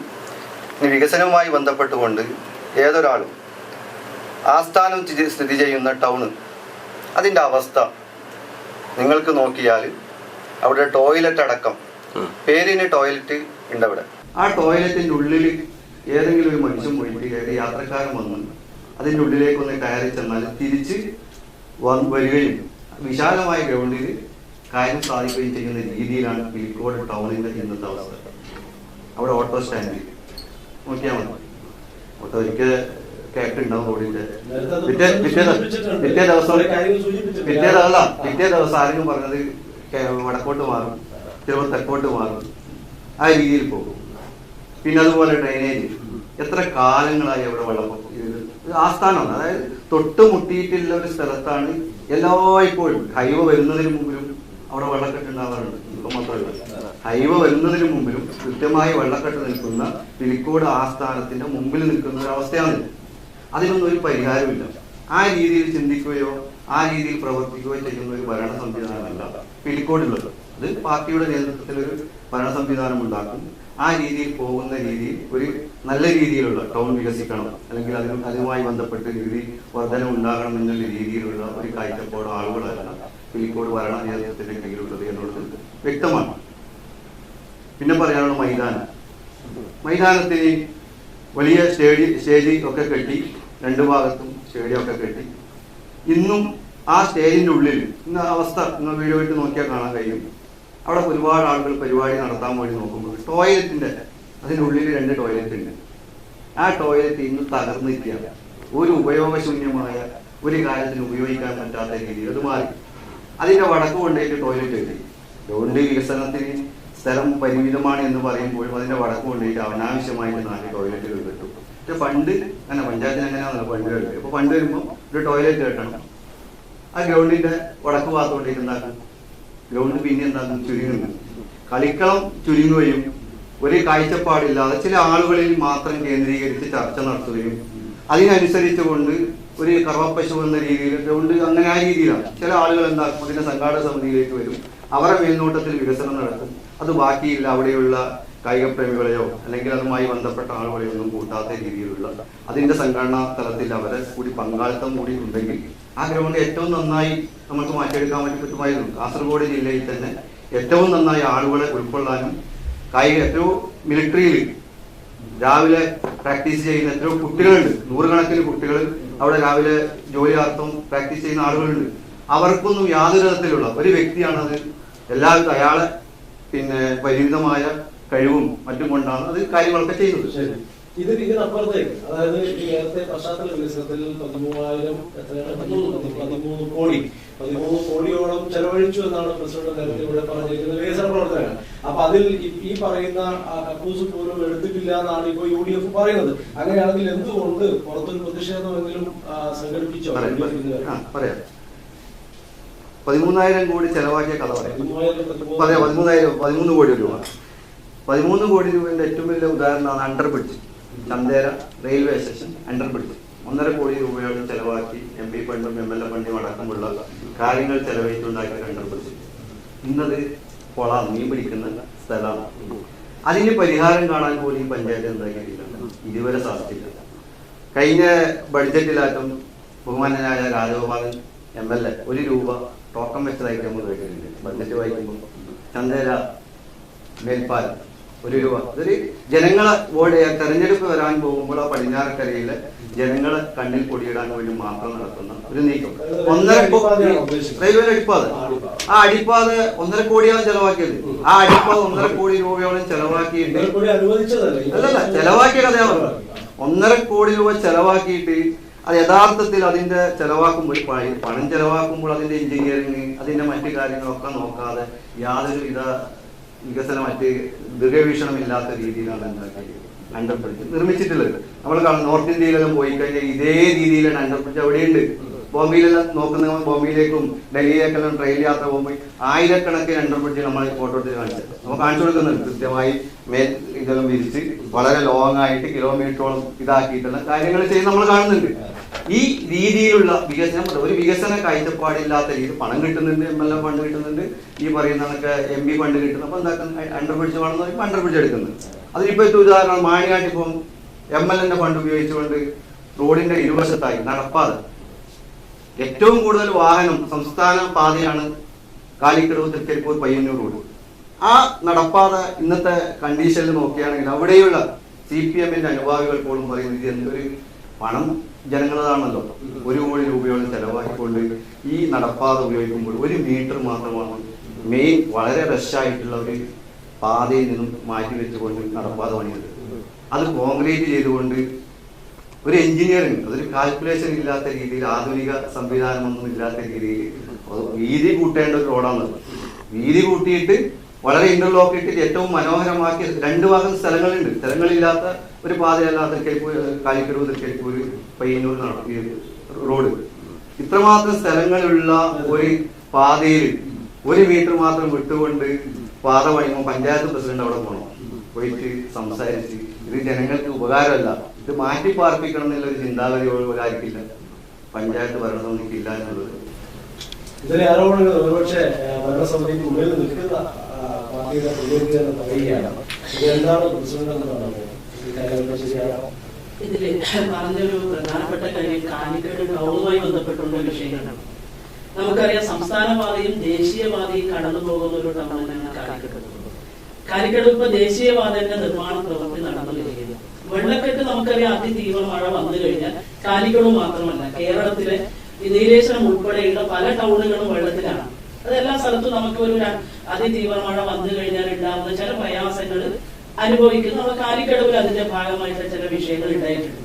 S4: ഇനി വികസനവുമായി ബന്ധപ്പെട്ടുകൊണ്ട് ഏതൊരാളും ആസ്ഥാനം സ്ഥിതി ചെയ്യുന്ന ടൗണ് അതിൻ്റെ അവസ്ഥ നിങ്ങൾക്ക് നോക്കിയാൽ അവിടെ ടോയ്ലറ്റ് അടക്കം, പേരിന് ടോയ്ലറ്റ് ഉണ്ട് അവിടെ. ആ ടോയ്ലറ്റിൻ്റെ ഉള്ളിൽ ഏതെങ്കിലും ഒരു മനുഷ്യൻ പോയിട്ട് യാത്രക്കാരൻ വന്ന് അതിൻ്റെ ഉള്ളിലേക്കൊന്ന് കയറി ചെന്നാൽ തിരിച്ച് വരികയും വിശാലമായ ഗ്രൗണ്ടിൽ കാര്യം സാധിക്കുകയും ചെയ്യുന്ന രീതിയിലാണ് പിലിക്കോട് ടൗണിൻ്റെ ഇന്നത്തെ അവസ്ഥ. അവിടെ ഓട്ടോ സ്റ്റാൻഡിൽ നോക്കിയാൽ മതി, ഓട്ടോ ഒരിക്കൽ കേട്ടുണ്ടാവും റോഡിൻ്റെ. പിറ്റേ ദിവസം ആരെങ്കിലും പറഞ്ഞത് വടക്കോട്ട് മാറും, ചിലപ്പോൾ തെക്കോട്ട് മാറും, ആ രീതിയിൽ പോകും. പിന്നെ അതുപോലെ ഡ്രെയിനേജ്, എത്ര കാലങ്ങളായി അവിടെ വെള്ളം ആസ്ഥാനമാണ്. അതായത് തൊട്ടുമുട്ടിയിട്ടുള്ള ഒരു സ്ഥലത്താണ് എല്ലായ്പ്പോഴും ഹൈവ വരുന്നതിന് മുമ്പിലും അവിടെ വെള്ളക്കെട്ടുണ്ടാവാറുണ്ട്. ഇപ്പം മാത്രമല്ല, ഹൈവ വരുന്നതിന് മുമ്പിലും കൃത്യമായി വെള്ളക്കെട്ട് നിൽക്കുന്ന പിലിക്കോട് ആസ്ഥാനത്തിന്റെ മുമ്പിൽ നിൽക്കുന്ന ഒരു അവസ്ഥയാണ്. അതിനൊന്നും ഒരു പരിഹാരമില്ല. ആ രീതിയിൽ ചിന്തിക്കുകയോ ആ രീതിയിൽ പ്രവർത്തിക്കുകയോ ചെയ്യുന്ന ഒരു ഭരണ സംവിധാനമല്ല പിലിക്കോടുള്ളത്. അത് പാർട്ടിയുടെ നേതൃത്വത്തിൽ ഒരു ഭരണ സംവിധാനം ഉണ്ടാക്കും. ആ രീതിയിൽ പോകുന്ന രീതിയിൽ ഒരു നല്ല രീതിയിലുള്ള ടൗൺ വികസിക്കണം, അല്ലെങ്കിൽ അതുമായി ബന്ധപ്പെട്ട് രീതി വർധന ഉണ്ടാകണം എന്നുള്ള രീതിയിലുള്ള ഒരു കാഴ്ചപ്പാട് ആളുകളല്ല പിലിക്കോട് ഭരണ നേതൃത്വത്തിന്റെ കീഴിലുള്ളത് എന്നുള്ളത് വ്യക്തമാണ്. പിന്നെ പറയാനുള്ള മൈതാനത്തിന് വലിയ സ്റ്റേജ് ഒക്കെ കെട്ടി, 2 ഭാഗത്തും സ്റ്റേഡിയം ഒക്കെ കെട്ടി. ഇന്നും ആ സ്റ്റേജിന്റെ ഉള്ളിൽ ഇന്ന അവസ്ഥ നിങ്ങൾ വീഡിയോ ഇട്ട് നോക്കിയാൽ കാണാൻ കഴിയും. അവിടെ ഒരുപാട് ആളുകൾ പരിപാടി നടത്താൻ വേണ്ടി നോക്കുമ്പോൾ ടോയ്ലറ്റിന്റെ അതിൻ്റെ ഉള്ളിൽ 2 ടോയ്ലറ്റ് ഉണ്ട്. ആ ടോയ്ലറ്റ് ഇന്ന് തകർന്നിരിക്കുകയാണ്. ഒരു ഉപയോഗശൂന്യമായ ഒരു കാര്യത്തിന് ഉപയോഗിക്കാൻ പറ്റാത്ത രീതിയിൽ അത് മാറി. അതിന്റെ വടക്ക് കൊണ്ടേക്ക് ടോയ്ലറ്റ് എത്തി. അതുകൊണ്ട് വികസനത്തിന് സ്ഥലം പരിമിതമാണ് എന്ന് പറയുമ്പോഴും അതിന്റെ വടക്ക് കൊണ്ടേക്ക് അനാവശ്യമായിട്ട് 4 ടോയ്ലറ്റുകൾ കിട്ടും. പക്ഷെ ഫണ്ട് അങ്ങനെ പഞ്ചായത്തിന് എങ്ങനെയാണല്ലോ ഫണ്ട് കിട്ടുക. ഇപ്പൊ ഫണ്ട് വരുമ്പോൾ ഒരു ടോയ്ലറ്റ് കെട്ടണം. ആ ഗ്രൗണ്ടിന്റെ വടക്ക് ഭാഗത്തോണ്ടേക്ക് എന്താക്കും, ഗ്രൗണ്ട് പിന്നെ എന്താക്കും, ചുരുങ്ങുന്നു. കളിക്കളം ചുരുങ്ങുകയും ഒരു കാഴ്ചപ്പാടില്ലാതെ ചില ആളുകളിൽ മാത്രം കേന്ദ്രീകരിച്ച് ചർച്ച നടത്തുകയും അതിനനുസരിച്ചുകൊണ്ട് ഒരു കറവപ്പശു എന്ന രീതിയിൽ ഗ്രൗണ്ട് അങ്ങനെ ആ രീതിയിലാണ്. ചില ആളുകൾ എന്താക്കും, അതിന്റെ സംഘാടക സമിതിയിലേക്ക് വരും, അവരുടെ മേൽനോട്ടത്തിൽ വികസനം നടക്കും. അത് ബാക്കിയില്ല അവിടെയുള്ള കായിക പ്രേമികളെയോ അല്ലെങ്കിൽ അതുമായി ബന്ധപ്പെട്ട ആളുകളെയോ ഒന്നും കൂട്ടാത്ത രീതിയിലുള്ള അതിന്റെ സംഘടനാ തലത്തിൽ അവരെ കൂടി പങ്കാളിത്തം കൂടി ഉണ്ടെങ്കിൽ ആ ഗ്രൗണ്ട് ഏറ്റവും നന്നായി നമുക്ക് മാറ്റിയെടുക്കാൻ വേണ്ടി പറ്റുമായിരുന്നു. കാസർഗോഡ് ജില്ലയിൽ തന്നെ ഏറ്റവും നന്നായി ആളുകളെ ഉൾക്കൊള്ളാനും കായിക ഏറ്റവും മിലിറ്ററിയിൽ രാവിലെ പ്രാക്ടീസ് ചെയ്യുന്ന എത്രയോ കുട്ടികളുണ്ട്, നൂറുകണക്കിന് കുട്ടികൾ അവിടെ രാവിലെ ജോലിയാർത്ഥം പ്രാക്ടീസ് ചെയ്യുന്ന ആളുകളുണ്ട്. അവർക്കൊന്നും യാതൊരു തരത്തിലുള്ള ഒരു വ്യക്തിയാണത് എല്ലാവരും അയാളെ പരിമിതമായ കഴിവും മറ്റും കൊണ്ടാണ് അത് കാര്യങ്ങളൊക്കെ ചെയ്യുന്നത്.
S1: ഇതിനപ്പുറത്തേക്ക് അതായത് നേരത്തെ പശ്ചാത്തല വികസനത്തിൽ 13 കോടിയോളം ചെലവഴിച്ചു എന്നാണ് പ്രസിഡന്റ് നേരത്തെ ഇവിടെ പറഞ്ഞിരിക്കുന്നത് വികസന പ്രവർത്തനങ്ങൾ. അപ്പൊ അതിൽ ഈ പറയുന്ന കക്കൂസ് പോലും എടുത്തിട്ടില്ല എന്നാണ് ഇപ്പോൾ UDF പറയുന്നത്. അങ്ങനെയാണെങ്കിൽ എന്തുകൊണ്ട് പുറത്തൊരു പ്രതിഷേധമെങ്കിലും സംഘടിപ്പിച്ചോ?
S4: പറയാം. 13,000 കോടി ചെലവാക്കിയ കഥ പറയാം. 13 കോടി രൂപ. 13 കോടി രൂപയുടെ ഏറ്റവും വലിയ ഉദാഹരണമാണ് under bridge, Chandera railway station under bridge. 1.5 കോടി രൂപയോളം ചെലവാക്കി MP ഫണ്ടും MLA ഫണ്ടും അടക്കമുള്ള കാര്യങ്ങൾ ചെലവഴിച്ചുണ്ടാക്കിയ അണ്ടർ ബ്രിഡ്ജ് ഇന്നത് മീൻ പിടിക്കുന്ന സ്ഥലമാണ്. അതിന് പരിഹാരം കാണാൻ പോലും ഈ പഞ്ചായത്ത് എന്താക്കിയിട്ടില്ല, ഇതുവരെ സാധിച്ചില്ല. കഴിഞ്ഞ ബഡ്ജറ്റിലാറ്റം ബഹുമാനനായ രാജഗോപാലൻ MLA 1 രൂപ ടോക്കൺ വെച്ചതായിട്ട് നമ്മൾ കേട്ടിട്ടുണ്ട്. ബഡ്ജറ്റ് വായിക്കുമ്പോൾ ചന്തേര മേൽപ്പാലം 1 രൂപ, അതൊരു ജനങ്ങളെ തെരഞ്ഞെടുപ്പ് വരാൻ പോകുമ്പോൾ ആ പടിഞ്ഞാറക്കരയിലെ ജനങ്ങളെ കണ്ണിൽ പൊടിയിടാൻ വേണ്ടി മാത്രം നടത്തുന്ന ഒരു നീക്കം. റെയിൽവേ അടിപ്പാത, ആ അടിപ്പാത 1.5 കോടിയാണ് ചെലവാക്കിയത്. ആ അടിപ്പാത 1.5 കോടി രൂപയോളം ചെലവാക്കിയിട്ട് അല്ലല്ല ചെലവാക്കിയ കഥയാണ്. 1.5 കോടി രൂപ ചെലവാക്കിയിട്ട് അത് യഥാർത്ഥത്തിൽ അതിന്റെ ചെലവാക്കുമ്പോൾ പണം ചെലവാക്കുമ്പോൾ അതിന്റെ എഞ്ചിനീയറിംഗ് അതിന്റെ മറ്റു കാര്യങ്ങളൊക്കെ നോക്കാതെ യാതൊരു വികസനം മറ്റ് ദീർഘവീക്ഷണമില്ലാത്ത രീതിയിലാണ് അണ്ടർ ബ്രിഡ്ജ് നിർമ്മിച്ചിട്ടുള്ളത്. നമ്മൾ നോർത്ത് ഇന്ത്യയിലെല്ലാം പോയി കഴിഞ്ഞാൽ ഇതേ രീതിയിലാണ് അണ്ടർ ബ്രിഡ്ജ് അവിടെയുണ്ട്. ബോംബെയിലെല്ലാം നോക്കുന്ന ബോംബെയിലേക്കും ഡൽഹിയിലേക്കെല്ലാം ട്രെയിൻ യാത്ര പോകുമ്പോൾ ആയിരക്കണക്കിന് അണ്ടർ ബ്രിഡ്ജ് നമ്മൾ ഫോട്ടോ എടുത്ത് കാണിച്ചത് നമ്മൾ കാണിച്ചു കൊടുക്കുന്നുണ്ട്. കൃത്യമായി മേൽ ഇതെല്ലാം വിരിച്ച് വളരെ ലോങ് ആയിട്ട് കിലോമീറ്ററോളം ഇതാക്കിയിട്ടുള്ള കാര്യങ്ങൾ ചെയ്ത് നമ്മൾ കാണുന്നുണ്ട്. ഈ രീതിയിലുള്ള വികസനം, ഒരു വികസന കാഴ്ചപ്പാടില്ലാത്ത രീതി പണം കിട്ടുന്നുണ്ട്, MLA ഫണ്ട് കിട്ടുന്നുണ്ട്, ഈ പറയുന്നതൊക്കെ MP ഫണ്ട് കിട്ടുന്നു. അപ്പൊ എന്താക്കുന്ന അണ്ടർ ബ്രിഡ്ജ് വേണമെന്ന് പറയുമ്പോൾ അണ്ടർ ബ്രിഡ്ജ് എടുക്കുന്നത്. അതിനിപ്പോ ഉദാഹരണം മാണിയാട്ടിപ്പം MLA ഫണ്ട് ഉപയോഗിച്ചുകൊണ്ട് റോഡിന്റെ ഇരുവശത്തായി നടപ്പാത, ഏറ്റവും കൂടുതൽ വാഹനം സംസ്ഥാന പാതയാണ് കാലിക്കടവ് തൃക്കരിപ്പൂർ പയ്യന്നൂർ റോഡ്. ആ നടപ്പാത ഇന്നത്തെ കണ്ടീഷനിൽ നോക്കുകയാണെങ്കിൽ അവിടെയുള്ള CPM-ന്റെ അനുഭാവികൾ പോലും പറയുന്നത് ഇത് എന്തൊരു പണം ജനങ്ങളതാണല്ലോ. 1 കോടി രൂപയോളം ചെലവാക്കിക്കൊണ്ട് ഈ നടപ്പാത ഉപയോഗിക്കുമ്പോൾ 1 മീറ്റർ മാത്രമാണ് മെയിൻ വളരെ റഷായിട്ടുള്ള ഒരു പാതയിൽ നിന്നും മാറ്റി വെച്ചുകൊണ്ട് നടപ്പാത പണിയത്. അത് കോൺക്രീറ്റ് ചെയ്തുകൊണ്ട് ഒരു എഞ്ചിനീയറിംഗ്, അതൊരു കാൽക്കുലേഷൻ ഇല്ലാത്ത രീതിയിൽ, ആധുനിക സംവിധാനമൊന്നും ഇല്ലാത്ത രീതിയിൽ വീതി കൂട്ടേണ്ട ഒരു റോഡാണ്. വീതി കൂട്ടിയിട്ട് വളരെ ഇന്റർലോക്ക് ഇട്ടിട്ട് ഏറ്റവും മനോഹരമാക്കിയ 2 ഭാഗം സ്ഥലങ്ങളുണ്ട്. സ്ഥലങ്ങളില്ലാത്ത ഒരു പാതയല്ല കാലിക്കടവ് തൃക്കരിപ്പൂർ പയ്യന്നൂർ റോഡ്. ഇത്രമാത്രം സ്ഥലങ്ങളുള്ള ഒരു പാതയിൽ 1 മീറ്റർ മാത്രം വിട്ടുകൊണ്ട് പാത പണിയുമ്പോൾ പഞ്ചായത്ത് പ്രസിഡന്റ് അവിടെ പോകണം, പോയിട്ട് സംസാരിച്ച് ഇത് ജനങ്ങൾക്ക് ഉപകാരമല്ല, ഇത് മാറ്റി പാർപ്പിക്കണം എന്നുള്ള ഒരു ചിന്താഗതിയോട് ആയിരിക്കില്ല പഞ്ചായത്ത് ഭരണസമിതിക്കില്ല എന്നുള്ളത്.
S1: ഇതിലെ ആരോപണങ്ങൾ ഒരുപക്ഷെ ഭരണസമിതിക്ക് മുന്നിൽ നിൽക്കുന്ന പാർട്ടിയുടെ പ്രതിനിധികൾ പറയുകയാണ്. ഇതെന്താണ് പ്രസിഡന്റ് എന്ന് പറയുന്നത്?
S2: ഇതില് പറഞ്ഞൊരു പ്രധാനപ്പെട്ട കാര്യം കാലിക്കറ്റ് ടൗണുമായി ബന്ധപ്പെട്ടുള്ള വിഷയങ്ങളാണ്. നമുക്കറിയാം സംസ്ഥാന പാതയും ദേശീയപാതയും കടന്നു പോകുന്ന ഒരു ടൗൺ തന്നെയാണ് കാലിക്കറ്റ്. കാലിക്കറ്റ് ഇപ്പൊ ദേശീയപാതയുടെ നിർമ്മാണ പ്രവൃത്തി നടന്നു വരികയാണ്. വെള്ളക്കെട്ട് നമുക്കറിയാം അതിതീവ്ര മഴ വന്നു കഴിഞ്ഞാൽ കാലിക്കറ്റ് മാത്രമല്ല കേരളത്തിലെ നീലേശ്വരം ഉൾപ്പെടെയുള്ള പല ടൗണുകളും വെള്ളത്തിലാണ്. അതെല്ലാ സ്ഥലത്തും നമുക്ക് ഒരു അതിതീവ്ര മഴ വന്നു കഴിഞ്ഞാൽ ഉണ്ടാകുന്ന ചില പ്രയാസങ്ങൾ അനുഭവിക്കുന്നു. നമ്മൾ കാലിക്കടവിൽ അതിന്റെ ഭാഗമായിട്ട് ചില വിഷയങ്ങൾ ഉണ്ടായിട്ടുണ്ട്.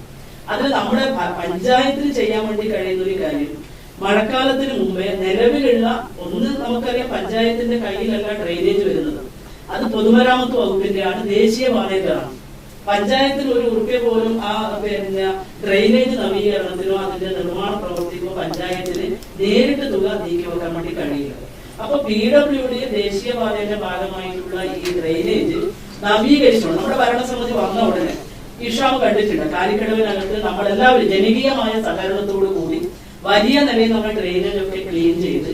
S2: അതിൽ നമ്മുടെ പഞ്ചായത്തിന് ചെയ്യാൻ വേണ്ടി കഴിയുന്ന ഒരു കാര്യം, മഴക്കാലത്തിന് മുമ്പേ നിലവിലുള്ള നമുക്കറിയാം പഞ്ചായത്തിന്റെ കയ്യിലല്ല ഡ്രെയിനേജ് വരുന്നത്, അത് പൊതുമരാമത്ത് വകുപ്പിന്റെയാണ്, ദേശീയപാതയിലാണ്. പഞ്ചായത്തിന് 1 ഉറുപ്പ്യ പോലും ആ ഡ്രെയിനേജ് നവീകരണത്തിനോ അതിന്റെ നിർമ്മാണ പ്രവർത്തിക്കോ പഞ്ചായത്തിന് നേരിട്ട് തുക നീക്കി വെക്കാൻ വേണ്ടി കഴിയില്ല. അപ്പൊ PWD ദേശീയപാതയുടെ ഭാഗമായിട്ടുള്ള ഈ ഡ്രെയിനേജ് നവീകരിക്കണം. നമ്മുടെ ഭരണസമിതി വന്ന ഉടനെ ഇഷാം കണ്ടിട്ടുണ്ട്. കാലിക്കടവിനകത്ത് നമ്മളെല്ലാവരും ജനകീയമായ സഹകരണത്തോടു കൂടി വലിയ നിലയിൽ നമ്മൾ ഡ്രെയിനേജ് ഒക്കെ ക്ലീൻ ചെയ്ത്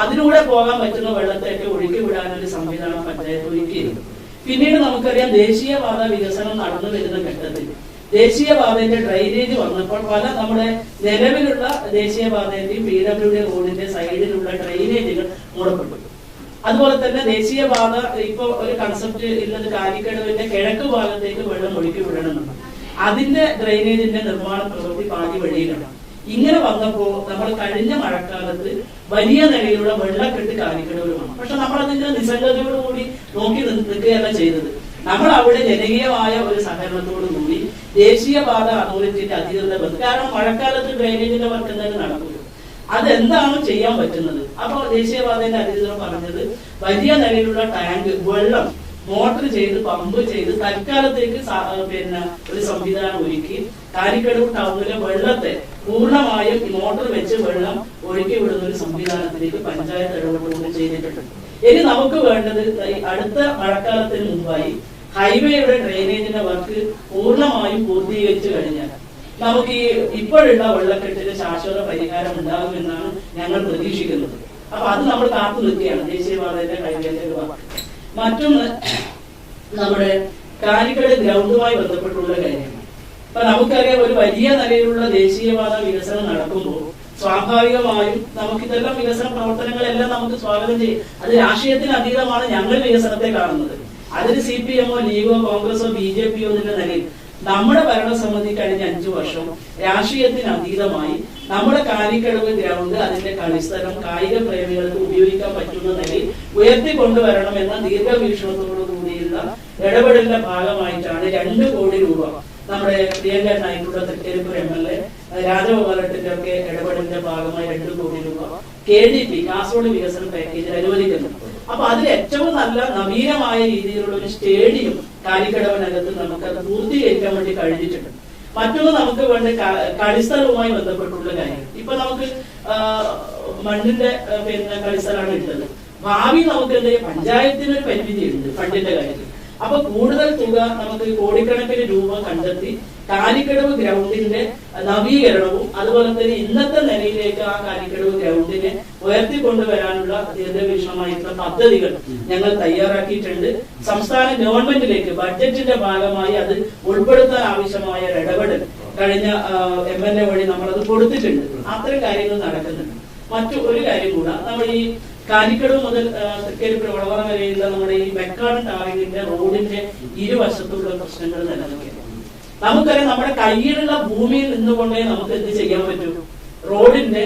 S2: അതിലൂടെ പോകാൻ പറ്റുന്ന വെള്ളത്തെയൊക്കെ ഒഴുക്കി വിടാനൊരു സംവിധാനം പഞ്ചായത്ത് ഒരുക്കിയിരുന്നു. പിന്നീട് നമുക്കറിയാം ദേശീയപാത വികസനം നടന്നു വരുന്ന ഘട്ടത്തിൽ ദേശീയപാതയുടെ ഡ്രെയിനേജ് വന്നപ്പോൾ പല നമ്മുടെ നിലവിലുള്ള ദേശീയപാതന്റെയും PWD റോഡിന്റെ സൈഡിലുള്ള ഡ്രെയിനേജുകൾ മൂടപ്പെട്ടു. അതുപോലെ തന്നെ ദേശീയപാത ഇപ്പൊ ഒരു കൺസെപ്റ്റ് ഉള്ളത് കാലിക്കടവിന്റെ കിഴക്ക് ഭാഗത്തേക്ക് വെള്ളം ഒഴുക്കി വിടണമെന്നാണ്. അതിന്റെ ഡ്രെയിനേജിന്റെ നിർമ്മാണ പ്രവൃത്തി പാതി വഴിയിലാണ്. ഇങ്ങനെ വന്നപ്പോ നമ്മൾ കഴിഞ്ഞ മഴക്കാലത്ത് വലിയ നിലയിലുള്ള വെള്ളക്കെട്ട് കാലിക്കടവിലുമാണ്. പക്ഷെ നമ്മൾ അതിന്റെ നിസ്സംഗതയോടുകൂടി നോക്കി നിൽക്കുകയല്ല ചെയ്തത്. നമ്മൾ അവിടെ ജനകീയമായ ഒരു സഹകരണത്തോടു കൂടി ദേശീയപാത അതോറിറ്റിയുടെ അധികൃതരുടെ ബന്ധം, കാരണം മഴക്കാലത്ത് ഡ്രെയിനേജിന്റെ വർക്ക് എന്തായാലും നടക്കുന്നു, അതെന്താണ് ചെയ്യാൻ പറ്റുന്നത്. അപ്പൊ ദേശീയപാതയുടെ അധികൃതർ പറഞ്ഞത് വലിയ നിലയിലുള്ള ടാങ്ക് വെള്ളം മോട്ടർ ചെയ്ത് പമ്പ് ചെയ്ത് തൽക്കാലത്തേക്ക് ഒരു സംവിധാനം ഒരുക്കി കാലിക്കടവ് ടൗണിലെ വെള്ളത്തെ പൂർണ്ണമായും മോട്ടർ വെച്ച് വെള്ളം ഒഴുക്കി വിടുന്ന ഒരു സംവിധാനത്തിലേക്ക് പഞ്ചായത്ത് ഇടപെടുകയും ചെയ്തിട്ടുണ്ട്. ഇനി നമുക്ക് വേണ്ടത് അടുത്ത മഴക്കാലത്തിന് മുമ്പായി ഹൈവേയുടെ ഡ്രെയിനേജിന്റെ വർക്ക് പൂർണ്ണമായും പൂർത്തീകരിച്ചു കഴിഞ്ഞാൽ നമുക്ക് ഈ ഇപ്പോഴുള്ള വെള്ളക്കെട്ടിന് ശാശ്വത പരിഹാരം ഉണ്ടാകുമെന്നാണ് ഞങ്ങൾ പ്രതീക്ഷിക്കുന്നത്. അപ്പൊ അത് നമ്മൾ കാത്തു നിൽക്കുകയാണ് ദേശീയപാതയുടെ ഹൈവേയുടെ വർക്ക്. മറ്റൊന്ന് നമ്മുടെ കാലിക്കട് ഗ്രൗണ്ടുമായി ബന്ധപ്പെട്ടുള്ള കാര്യമാണ്. അപ്പൊ നമുക്കറിയാം ഒരു വലിയ നിലയിലുള്ള ദേശീയപാത വികസനം നടക്കുമ്പോൾ സ്വാഭാവികമായും നമുക്ക് ഇതെല്ലാം വികസന പ്രവർത്തനങ്ങളെല്ലാം നമുക്ക് സ്വാഗതം ചെയ്യും. അത് രാഷ്ട്രീയത്തിന് അതീതമാണ് ഞങ്ങൾ വികസനത്തെ കാണുന്നത്. അതിന് CPM ഓ ലീഗോ കോൺഗ്രസോ BJP ഓ എന്നുള്ള നിലയിൽ നമ്മുടെ ഭരണസമിതി കഴിഞ്ഞ 5 വർഷം രാഷ്ട്രീയത്തിന് അതീതമായി നമ്മുടെ കാലിക്കടവ് ഗ്രൗണ്ട് അതിന്റെ കളിസ്ഥലം കായിക പ്രേമികൾക്ക് ഉപയോഗിക്കാൻ പറ്റുന്ന നിലയിൽ ഉയർത്തിക്കൊണ്ടുവരണമെന്ന ദീർഘവീക്ഷണത്തോടു കൂടിയുള്ള ഇടപെടലിന്റെ ഭാഗമായിട്ടാണ് 2 കോടി രൂപ നമ്മുടെ പ്രിയങ്കരനായിട്ടുള്ള തൃക്കരിപ്പൂർ MLA രാജഗോപാലന്റെ ഒക്കെ ഇടപെടലിന്റെ ഭാഗമായി 2 കോടി രൂപ KDP കാസർഗോഡ് വികസന പാക്കേജിൽ അനുവദിക്കുന്നു. അപ്പൊ അതിൽ ഏറ്റവും നല്ല നവീനമായ രീതിയിലുള്ള ഒരു സ്റ്റേഡിയം കാലിക്കടവിനകത്ത് നമുക്കത് പൂർത്തീകരിക്കാൻ വേണ്ടി കഴിഞ്ഞിട്ടുണ്ട്. മറ്റൊന്ന് നമുക്ക് വേണ്ട കളിസ്ഥലവുമായി ബന്ധപ്പെട്ടുള്ള കാര്യം. ഇപ്പൊ നമുക്ക് മണ്ണിന്റെ കളിസ്ഥലമാണ് ഇട്ടത്. ഭാവി നമുക്ക് എന്താ പഞ്ചായത്തിന് ഒരു പരിമിതിയുണ്ട് ഫണ്ടിന്റെ കാര്യത്തിൽ. അപ്പൊ കൂടുതൽ തുക നമുക്ക് കോടിക്കണക്കിന് രൂപ കണ്ടെത്തി കാലിക്കടവ് ഗ്രൗണ്ടിന്റെ നവീകരണവും അതുപോലെ തന്നെ ഇന്നത്തെ നിലയിലേക്ക് ആ കാലിക്കടവ് ഗ്രൗണ്ടിനെ ഉയർത്തിക്കൊണ്ടുവരാനുള്ള ദീർഘവീക്ഷണമായിട്ടുള്ള പദ്ധതികൾ ഞങ്ങൾ തയ്യാറാക്കിയിട്ടുണ്ട്. സംസ്ഥാന ഗവൺമെന്റിലേക്ക് ബഡ്ജറ്റിന്റെ ഭാഗമായി അത് ഉൾപ്പെടുത്താൻ ആവശ്യമായ ഇടപെടൽ കഴിഞ്ഞ MLA വഴി നമ്മളത് കൊടുത്തിട്ടുണ്ട്. അത്തരം കാര്യങ്ങൾ നടക്കുന്നുണ്ട്. മറ്റു ഒരു കാര്യം കൂടെ, നമ്മൾ ഈ കാലിക്കടവ് മുതൽ തൃക്കരിപ്പൂർ വളവറ വരെയുള്ള നമ്മുടെ ഈ ബെക്കാടൻ ടാറിങ്ങിന്റെ റോഡിന്റെ ഇരുവശത്തുള്ള പ്രശ്നങ്ങൾ നിലനിൽക്കുന്നു. നമുക്കറിയാം നമ്മുടെ കയ്യിലുള്ള ഭൂമിയിൽ നിന്നുകൊണ്ടേ നമുക്ക് എന്ത് ചെയ്യാൻ പറ്റും? റോഡിന്റെ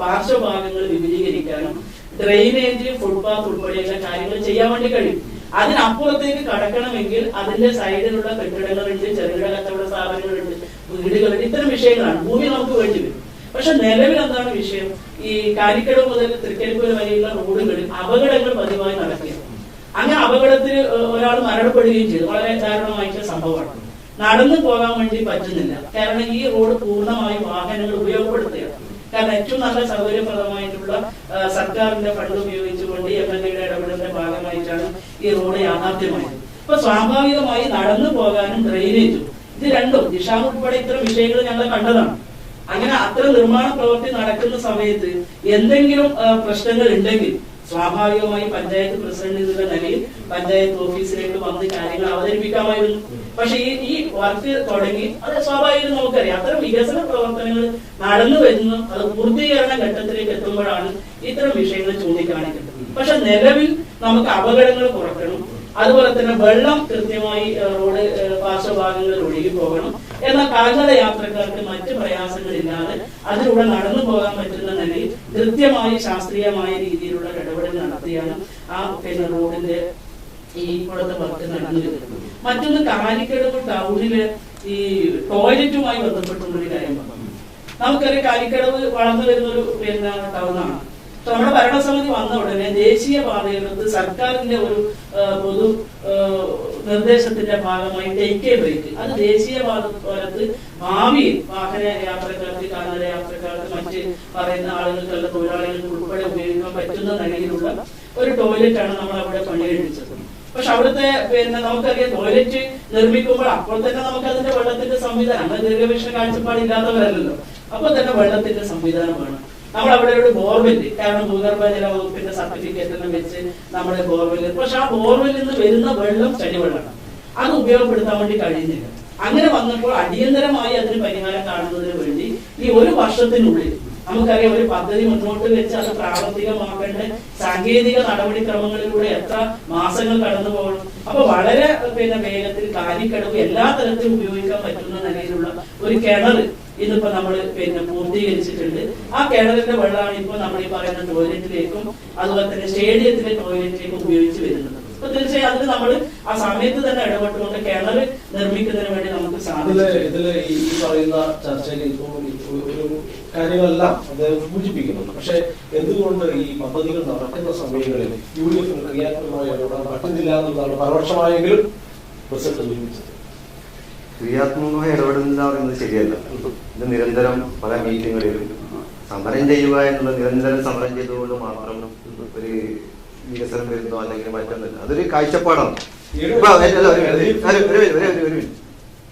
S2: പാർശ്വഭാഗങ്ങൾ വിപുലീകരിക്കാനും ഡ്രെയിനേജ് ഫുട്പാത്ത് ഉൾപ്പെടെയുള്ള കാര്യങ്ങൾ ചെയ്യാൻ വേണ്ടി കഴിയും. അതിനപ്പുറത്തേക്ക് കടക്കണമെങ്കിൽ അതിന്റെ സൈഡിലുള്ള കെട്ടിടങ്ങളുണ്ട്, ചെറുകിട കച്ചവട സ്ഥാപനങ്ങളുണ്ട്, വീടുകളുണ്ട്, ഇത്തരം വിഷയങ്ങളാണ്. ഭൂമി നമുക്ക് വേണ്ടി വരും. പക്ഷെ നിലവിൽ എന്താണ് വിഷയം? ഈ കാലിക്കടവ് മുതൽ തൃക്കരിപ്പൂർ വരെയുള്ള റോഡുകളിൽ അപകടങ്ങൾ പതിവായി നടക്കുകയാണ്. അങ്ങനെ അപകടത്തിൽ ഒരാൾ മരണപ്പെടുകയും ചെയ്തു. വളരെ ദാരുണമായിട്ടുള്ള സംഭവമാണ്. നടന്നു പോകാൻ വേണ്ടി പറ്റുന്നില്ല. കാരണം ഈ റോഡ് പൂർണ്ണമായും വാഹനങ്ങൾ ഉപയോഗപ്പെടുത്തുകയാണ്. കാരണം ഏറ്റവും നല്ല സൗകര്യപ്രദമായിട്ടുള്ള സർക്കാരിന്റെ ഫണ്ട് ഉപയോഗിച്ചുകൊണ്ട് MLAയുടെ ഇടപെടലിന്റെ ഭാഗമായിട്ടാണ് ഈ റോഡ് യാഥാർത്ഥ്യമായത്. അപ്പൊ സ്വാഭാവികമായി നടന്നു പോകാനും ഡ്രെയിനേജും ഇത് രണ്ടും ദിശാ ഉൾപ്പെടെ ഇത്തരം വിഷയങ്ങൾ ഞങ്ങൾ കണ്ടതാണ്. അങ്ങനെ അത്തരം നിർമ്മാണ പ്രവൃത്തി നടക്കുന്ന സമയത്ത് എന്തെങ്കിലും പ്രശ്നങ്ങൾ ഉണ്ടെങ്കിൽ സ്വാഭാവികമായി പഞ്ചായത്ത് പ്രസിഡന്റ് എന്നുള്ള നിലയിൽ പഞ്ചായത്ത് ഓഫീസിലേക്ക് വന്ന് കാര്യങ്ങൾ അവതരിപ്പിക്കാമായിരുന്നു. പക്ഷെ ഈ വർക്ക് തുടങ്ങി അത് സ്വാഭാവികം നമുക്കറിയാം. അത്തരം വികസന പ്രവർത്തനങ്ങൾ നടന്നു വരുന്നു, അത് പൂർത്തീകരണ ഘട്ടത്തിലേക്ക് എത്തുമ്പോഴാണ് ഇത്തരം വിഷയങ്ങൾ ചൂണ്ടിക്കാണിക്കുന്നത്. പക്ഷെ നിലവിൽ നമുക്ക് അപകടങ്ങൾ കുറയ്ക്കണം, അതുപോലെ തന്നെ വെള്ളം കൃത്യമായി റോഡ് പാർശ്വഭാഗങ്ങളിൽ ഒഴുകി പോകണം, എന്നാൽ കാൽനട യാത്രക്കാർക്ക് മറ്റ് പ്രയാസങ്ങളില്ലാതെ അതിലൂടെ നടന്നു പോകാൻ പറ്റുന്ന നിലയിൽ കൃത്യമായി ശാസ്ത്രീയമായ രീതിയിലുള്ള ഇടപെടൽ നടത്തിയാണ് ആ റോഡിന്റെ ഈ ഇപ്പോഴത്തെ വർക്ക് നടന്നു. മറ്റൊന്ന് കാലിക്കടവ് ടൗണില് ഈ ടോയ്ലറ്റുമായി ബന്ധപ്പെട്ടുള്ളൊരു കാര്യം പറഞ്ഞു. നമുക്കറിയാം കാലിക്കടവ് വളർന്നു വരുന്ന ഒരു ടൗണാണ്. നമ്മുടെ ഭരണസമിതി വന്ന ഉടനെ ദേശീയപാതയിലത്ത് സർക്കാരിന്റെ ഒരു പൊതു നിർദ്ദേശത്തിന്റെ ഭാഗമായി ടേക്ക് എ ബ്രേക്ക്, അത് ദേശീയപാതത്ത് ഭാവിയിൽ വാഹന യാത്രക്കാർക്ക് കാൽനട യാത്രക്കാർക്ക് മറ്റ് പറയുന്ന ആളുകൾക്കുള്ള തൊഴിലാളികൾക്ക് ഉൾപ്പെടെ ഉപയോഗിക്കാൻ പറ്റുന്ന നിലയിലുള്ള ഒരു ടോയ്ലറ്റാണ് നമ്മൾ അവിടെ പണിയെടുപ്പിച്ചത്. പക്ഷെ അവിടുത്തെ നമുക്കറിയാം ടോയ്ലറ്റ് നിർമ്മിക്കുമ്പോൾ അപ്പോൾ തന്നെ നമുക്ക് അതിന്റെ വെള്ളത്തിന്റെ സംവിധാനം, നമ്മൾ ദീർഘവീക്ഷണ കാഴ്ചപ്പാടില്ലാത്തവരല്ലോ, അപ്പോൾ തന്നെ വെള്ളത്തിന്റെ സംവിധാനം വേണം. നമ്മൾ അവിടെ ഒരു ബോർവെല്, കാരണം ഭൂഗർഭജല വകുപ്പിന്റെ സർട്ടിഫിക്കറ്റ് എല്ലാം വെച്ച് നമ്മുടെ ബോർവെല്, പക്ഷെ ആ ബോർവെല്ലിൽ നിന്ന് വരുന്ന വെള്ളം ചടിവെള്ളമാണ്, അത് ഉപയോഗപ്പെടുത്താൻ വേണ്ടി കഴിയുന്നില്ല. അങ്ങനെ വന്നപ്പോൾ അടിയന്തരമായി അതിന് പരിഹാരം കാണുന്നതിന് വേണ്ടി ഈ 1 വർഷത്തിനുള്ളിൽ നമുക്കറിയാം ഒരു പദ്ധതി മുന്നോട്ട് വെച്ച് അത് പ്രാവർത്തികമാക്കേണ്ട സാങ്കേതിക നടപടിക്രമങ്ങളിലൂടെ എത്ര മാസങ്ങൾ കടന്നു പോകണം. അപ്പൊ വളരെ വേഗത്തിൽ കാലിക്കടവ് എല്ലാ തരത്തിലും ഉപയോഗിക്കാൻ പറ്റുന്ന നിലയിലുള്ള ഒരു കിണർ ഇന്നിപ്പോ നമ്മൾ പൂർത്തീകരിച്ചിട്ടുണ്ട്. ആ കിണറിന്റെ വെള്ളമാണ് ഇപ്പൊ നമ്മൾ ഈ പറയുന്ന ടോയ്ലറ്റിലേക്കും അതുപോലെ തന്നെ സ്റ്റേഡിയത്തിലെ ടോയ്ലറ്റിലേക്കും ഉപയോഗിച്ച് വരുന്നത്. അപ്പൊ തീർച്ചയായും അതിന് നമ്മൾ ആ സമയത്ത് തന്നെ ഇടപെട്ടുകൊണ്ട് കിണർ നിർമ്മിക്കുന്നതിന് വേണ്ടി നമുക്ക് സാധിക്കും.
S1: ഇതില് ഈ പറയുന്ന ചർച്ചയിൽ ഇപ്പോൾ ഒരു കാര്യങ്ങളെല്ലാം അദ്ദേഹം സൂചിപ്പിക്കുന്നുണ്ട്. പക്ഷെ എന്തുകൊണ്ട് ഈ പദ്ധതികൾ നടക്കുന്ന സമയങ്ങളിൽ UDF ക്രിയാത്മകമായി ഇടപെടാൻ പറ്റുന്നില്ല എന്നുള്ളതാണ് പരോക്ഷമായെങ്കിലും റിസൾട്ട് സൂചിപ്പിച്ചത്.
S4: ക്രിയാത്മകമായി ഇടപെടുന്നില്ല പറയുന്നത് ശരിയല്ല. ഇത് നിരന്തരം പല മീറ്റിങ്ങുകളിലും സമരം ചെയ്യുക എന്നുള്ള നിരന്തരം സമരം ചെയ്തുകൊണ്ട് മാത്രം ഒരു വികസനം വരുന്നോ അല്ലെങ്കിൽ മറ്റൊന്നുമില്ല. അതൊരു കാഴ്ചപ്പാടാണ്,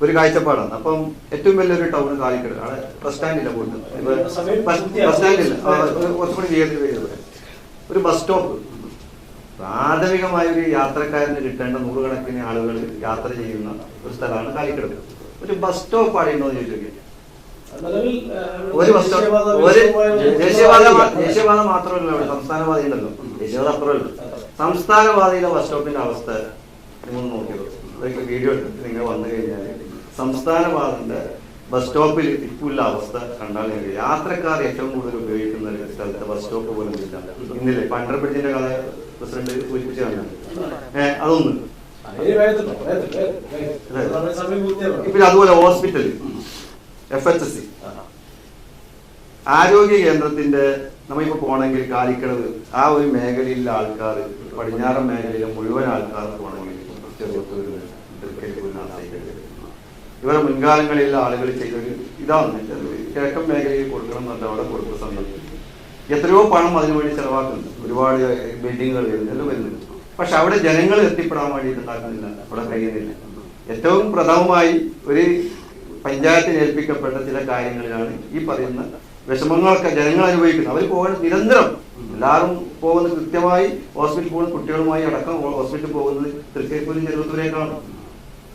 S4: ഒരു കാഴ്ചപ്പാടാണ്. അപ്പം ഏറ്റവും വലിയൊരു ടൗൺ കാലിക്കട് ആണ്. ബസ് സ്റ്റാൻഡില്ല പോയിട്ട്, ബസ് സ്റ്റാൻഡില്ല, കുറച്ചുകൂടി ചെയ്യുന്നത് ഒരു ബസ് സ്റ്റോപ്പ്. പ്രാഥമികമായ ഒരു യാത്രക്കാരന് കിട്ടേണ്ട നൂറുകണക്കിന് ആളുകൾ യാത്ര ചെയ്യുന്ന ഒരു സ്ഥലമാണ് കാലിക്കട്. ഒരു ബസ് സ്റ്റോപ്പ് ആണെന്നോ ചോദിച്ചു. ഒരു ബസ് സ്റ്റോപ്പ്, ഒരു ദേശീയപാത മാത്രമല്ല, അവിടെ സംസ്ഥാനപാത ഉണ്ടല്ലോ. ദേശീയപാത അപ്പുറമല്ല, സംസ്ഥാനപാതയിലെ ബസ് സ്റ്റോപ്പിന്റെ അവസ്ഥ നിങ്ങൾ നോക്കിയത് ഒരു വീഡിയോ എടുത്തിട്ട് നിങ്ങൾ വന്നു കഴിഞ്ഞാൽ സംസ്ഥാനപാതന്റെ ബസ് സ്റ്റോപ്പിൽ ഇപ്പോഴുള്ള അവസ്ഥ കണ്ടാൽ യാത്രക്കാർ ഏറ്റവും കൂടുതൽ ഉപയോഗിക്കുന്ന ഒരു സ്ഥലത്തെ ബസ് സ്റ്റോപ്പ് പോലും ഇല്ല. ഇന്നില്ലേ പണ്ടർ ബ്രിഡ്ജിന്റെ കഥ പ്രസിഡന്റ് സൂചിപ്പിച്ചാണ്. അതൊന്നും ഇപ്പൊ അതുപോലെ ഹോസ്പിറ്റൽ, FHC, ആരോഗ്യ കേന്ദ്രത്തിന്റെ നമ്മളിപ്പോ പോണെങ്കിൽ കാലിക്കടവ് ആ ഒരു മേഖലയിലെ ആൾക്കാർ, പടിഞ്ഞാറൻ മേഖലയിലെ മുഴുവൻ ആൾക്കാർ പോകണമെങ്കിൽ ഇവരെ മുൻകാലങ്ങളിലെ ആളുകൾ ചെയ്തൊരു ഇതാണ് കിഴക്കൻ മേഖലയിൽ കൊടുക്കണം എന്നല്ല അവിടെ കൊടുക്കുന്ന സമയത്ത് എത്രയോ പണം അതിനുവേണ്ടി ചെലവാക്കുന്നുണ്ട്. ഒരുപാട് ബിൽഡിങ്ങുകൾ വരുന്നെല്ലാം വരുന്നുണ്ട്. പക്ഷെ അവിടെ ജനങ്ങൾ എത്തിപ്പെടാൻ വേണ്ടിയിട്ട് ഉണ്ടാക്കുന്നില്ല, അവിടെ കഴിയുന്നില്ല. ഏറ്റവും പ്രഥമമായി ഒരു പഞ്ചായത്തിന് ഏൽപ്പിക്കപ്പെട്ട ചില കാര്യങ്ങളിലാണ് ഈ പറയുന്ന വിഷമങ്ങളൊക്കെ ജനങ്ങൾ അനുഭവിക്കുന്നത്. അവർ പോകുന്നത് നിരന്തരം, എല്ലാവരും പോകുന്നത് കൃത്യമായി ഹോസ്പിറ്റലിൽ പോകുന്ന കുട്ടികളുമായി അടക്കം ഹോസ്പിറ്റലിൽ പോകുന്നത് തൃക്കരിപ്പൂരും ചെറുപ്പൂരേക്കാണ്.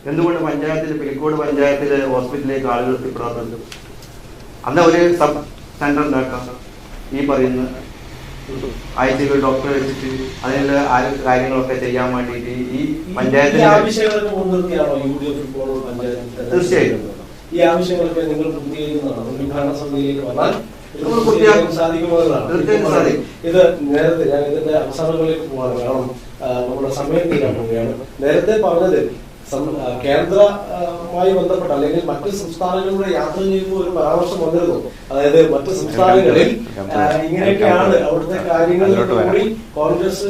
S4: എന്തുകൊണ്ട് പഞ്ചായത്തിലെ പിലിക്കോട് പഞ്ചായത്തിലെ ഹോസ്പിറ്റലിലേക്ക് ആളുകൾ എത്തിപ്പെടാത്തത്? അന്ന് ഒരു സബ് സെന്റർ ഉണ്ടാക്കാം, ഈ പറയുന്ന ICU ഡോക്ടറെ വെച്ചിട്ട് അതിനുള്ള കാര്യങ്ങളൊക്കെ ചെയ്യാൻ വേണ്ടിയിട്ട് ഈ പഞ്ചായത്തിൽ തീർച്ചയായും
S1: ഈ ആവശ്യങ്ങളൊക്കെ നിങ്ങൾ ഭരണസമിതിയിലേക്ക് വന്നാൽ ഇത് നേരത്തെ ഞാൻ ഇതിന്റെ അവസാനങ്ങളിലേക്ക് പോവാണ്, കാരണം നമ്മുടെ സമയം തീരാൻ പോവുകയാണ്. നേരത്തെ പറഞ്ഞത് കേന്ദ്രമായി ബന്ധപ്പെട്ട അല്ലെങ്കിൽ മറ്റ് സംസ്ഥാനങ്ങളിലൂടെ യാത്ര ചെയ്യുമ്പോൾ ഒരു പരാമർശം വന്നിരുന്നു. അതായത് മറ്റ് സംസ്ഥാനങ്ങളിൽ ഇങ്ങനെയൊക്കെയാണ് അവിടുത്തെ കാര്യങ്ങൾ കൂടി കോൺഗ്രസ്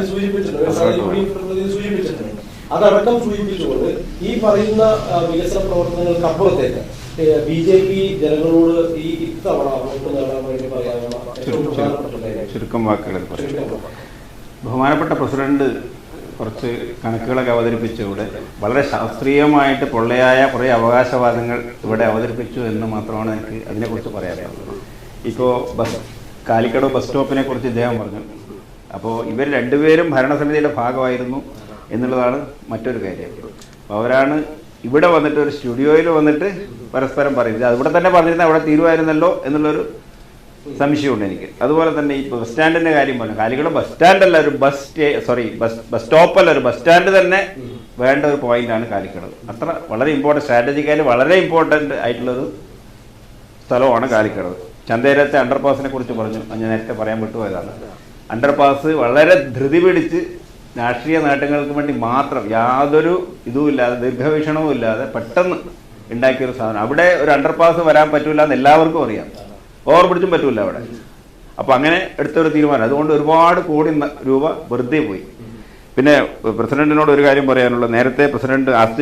S1: സൂചിപ്പിച്ചിട്ടുണ്ട്. അതടക്കം സൂചിപ്പിച്ചുകൊണ്ട് ഈ പറയുന്ന വികസന പ്രവർത്തനങ്ങൾക്ക് അപ്പുറത്തേക്ക് BJP ജനങ്ങളോട് ഈ ഇത്തവണ വോട്ട് നേടാൻ വേണ്ടി പറയാനുള്ള
S3: ചുരുക്കം വാക്കുകൾ. ബഹുമാനപ്പെട്ട പ്രസിഡന്റ് കുറച്ച് കണക്കുകളൊക്കെ അവതരിപ്പിച്ചവിടെ വളരെ ശാസ്ത്രീയമായിട്ട് പൊള്ളയായ കുറേ അവകാശവാദങ്ങൾ ഇവിടെ അവതരിപ്പിച്ചു എന്ന് മാത്രമാണ് എനിക്ക് അതിനെക്കുറിച്ച് പറയാനുള്ളത്. ഇപ്പോൾ കാലിക്കടവ് ബസ് സ്റ്റോപ്പിനെ കുറിച്ച് ഇദ്ദേഹം പറഞ്ഞു. അപ്പോൾ ഇവർ രണ്ടുപേരും ഭരണസമിതിയുടെ ഭാഗമായിരുന്നു എന്നുള്ളതാണ് മറ്റൊരു കാര്യം. അപ്പോൾ അവരാണ് ഇവിടെ വന്നിട്ട് ഒരു സ്റ്റുഡിയോയിൽ വന്നിട്ട് പരസ്പരം പറയുന്നത്. അത് ഇവിടെ തന്നെ പറഞ്ഞിരുന്നത് അവിടെ തീരുമായിരുന്നല്ലോ എന്നുള്ളൊരു സംശയമുണ്ട് എനിക്ക്. അതുപോലെ തന്നെ ഈ ബസ് സ്റ്റാൻഡിന്റെ കാര്യം പറഞ്ഞു. കാലിക്കട ബസ് സ്റ്റാൻഡല്ല, ഒരു ബസ് സ്റ്റോപ്പല്ല, ഒരു ബസ് സ്റ്റാൻഡ് തന്നെ വേണ്ട ഒരു പോയിന്റാണ് കാലിക്കടവ്. അത്ര വളരെ ഇമ്പോർട്ടൻറ്റ്, സ്ട്രാറ്റജിക്കലി വളരെ ഇമ്പോർട്ടൻ്റ് ആയിട്ടുള്ളൊരു സ്ഥലമാണ് കാലിക്കടവ്. ചന്തേരത്തെ അണ്ടർപാസിനെ കുറിച്ച് പറഞ്ഞു, ഞാൻ നേരത്തെ പറയാൻ വിട്ടുപോയതാണ്. അണ്ടർപാസ് വളരെ ധൃതി പിടിച്ച് രാഷ്ട്രീയ നേട്ടങ്ങൾക്ക് വേണ്ടി മാത്രം യാതൊരു ഇതുമില്ലാതെ ദീർഘവീക്ഷണവും ഇല്ലാതെ പെട്ടെന്ന് ഉണ്ടാക്കിയൊരു സാധനം. അവിടെ ഒരു അണ്ടർപാസ് വരാൻ പറ്റൂല എന്ന് എല്ലാവർക്കും അറിയാം, ഓവർ പിടിച്ചും പറ്റൂല അവിടെ. അപ്പോൾ അങ്ങനെ എടുത്തൊരു തീരുമാനം. അതുകൊണ്ട് ഒരുപാട് കോടി രൂപ വെറുതെ പോയി. പിന്നെ പ്രസിഡന്റിനോട് ഒരു കാര്യം പറയാനുള്ളത്, നേരത്തെ പ്രസിഡന്റ് ആസ്തി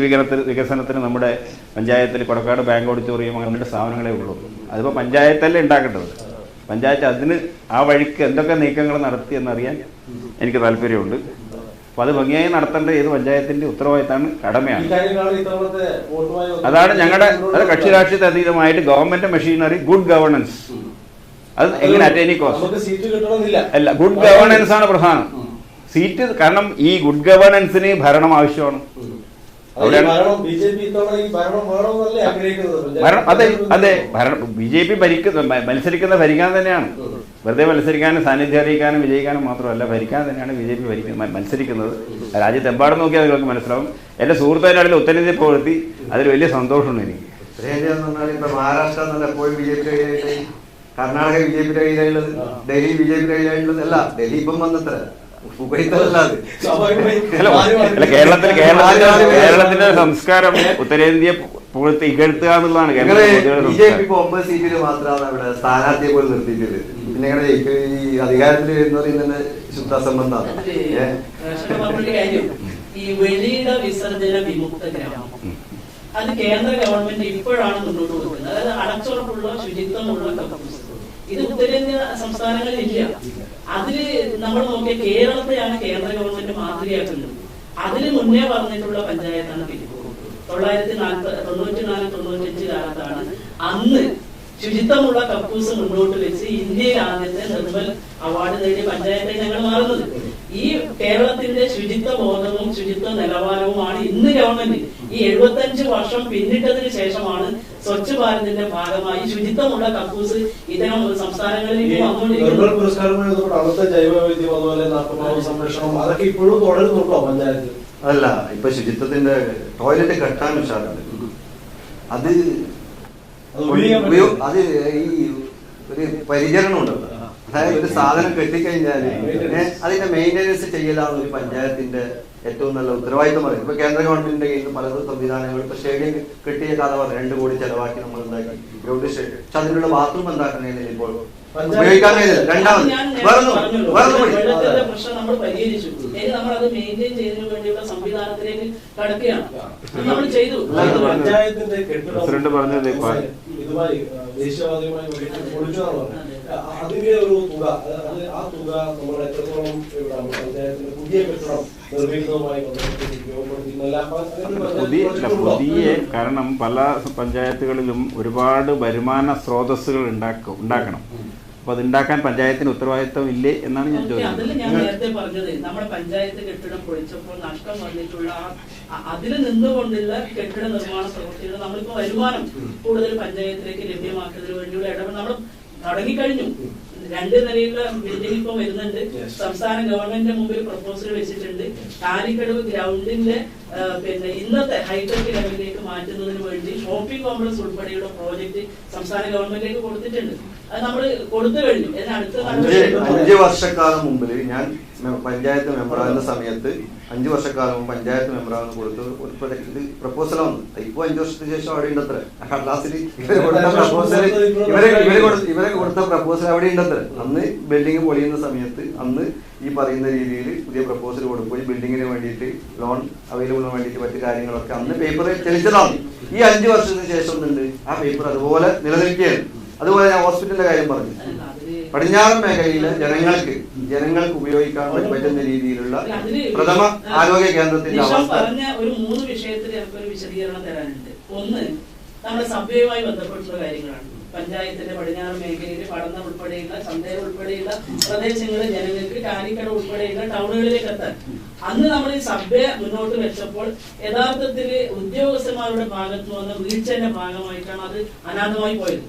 S3: വികസനത്തിന് നമ്മുടെ പഞ്ചായത്തിൽ കൊടക്കാട് ബാങ്ക് ഓഡിറ്റോറിയം അങ്ങനെയുള്ള സ്ഥാപനങ്ങളേ ഉള്ളൂ. അതിപ്പോൾ പഞ്ചായത്തല്ലേ ഉണ്ടാക്കേണ്ടത്. പഞ്ചായത്ത് അതിന് ആ വഴിക്ക് എന്തൊക്കെ നീക്കങ്ങൾ നടത്തി എന്നറിയാൻ എനിക്ക് താല്പര്യമുണ്ട്. അപ്പോൾ അത് ഭംഗിയായി നടത്തേണ്ട ഏത് പഞ്ചായത്തിന്റെ ഉത്തരവാദിത്തമാണ്, കടമയാണ്. അതാണ് ഞങ്ങളുടെ അത് കക്ഷി രാഷ്ട്രീയത്തെ അതീതമായിട്ട് ഗവൺമെന്റ് മെഷീനറി, ഗുഡ് ഗവേണൻസ്. അത് എങ്ങനെ അറ്റ് എനി കോസ്റ്റ് അല്ല, ഗുഡ് ഗവേണൻസ് ആണ് പ്രധാനം. സീറ്റ്, കാരണം ഈ ഗുഡ് ഗവേണൻസിന് ഭരണം ആവശ്യമാണ്. അവിടെയാണ് അതെ BJP മത്സരിക്കുന്ന ഭരിക്കാൻ തന്നെയാണ്. വെറുതെ മത്സരിക്കാനും സാന്നിധ്യം അറിയിക്കാനും വിജയിക്കാനും മാത്രമല്ല, ഭരിക്കാൻ തന്നെയാണ് BJP മത്സരിക്കുന്നത്. രാജ്യത്തെമ്പാടും നോക്കിയാൽ നിങ്ങൾക്ക് മനസ്സിലാവും. എൻ്റെ സുഹൃത്തുക്കളുടെ ഉത്തരേന്ത്യ പ്രവൃത്തി അതിൽ വലിയ സന്തോഷമുണ്ട് എനിക്ക്.
S4: ഉത്തരേന്ത്യ എന്ന് പറഞ്ഞാൽ ഇപ്പൊ മഹാരാഷ്ട്ര എന്നല്ല എപ്പോഴും BJP കയ്യിലായിട്ട്, കർണാടക BJP കയ്യിലുള്ളത്, ഡൽഹി BJP കയ്യിലുള്ളത്. അല്ല, ഡൽഹി ഇപ്പം വന്നത്ര
S3: കേരളത്തിന്റെ സംസ്കാരം ഉത്തരേന്ത്യ പുറത്ത് ഇകഴ്ത്തുക എന്നുള്ളതാണ്.
S4: BJP ഇപ്പൊ 9 സീറ്റിൽ മാത്രമാണ് അവിടെ സ്ഥാനാർത്ഥിയെ പോലും നിർത്തിയിട്ടുള്ളത്. പിന്നെ ഈ അധികാരത്തിൽ വരുന്നത് തന്നെ ശുദ്ധ സംബന്ധമാണ്.
S2: ഈ വെളിയിട വിസർജന വിമുക്ത ഗ്രാമം അത് കേന്ദ്ര ഗവൺമെന്റ് ഇപ്പോഴാണ് മുന്നോട്ട് കൊടുക്കുന്നത്. അതായത് അടച്ചുറപ്പുള്ള ശുചിത്വമുള്ള കക്കൂസ്. ഇത് ഉത്തരേന്ത്യ സംസ്ഥാനങ്ങളിൽ ഇല്ല. അതില് നമ്മൾ നോക്കിയ കേരളത്തെയാണ് കേന്ദ്ര ഗവൺമെന്റ് മാതൃകയാക്കുന്നത്. അതിന് മുന്നേ പറഞ്ഞിട്ടുള്ള പഞ്ചായത്താണ് പിരിപ്പൂർ. 1994-95 കാലത്താണ് അന്ന് ശുചിത്വമുള്ള കക്കൂസ് മുന്നോട്ട് വെച്ച് ഇന്ത്യയിൽ ആദ്യത്തെ നിർമ്മൽ അവാർഡ് നേടിയ പഞ്ചായത്തായി ഞങ്ങൾ മാറുന്നത്. ഈ കേരളത്തിന്റെ ശുചിത്വ ബോധവും ശുചിത്വ നിലവാരവുമാണ് ഇന്ന് ഗവൺമെന്റ് ഈ 75 വർഷം പിന്നിട്ടതിന് ശേഷമാണ് സ്വച്ഛ് ഭാരതിന്റെ ഭാഗമായി ശുചിത്വമുള്ള കക്കൂസ് ഇത്തരം സംസ്ഥാനങ്ങളിൽ
S4: അല്ല. ഇപ്പൊ ശുചിത്വത്തിന്റെ ടോയ്ലറ്റ് കെട്ടാൻ ഉഷാറുണ്ട്. അത് ഈ ഒരു പരിചരണം ഉണ്ടല്ലോ. അതായത് ഒരു സാധനം കെട്ടിക്കഴിഞ്ഞാൽ അതിന്റെ മെയിൻ്റെനൻസ് ചെയ്യലാണ് ഒരു പഞ്ചായത്തിന്റെ ഏറ്റവും നല്ല ഉത്തരവാദിത്തം പറയുന്നത്. ഇപ്പൊ കേന്ദ്ര ഗവൺമെന്റിന്റെ കയ്യിൽ പല സംവിധാനങ്ങളും ഇപ്പൊ സ്റ്റേഡിയം കെട്ടിയ കഥ 2 കോടി ചെലവാക്കി നമ്മൾ ഉണ്ടാക്കി ഗ്രൗണ്ട് സ്റ്റേഡിയം. പക്ഷെ അതിനുള്ള ബാത്റൂം ഉണ്ടാക്കണേൽ ഇപ്പോൾ ഉപയോഗിക്കാൻ കഴിയില്ല. രണ്ടാമത്
S2: പ്രശ്നം നമ്മൾ പരിഹരിച്ചു. നമ്മൾ അത് മെയിൻറ്റെയിൻ ചെയ്യുന്നതിന് വേണ്ടിയുള്ള സംവിധാനത്തിലേക്ക് കടക്കുകയാണ് നമ്മൾ ചെയ്തു.
S1: പഞ്ചായത്തിന്റെ
S3: പ്രസിഡന്റ് പറഞ്ഞത്
S1: ഇതുമായി ദേശീയവാദിയുമായി അതിന്റെ ഒരു തുക, ആ തുക നമ്മൾ എത്രത്തോളം പഞ്ചായത്തിന്റെ പുതിയ കെട്ടിടം നിർമ്മിക്കുന്നതുമായി
S3: പുതിയ കാരണം പല പഞ്ചായത്തുകളിലും ഒരുപാട് വരുമാന സ്രോതസ്സുകൾ ഉണ്ടാക്കണം. അപ്പൊ അതുണ്ടാക്കാൻ പഞ്ചായത്തിന് ഉത്തരവാദിത്വം ഇല്ലേ എന്നാണ് ഞാൻ ചോദിക്കുന്നത്.
S2: അതിൽ ഞാൻ നേരത്തെ പറഞ്ഞത് നമ്മുടെ പഞ്ചായത്ത് കെട്ടിടം പൊളിച്ചപ്പോൾ നഷ്ടം വന്നിട്ടുള്ള അതിൽ നിന്നുകൊണ്ടുള്ള കെട്ടിട നിർമ്മാണ പ്രവൃത്തികൾ നമ്മളിപ്പോ വരുമാനം കൂടുതൽ പഞ്ചായത്തിലേക്ക് ലഭ്യമാക്കുന്നതിന് വേണ്ടിയുള്ള ഇടപെടൽ നമ്മൾ തുടങ്ങിക്കഴിഞ്ഞു. 2 നിലയുള്ള ബിൽഡിംഗ് ഇപ്പൊ വരുന്നുണ്ട്. സംസ്ഥാന ഗവൺമെന്റിന്റെ മുമ്പിൽ പ്രപ്പോസൽ വെച്ചിട്ടുണ്ട്. കാലിക്കടവ് ഗ്രൗണ്ടിന്റെ പിന്നെ ഇന്നത്തെ ഹൈടെക് ലെവലിലേക്ക് മാറ്റുന്നതിന് വേണ്ടി ഷോപ്പിംഗ് കോംപ്ലക്സ് ഉൾപ്പെടെയുള്ള പ്രോജക്ട് സംസ്ഥാന ഗവൺമെന്റിലേക്ക് കൊടുത്തിട്ടുണ്ട്. അത് നമ്മൾ കൊടുത്തു കഴിഞ്ഞു.
S4: 5 വർഷക്കാലം മുമ്പിൽ ഞാൻ പഞ്ചായത്ത് മെമ്പറാകുന്ന സമയത്ത് 5 വർഷക്കാലം മുമ്പ് പഞ്ചായത്ത് മെമ്പറാകുന്ന കൊടുത്ത് ഒരു പ്രൊജക്ട് പ്രപ്പോസലാണ്. ഇപ്പൊ 5 വർഷത്തിന് ശേഷം അവിടെ ഉണ്ടത്ര കടലാസിൽ ഇവരെ കൊടുത്ത പ്രപ്പോസൽ അവിടെ ഉണ്ടത്ര. അന്ന് ബിൽഡിംഗ് പൊളിയുന്ന സമയത്ത് അന്ന് ഈ പറയുന്ന രീതിയിൽ പുതിയ പ്രപ്പോസൽ കൊടുക്കുകയും ബിൽഡിങ്ങിന് വേണ്ടിയിട്ട് ലോൺ അവൈലബിളിന് വേണ്ടിയിട്ട് മറ്റു കാര്യങ്ങളൊക്കെ അന്ന് പേപ്പർ തെളിച്ചതാണ്. ഈ 5 വർഷത്തിന് ശേഷം ഉണ്ട് ആ പേപ്പർ അതുപോലെ നിലനിൽക്കുകയാണ്. അതുപോലെ ഞാൻ ഹോസ്പിറ്റലിന്റെ കാര്യം പറഞ്ഞു. പടിഞ്ഞാറൻ മേഖലയിലെ ജനങ്ങൾക്ക് ഉപയോഗിക്കാൻ പറ്റുന്ന രീതിയിലുള്ള പ്രഥമ ആരോഗ്യ കേന്ദ്രത്തിന്റെ അവസ്ഥ
S2: പറഞ്ഞ ഒരു 3 വിഷയത്തിൽ എനിക്കൊരു വിശദീകരണം തരാനുണ്ട്. ഒന്ന്, നമ്മുടെ സഭയുമായി ബന്ധപ്പെട്ടുള്ള കാര്യങ്ങളാണ്. പഞ്ചായത്തിന്റെ പടിഞ്ഞാറ് മേഖലയിൽ പടന്ന ഉൾപ്പെടെയുള്ള ചന്തയ ഉൾപ്പെടെയുള്ള പ്രദേശങ്ങളിലെ ജനങ്ങൾക്ക് കാലിക്കട ഉൾപ്പെടെയുള്ള ടൗണുകളിലേക്ക് എത്താൻ അന്ന് നമ്മൾ ഈ സഭയെ മുന്നോട്ട് വെച്ചപ്പോൾ യഥാർത്ഥത്തിൽ ഉദ്യോഗസ്ഥന്മാരുടെ ഭാഗത്ത് വന്ന വീഴ്ചയുടെ ഭാഗമായിട്ടാണ് അത് അനാഥമായി പോയത്.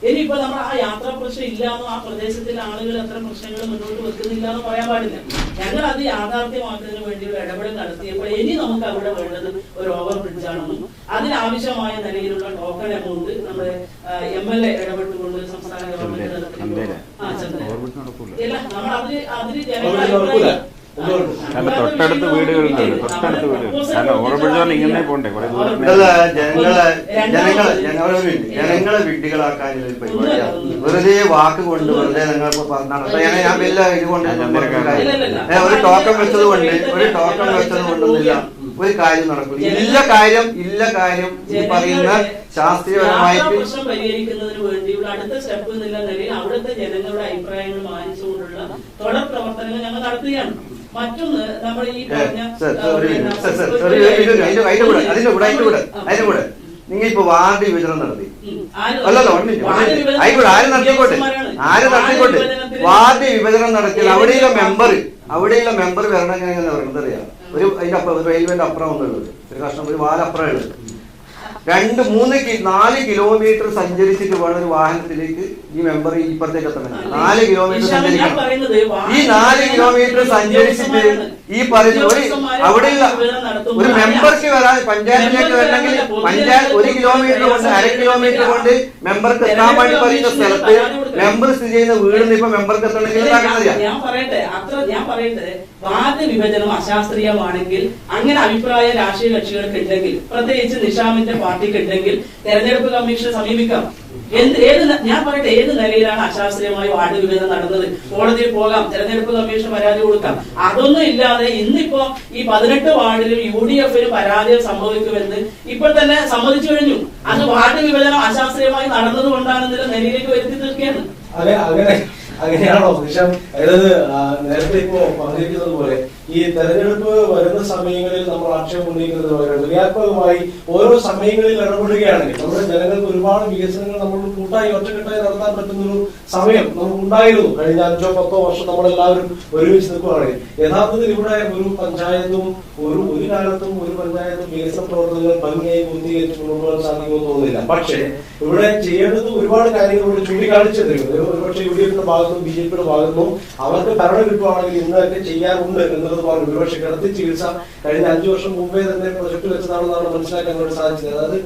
S2: ഇനിയിപ്പോ നമ്മൾ ആ യാത്രാ പ്രശ്നം ഇല്ലാന്നോ ആ പ്രദേശത്തിലെ ആളുകൾ അത്ര പ്രശ്നങ്ങൾ മുന്നോട്ട് വെക്കുന്നില്ല എന്ന് പറയാൻ പാടില്ല. ഞങ്ങൾ അത് യാഥാർത്ഥ്യമാക്കുന്നതിന് വേണ്ടിയുള്ള ഇടപെടൽ നടത്തിയപ്പോൾ ഇനി നമുക്ക് അവിടെ വേണ്ടത് ഒരു ഓവർ ബ്രിഡ്ജ് ആണെന്നും അതിനാവശ്യമായ നിലയിലുള്ള ടോക്കൺ എമൗണ്ട് നമ്മുടെ MLA ഇടപെട്ടുകൊണ്ട് സംസ്ഥാന ഗവൺമെന്റ് നമ്മൾ അതിന് ജനങ്ങൾ
S3: തൊട്ടടുത്ത് വീടുകളുണ്ട്. കാരണം ഓവർബ്രിഡ്ജ് ഇങ്ങനെ പോണ്ടേ കുറെ
S4: ജനങ്ങളെ വിഡ്ഢികളാക്കാനുള്ള ഒരു പരിപാടിയാണ്. വെറുതെ വാക്ക് കൊണ്ട് വെറുതെ നിങ്ങളിപ്പോ പറഞ്ഞാണ് ഞാൻ വലിയ ഇതുകൊണ്ട് ഒരു ടോക്കൺ വെച്ചത് കൊണ്ടൊന്നുമില്ല ഒരു കാര്യം നടക്കും. ഇല്ല കാര്യം ഈ പറയുന്ന ശാസ്ത്രീയപരമായിട്ട്
S2: പ്രശ്നം പരിഹരിക്കുന്നതിന് വേണ്ടിയുള്ള അടുത്ത സ്റ്റെപ്പ് എന്നുള്ള നിലയിൽ അവിടുത്തെ ജനങ്ങളുടെ അഭിപ്രായങ്ങൾ മാനിച്ചുകൊണ്ടുള്ള തുടർ പ്രവർത്തനങ്ങൾ ഞങ്ങൾ നടത്തുകയാണ്. മറ്റൊന്ന് നമ്മൾ ഈ പറഞ്ഞ
S4: അതിന്റെ കൂടെ നിങ്ങൾ ഇപ്പൊ വാർഡ് വിഭജനം നടത്തി അല്ലല്ലോ ആര് നടത്തിക്കോട്ടെ വാർഡ് വിഭജനം നടത്തിയത് അവിടെയുള്ള മെമ്പർ വരണം എങ്ങനെ പറയുന്നത് അറിയാം. അതിന്റെ അപ്പുറം റെയിൽവേന്റെ അപ്പുറം ഒന്നുള്ളത്, ഒരു കഷ്ണം ഒരു വാലപ്പുറം ഉള്ളത്. 4 കിലോമീറ്റർ സഞ്ചരിച്ചിട്ട് വേണം ഒരു വാഹനത്തിലേക്ക് ഈ മെമ്പർ ഇപ്പുറത്തേക്ക് എത്തണം. 4 കിലോമീറ്റർ സഞ്ചരിക്കണം. ഈ 4 കിലോമീറ്റർ സഞ്ചരിച്ചിട്ട് ഈ പറയുന്ന അവിടെയുള്ള ഒരു മെമ്പർക്ക് വരാൻ പഞ്ചായത്തിലേക്ക് വരണമെങ്കിൽ 1 കിലോമീറ്റർ കൊണ്ട് 1/2 കിലോമീറ്റർ കൊണ്ട് മെമ്പർക്ക് എത്താൻ വേണ്ടി പറയുന്ന സ്ഥലത്ത് മെമ്പർ സ്ഥിതി ചെയ്യുന്ന വീടിന് ഇപ്പൊ മെമ്പർക്ക് എത്തണമെങ്കിൽ
S2: ഞാൻ പറയട്ടെ വാർഡ് വിഭജനം അശാസ്ത്രീയമാണെങ്കിൽ അങ്ങനെ അഭിപ്രായ രാഷ്ട്രീയ കക്ഷികൾക്ക് ഉണ്ടെങ്കിൽ, പ്രത്യേകിച്ച് നിഷാമിന്റെ പാർട്ടിക്ക് ഉണ്ടെങ്കിൽ തെരഞ്ഞെടുപ്പ് കമ്മീഷനെ സമീപിക്കാം. ഞാൻ പറയട്ടെ, ഏത് നിലയിലാണ് അശാസ്ത്രീയമായി വാർഡ് വിഭജനം നടന്നത്? കോടതിയിൽ പോകാം, തെരഞ്ഞെടുപ്പ് കമ്മീഷൻ പരാതി കൊടുക്കാം. അതൊന്നും ഇല്ലാതെ ഇന്നിപ്പോ ഈ 18 വാർഡിലും UDF-ന് പരാജയം സംഭവിക്കുമെന്ന് ഇപ്പോൾ തന്നെ സമ്മതിച്ചു കഴിഞ്ഞു. അത് വാർഡ് വിഭജനം അശാസ്ത്രീയമായി നടന്നത് കൊണ്ടാണെന്നുള്ള നിലയിലേക്ക് വരുത്തി തീർക്കുകയാണ്.
S1: അങ്ങനെയാണോ നിഷാം? അതായത് നേരത്തെ ഇപ്പോ പറഞ്ഞിരിക്കുന്നത് പോലെ ഈ തെരഞ്ഞെടുപ്പ് വരുന്ന സമയങ്ങളിൽ നമ്മൾ ആക്ഷേപം ഉന്നയിക്കുന്നത് പോലെ ക്രിയാത്മകമായി ഓരോ സമയങ്ങളിൽ ഇടപെടുകയാണെങ്കിൽ നമ്മുടെ ജനങ്ങൾക്ക് ഒരുപാട് വികസനങ്ങൾ നമ്മൾ കൂട്ടായി ഒറ്റക്കെട്ടായി നടത്താൻ പറ്റുന്നൊരു സമയം നമുക്ക് ഉണ്ടായിരുന്നു. കഴിഞ്ഞ 5-10 വർഷം നമ്മളെല്ലാവരും ഒരുമിച്ച് നിൽക്കുകയാണെങ്കിൽ യഥാർത്ഥത്തിൽ ഇവിടെ ഒരു പഞ്ചായത്തും ഒരു കാലത്തും ഒരു പഞ്ചായത്തും വികസന പ്രവർത്തനങ്ങൾ ഭംഗിയായി പൂർത്തീകരിച്ച് കൊണ്ടുപോകാൻ സാധിക്കുമെന്ന് തോന്നുന്നില്ല. പക്ഷേ ഇവിടെ ചെയ്യേണ്ടത് ഒരുപാട് കാര്യങ്ങൾ ഇവിടെ ചൂണ്ടിക്കാണിച്ചിട്ടുണ്ട്. ഒരുപക്ഷെ UDF-ന്റെ ഭാഗത്തും BJP-യുടെ ഭാഗത്തും അവർക്ക് ഭരണം കിട്ടുവാണെങ്കിൽ ഇന്നൊക്കെ ചെയ്യാറുണ്ട് എന്നുള്ളത് പറഞ്ഞു. ഒരുപക്ഷെ കിടത്തി ചികിത്സ കഴിഞ്ഞ 5 വർഷം മുമ്പേ തന്നെ പ്രൊജക്ട് വെച്ചതാണെന്നാണ് മനസ്സിലാക്കാൻ വേണ്ടി സാധിച്ചത്. അതായത്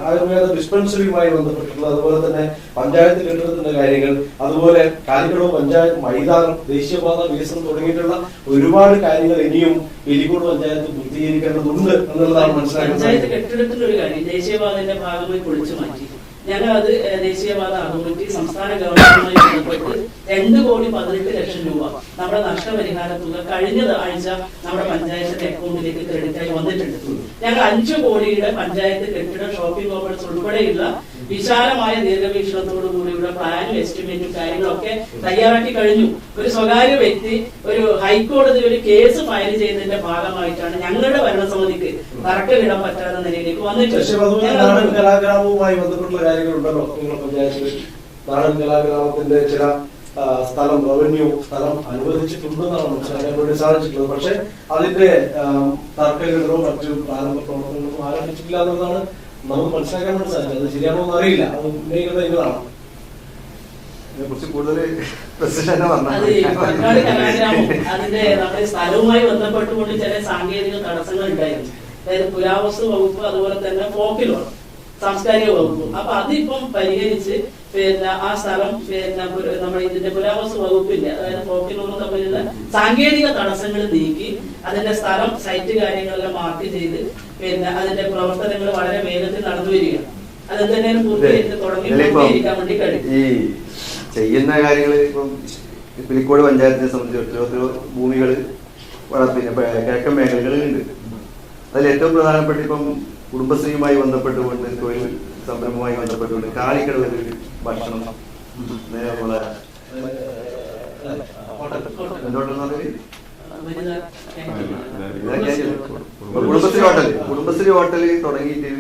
S1: ആയുർവേദ ഡിസ്പെൻസറിയുമായി ബന്ധപ്പെട്ടിട്ടുള്ള, അതുപോലെ തന്നെ പഞ്ചായത്ത് കെട്ടിടത്തിന്റെ കാര്യങ്ങൾ, അതുപോലെ കാലിക്കടവ് പഞ്ചായത്ത് മൈതാനം, ദേശീയപാത വികസനം തുടങ്ങിയിട്ടുള്ള ഒരുപാട് കാര്യങ്ങൾ ഇനിയും എലിക്കോട് പഞ്ചായത്ത് പൂർത്തീകരിക്കേണ്ടതുണ്ട് എന്നുള്ളതാണ് മനസ്സിലാക്കുന്നത്.
S2: പഞ്ചായത്ത് കെട്ടിടത്തിന്റെ ഒരു കാര്യം ദേശീയപാതയുടെ ഭാഗമായി പൊളിച്ചു മാറ്റി. ഞങ്ങളത് ദേശീയപാത അതോറിറ്റി സംസ്ഥാന ഗവൺമെന്റുമായി ബന്ധപ്പെട്ട് 2,18,00,000 രൂപ നമ്മുടെ നഷ്ടപരിഹാര തുക കഴിഞ്ഞ ആഴ്ച നമ്മുടെ പഞ്ചായത്തിന്റെ അക്കൗണ്ടിലേക്ക് ക്രെഡിറ്റായി വന്നിട്ടുണ്ട്. ഞങ്ങൾ 5 കോടിയുടെ പഞ്ചായത്ത് കെട്ടിട ഷോപ്പിംഗ് കോംപ്ലക്സ് ഉൾപ്പെടെയുള്ള വിശാലമായ ദീർഘവീക്ഷണത്തോടു കൂടിയുള്ള പ്ലാനും എസ്റ്റിമേറ്റും കാര്യങ്ങളൊക്കെ തയ്യാറാക്കി കഴിഞ്ഞു. ഒരു സ്വകാര്യ വ്യക്തി ഒരു ഹൈക്കോടതി ഒരു കേസ് ഫയൽ ചെയ്തതിന്റെ ഭാഗമായിട്ടാണ് ഞങ്ങളുടെ ഭരണസമിതിക്ക് തർക്കമിടാൻ പറ്റാത്ത നിലയിലേക്ക് വന്നിട്ടുണ്ട്.
S1: കലാഗ്രാമവുമായി ബന്ധപ്പെട്ടുള്ള കാര്യങ്ങളുണ്ടല്ലോ നിങ്ങളുടെ പഞ്ചായത്തിൽ. നാടൻ കലാഗ്രാമത്തിന്റെ ചില സ്ഥലം റവന്യൂ സ്ഥലം അനുവദിച്ചിട്ടുണ്ടെന്നാണ് മനസ്സിലാക്കാൻ വേണ്ടി സാധിച്ചിട്ടുള്ളത്. പക്ഷെ അതിന്റെ തർക്കങ്ങളോ മറ്റു പ്രാരംഭ പ്രവർത്തനങ്ങളോ ആരംഭിച്ചിട്ടില്ല എന്നതാണ് നമുക്ക് മനസ്സിലാക്കാൻ വേണ്ടി സാധിച്ചത്. അത് ശരിയാണോ എന്ന് അറിയില്ല. അത് ഉന്നയിക്കുന്നത് ഇതാണ്.
S4: ഇതിനെക്കുറിച്ച് കൂടുതൽ
S2: അതിന്റെ നമ്മുടെ സ്ഥലവുമായി ബന്ധപ്പെട്ടുകൊണ്ട് ചില സാങ്കേതിക തടസ്സങ്ങൾ ഉണ്ടായിരുന്നു. അതായത് പുരാവസ്തു വകുപ്പ്, അതുപോലെ തന്നെ ഫോക്കിലോ സാംസ്കാരിക വകുപ്പ്. അപ്പൊ അതിപ്പം പരിഹരിച്ച് ആ സ്ഥലം നമ്മുടെ ഇതിന്റെ പുരാവസ്തു വകുപ്പിന്റെ, അതായത് ഫോക്കിലോറും തമ്മിലുള്ള സാങ്കേതിക തടസ്സങ്ങൾ നീക്കി അതിന്റെ സ്ഥലം സൈറ്റ് കാര്യങ്ങളെല്ലാം മാർക്ക് ചെയ്ത് അതിന്റെ പ്രവർത്തനങ്ങൾ വളരെ വേഗത്തിൽ നടന്നു വരികയാണ്. അത് തന്നെയാണ് പൂർത്തീകരിച്ച് തുടങ്ങിയിരിക്കാൻ വേണ്ടി കഴിയും.
S4: ഈ ചെയ്യുന്ന കാര്യങ്ങൾ ഇപ്പം പിലിക്കോട് പഞ്ചായത്തിനെ സംബന്ധിച്ചിടത്തോളം ഭൂമികൾ പിന്നെ കിഴക്കൻ മേഖലകളിലുണ്ട്. അതിൽ ഏറ്റവും പ്രധാനപ്പെട്ട ഇപ്പം കുടുംബശ്രീയുമായി ബന്ധപ്പെട്ടുകൊണ്ട്, തൊഴിൽ സംരംഭവുമായി ബന്ധപ്പെട്ടുകൊണ്ട് കാലിക്കടവിൽ ഭക്ഷണം നമ്മളെ കുടുംബശ്രീ ഹോട്ടൽ തുടങ്ങിയിട്ട്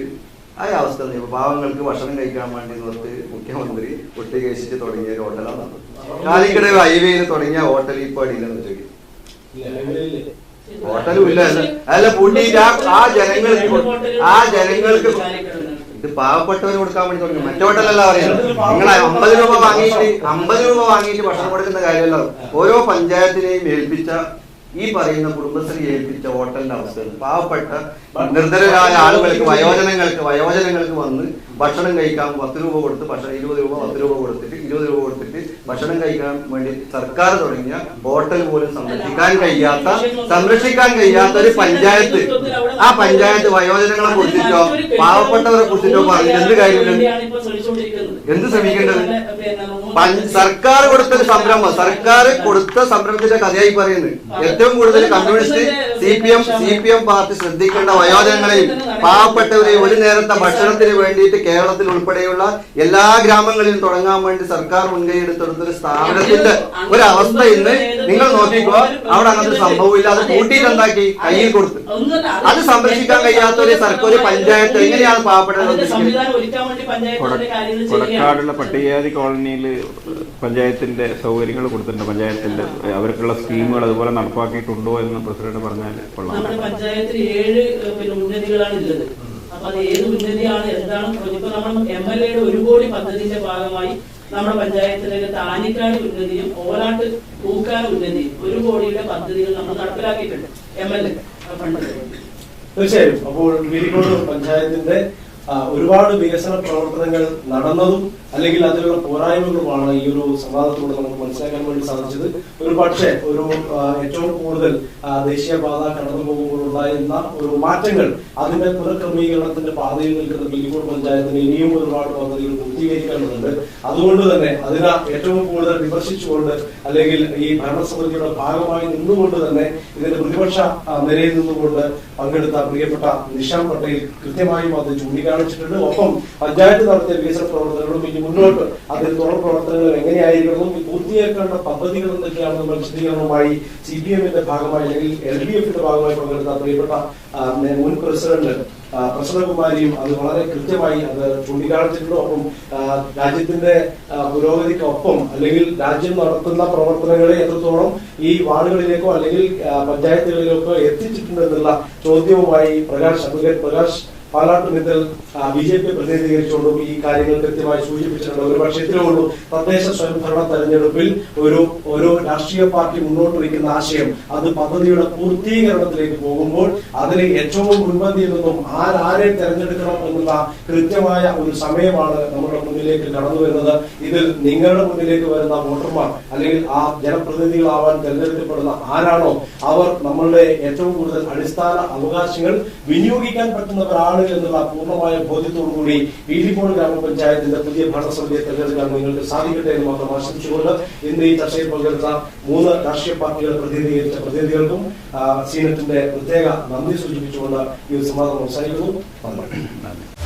S4: ആ അവസ്ഥ പാവങ്ങൾക്ക് ഭക്ഷണം കഴിക്കാൻ വേണ്ടി നിർത്തി മുഖ്യമന്ത്രി ഒട്ടികേശിച്ച് തുടങ്ങിയ ഒരു ഹോട്ടലാണ്. കാലിക്കടവ് ഹൈവേയിൽ തുടങ്ങിയ ഹോട്ടൽ ഇപ്പൊ അടിയിലെന്ന് ചോദിക്കും. ഹോട്ടലും ഇല്ല, അല്ല പൂട്ടിയിട്ട് ആ ജനങ്ങൾക്ക് ഇത് പാവപ്പെട്ടവന് കൊടുക്കാൻ വേണ്ടി തുടങ്ങി. മറ്റേ ഹോട്ടലല്ല പറയുന്നത്. നിങ്ങൾ 50 രൂപ വാങ്ങിയിട്ട് ഭക്ഷണം കൊടുക്കുന്ന കാര്യമല്ല. ഓരോ പഞ്ചായത്തിനെയും ഏൽപ്പിച്ച ഈ പറയുന്ന കുടുംബശ്രീ ഏൽപ്പിച്ച ഹോട്ടലിന്റെ അവസ്ഥയാണ്. പാവപ്പെട്ട നിർധനരായ ആളുകൾക്ക് വയോജനങ്ങൾക്ക് വന്ന് ഭക്ഷണം കഴിക്കാൻ 10 രൂപ കൊടുത്ത് 20 രൂപ 10 രൂപ കൊടുത്തിട്ട് 20 രൂപ കൊടുത്തിട്ട് ഭക്ഷണം കഴിക്കാൻ വേണ്ടി സർക്കാർ തുടങ്ങിയ ഹോട്ടൽ പോലും സംരക്ഷിക്കാൻ കഴിയാത്ത ഒരു പഞ്ചായത്ത്. ആ പഞ്ചായത്ത് വയോജനങ്ങളെ കുറിച്ചിട്ടോ പാവപ്പെട്ടവരെ കുറിച്ചിട്ടോ പറഞ്ഞിട്ട് എന്ത് കാര്യമില്ല. എന്ത് ശ്രമിക്കേണ്ടത്? സർക്കാർ കൊടുത്തൊരു സംരംഭം, സർക്കാർ കൊടുത്ത സംരംഭത്തിന്റെ കഥയായി പറയുന്നത്. ഏറ്റവും കൂടുതൽ കമ്മ്യൂണിസ്റ്റ് CPM പാർട്ടി ശ്രദ്ധിക്കേണ്ട വയോജനങ്ങളെയും പാവപ്പെട്ടവരെ ഒരു നേരത്തെ ഭക്ഷണത്തിന് വേണ്ടിയിട്ട് കേരളത്തിൽ ഉൾപ്പെടെയുള്ള എല്ലാ ഗ്രാമങ്ങളിലും തുടങ്ങാൻ വേണ്ടി സർക്കാർ മുൻകൈ എടുത്തെടുത്തൊരു സ്ഥാപനത്തിന്റെ ഒരവസ്ഥ ഇന്ന് നിങ്ങൾ നോക്കിക്കോ. അവിടെ അങ്ങനത്തെ സംഭവമില്ല. അത് കൂട്ടിയിട്ട് എന്താക്കി കയ്യിൽ കൊടുത്ത് അത് സംരക്ഷിക്കാൻ കഴിയാത്ത ഒരു സർക്കാർ ഒരു പഞ്ചായത്ത് എങ്ങനെയാണ് പാവപ്പെട്ടവർ?
S3: കൊടക്കാടുള്ള പട്ടികജാതി കോളനിയിൽ പഞ്ചായത്തിന്റെ സൗകര്യങ്ങൾ കൊടുത്തിട്ടുണ്ട്. പഞ്ചായത്തിന്റെ അവർക്കുള്ള സ്കീമുകൾ അതുപോലെ നടപ്പാക്കിയിട്ടുണ്ടോ എന്ന് പ്രസിഡന്റ് പറഞ്ഞാൽ കൊള്ളാം.
S2: നമ്മുടെ പഞ്ചായത്തിൽ 7 ഉന്നതികളാണ് ഉള്ളത്. അപ്പൊ അത് ഏത് ഉന്നതിയാണ് എന്താണ്? ഇപ്പൊ നമ്മൾ MLA-യുടെ 1 കോടി പദ്ധതിന്റെ ഭാഗമായി നമ്മുടെ പഞ്ചായത്തിലെ താനിക്കാട് ഉന്നതിയും ഓലാട്ട് പൂക്കാട് ഉന്നതിയും 1 കോടിയുടെ പദ്ധതികൾ നമ്മൾ നടപ്പിലാക്കിയിട്ടുണ്ട് MLA ഫണ്ട്.
S1: തീർച്ചയായും. അപ്പോൾ വീരിക്കോട് പഞ്ചായത്തിന്റെ ഒരുപാട് വികസന പ്രവർത്തനങ്ങൾ നടന്നതും അല്ലെങ്കിൽ അതിലുള്ള പോരായ്മകളുമാണ് ഈ ഒരു സംവാദത്തിലൂടെ നമുക്ക് മനസ്സിലാക്കാൻ വേണ്ടി സാധിച്ചത്. ഒരു പക്ഷേ ഏറ്റവും കൂടുതൽ ദേശീയപാത കടന്നു പോകുമ്പോൾ ഉണ്ടായിരുന്ന ഒരു മാറ്റങ്ങൾ, അതിന്റെ പുനഃക്രമീകരണത്തിന്റെ പാതയിൽ നിൽക്കുന്ന വീരിക്കോട് പഞ്ചായത്തിന് ഇനിയും ഒരുപാട് പദ്ധതികൾ പൂർത്തീകരിക്കേണ്ടതുണ്ട്. അതുകൊണ്ട് തന്നെ അതിനെ ഏറ്റവും കൂടുതൽ വിമർശിച്ചുകൊണ്ട് അല്ലെങ്കിൽ ഈ ഭരണസമിതിയുടെ ഭാഗമായി നിന്നുകൊണ്ട് തന്നെ ഇതിന്റെ പ്രതിപക്ഷ നിരയിൽ നിന്നുകൊണ്ട് പങ്കെടുത്ത പ്രിയപ്പെട്ട നിഷാം പട്ടേൽ കൃത്യമായും അത് ചൂണ്ടിക്കാണിച്ചിട്ടുണ്ട്. ഒപ്പം പഞ്ചായത്ത് നടത്തിയ വികസന പ്രവർത്തനങ്ങളും ഇനി മുന്നോട്ട് അതിൽ തുടർ പ്രവർത്തനങ്ങൾ എങ്ങനെയായിരിക്കണം, പൂർത്തിയാക്കേണ്ട പദ്ധതികൾ എന്തൊക്കെയാണെന്ന് വിശദീകരണവുമായി CPM-ന്റെ ഭാഗമായി അല്ലെങ്കിൽ LDF-ന്റെ ഭാഗമായി പങ്കെടുത്ത പ്രിയപ്പെട്ട മുൻ പ്രസിഡന്റ് പ്രസന്നകുമാരിയും അത് വളരെ കൃത്യമായി അത് ചൂണ്ടിക്കാണിച്ചിട്ടുണ്ട്. ഒപ്പം രാജ്യത്തിന്റെ പുരോഗതിക്കൊപ്പം അല്ലെങ്കിൽ രാജ്യം നടത്തുന്ന പ്രവർത്തനങ്ങളെ എത്രത്തോളം ഈ വാർഡുകളിലേക്കോ അല്ലെങ്കിൽ പഞ്ചായത്തുകളിലേക്കോ എത്തിച്ചിട്ടുണ്ടെന്നുള്ള ചോദ്യവുമായി അഡ്വക്കേറ്റ് പ്രകാശ് പാലാട്ടുമിത്തൽ BJP പ്രതിനിധീകരിച്ചുകൊണ്ടും ഈ കാര്യങ്ങൾ കൃത്യമായി സൂചിപ്പിച്ചിട്ടുണ്ട്. ഒരു പക്ഷേ ഇത്രേ ഉള്ളൂ, തദ്ദേശ സ്വയംഭരണ തെരഞ്ഞെടുപ്പിൽ ഒരു രാഷ്ട്രീയ പാർട്ടി മുന്നോട്ട് വയ്ക്കുന്ന ആശയം അത് പദ്ധതിയുടെ പൂർത്തീകരണത്തിലേക്ക് പോകുമ്പോൾ അതിന് ഏറ്റവും മുൻപന്തിയിൽ നിന്നും ആരെ തെരഞ്ഞെടുക്കണം എന്നുള്ള കൃത്യമായ ഒരു സമയമാണ് നമ്മുടെ മുന്നിലേക്ക് കടന്നു വരുന്നത്. ഇതിൽ നിങ്ങളുടെ മുന്നിലേക്ക് വരുന്ന വോട്ടർമാർ അല്ലെങ്കിൽ ആ ജനപ്രതിനിധികളാവാൻ തെരഞ്ഞെടുക്കപ്പെടുന്ന ആരാണോ അവർ നമ്മളുടെ ഏറ്റവും കൂടുതൽ അടിസ്ഥാന അവകാശങ്ങൾ വിനിയോഗിക്കാൻ പറ്റുന്നവരാണ് എന്നുള്ള പൂർണ്ണമായ ബോധ്യത്തോടുകൂടി വീരിക്കോട് ഗ്രാമപഞ്ചായത്തിന്റെ പുതിയ ഭരണസമിതിയെ തെരഞ്ഞെടുക്കാൻ നിങ്ങൾക്ക് സാധിക്കട്ടെ എന്ന് മാത്രം ആശംസിച്ചുകൊണ്ട് ഇന്ന് ഈ ചർച്ചയിൽ പങ്കെടുത്ത 3 രാഷ്ട്രീയ പാർട്ടികളെ പ്രതിനിധീകരിച്ച പ്രതിനിധികൾക്കും സീനറ്റിന്റെ പ്രത്യേക നന്ദി സൂചിപ്പിച്ചുകൊണ്ട് ഈ സംവാദം അവസാനിക്കുന്നു. നന്ദി.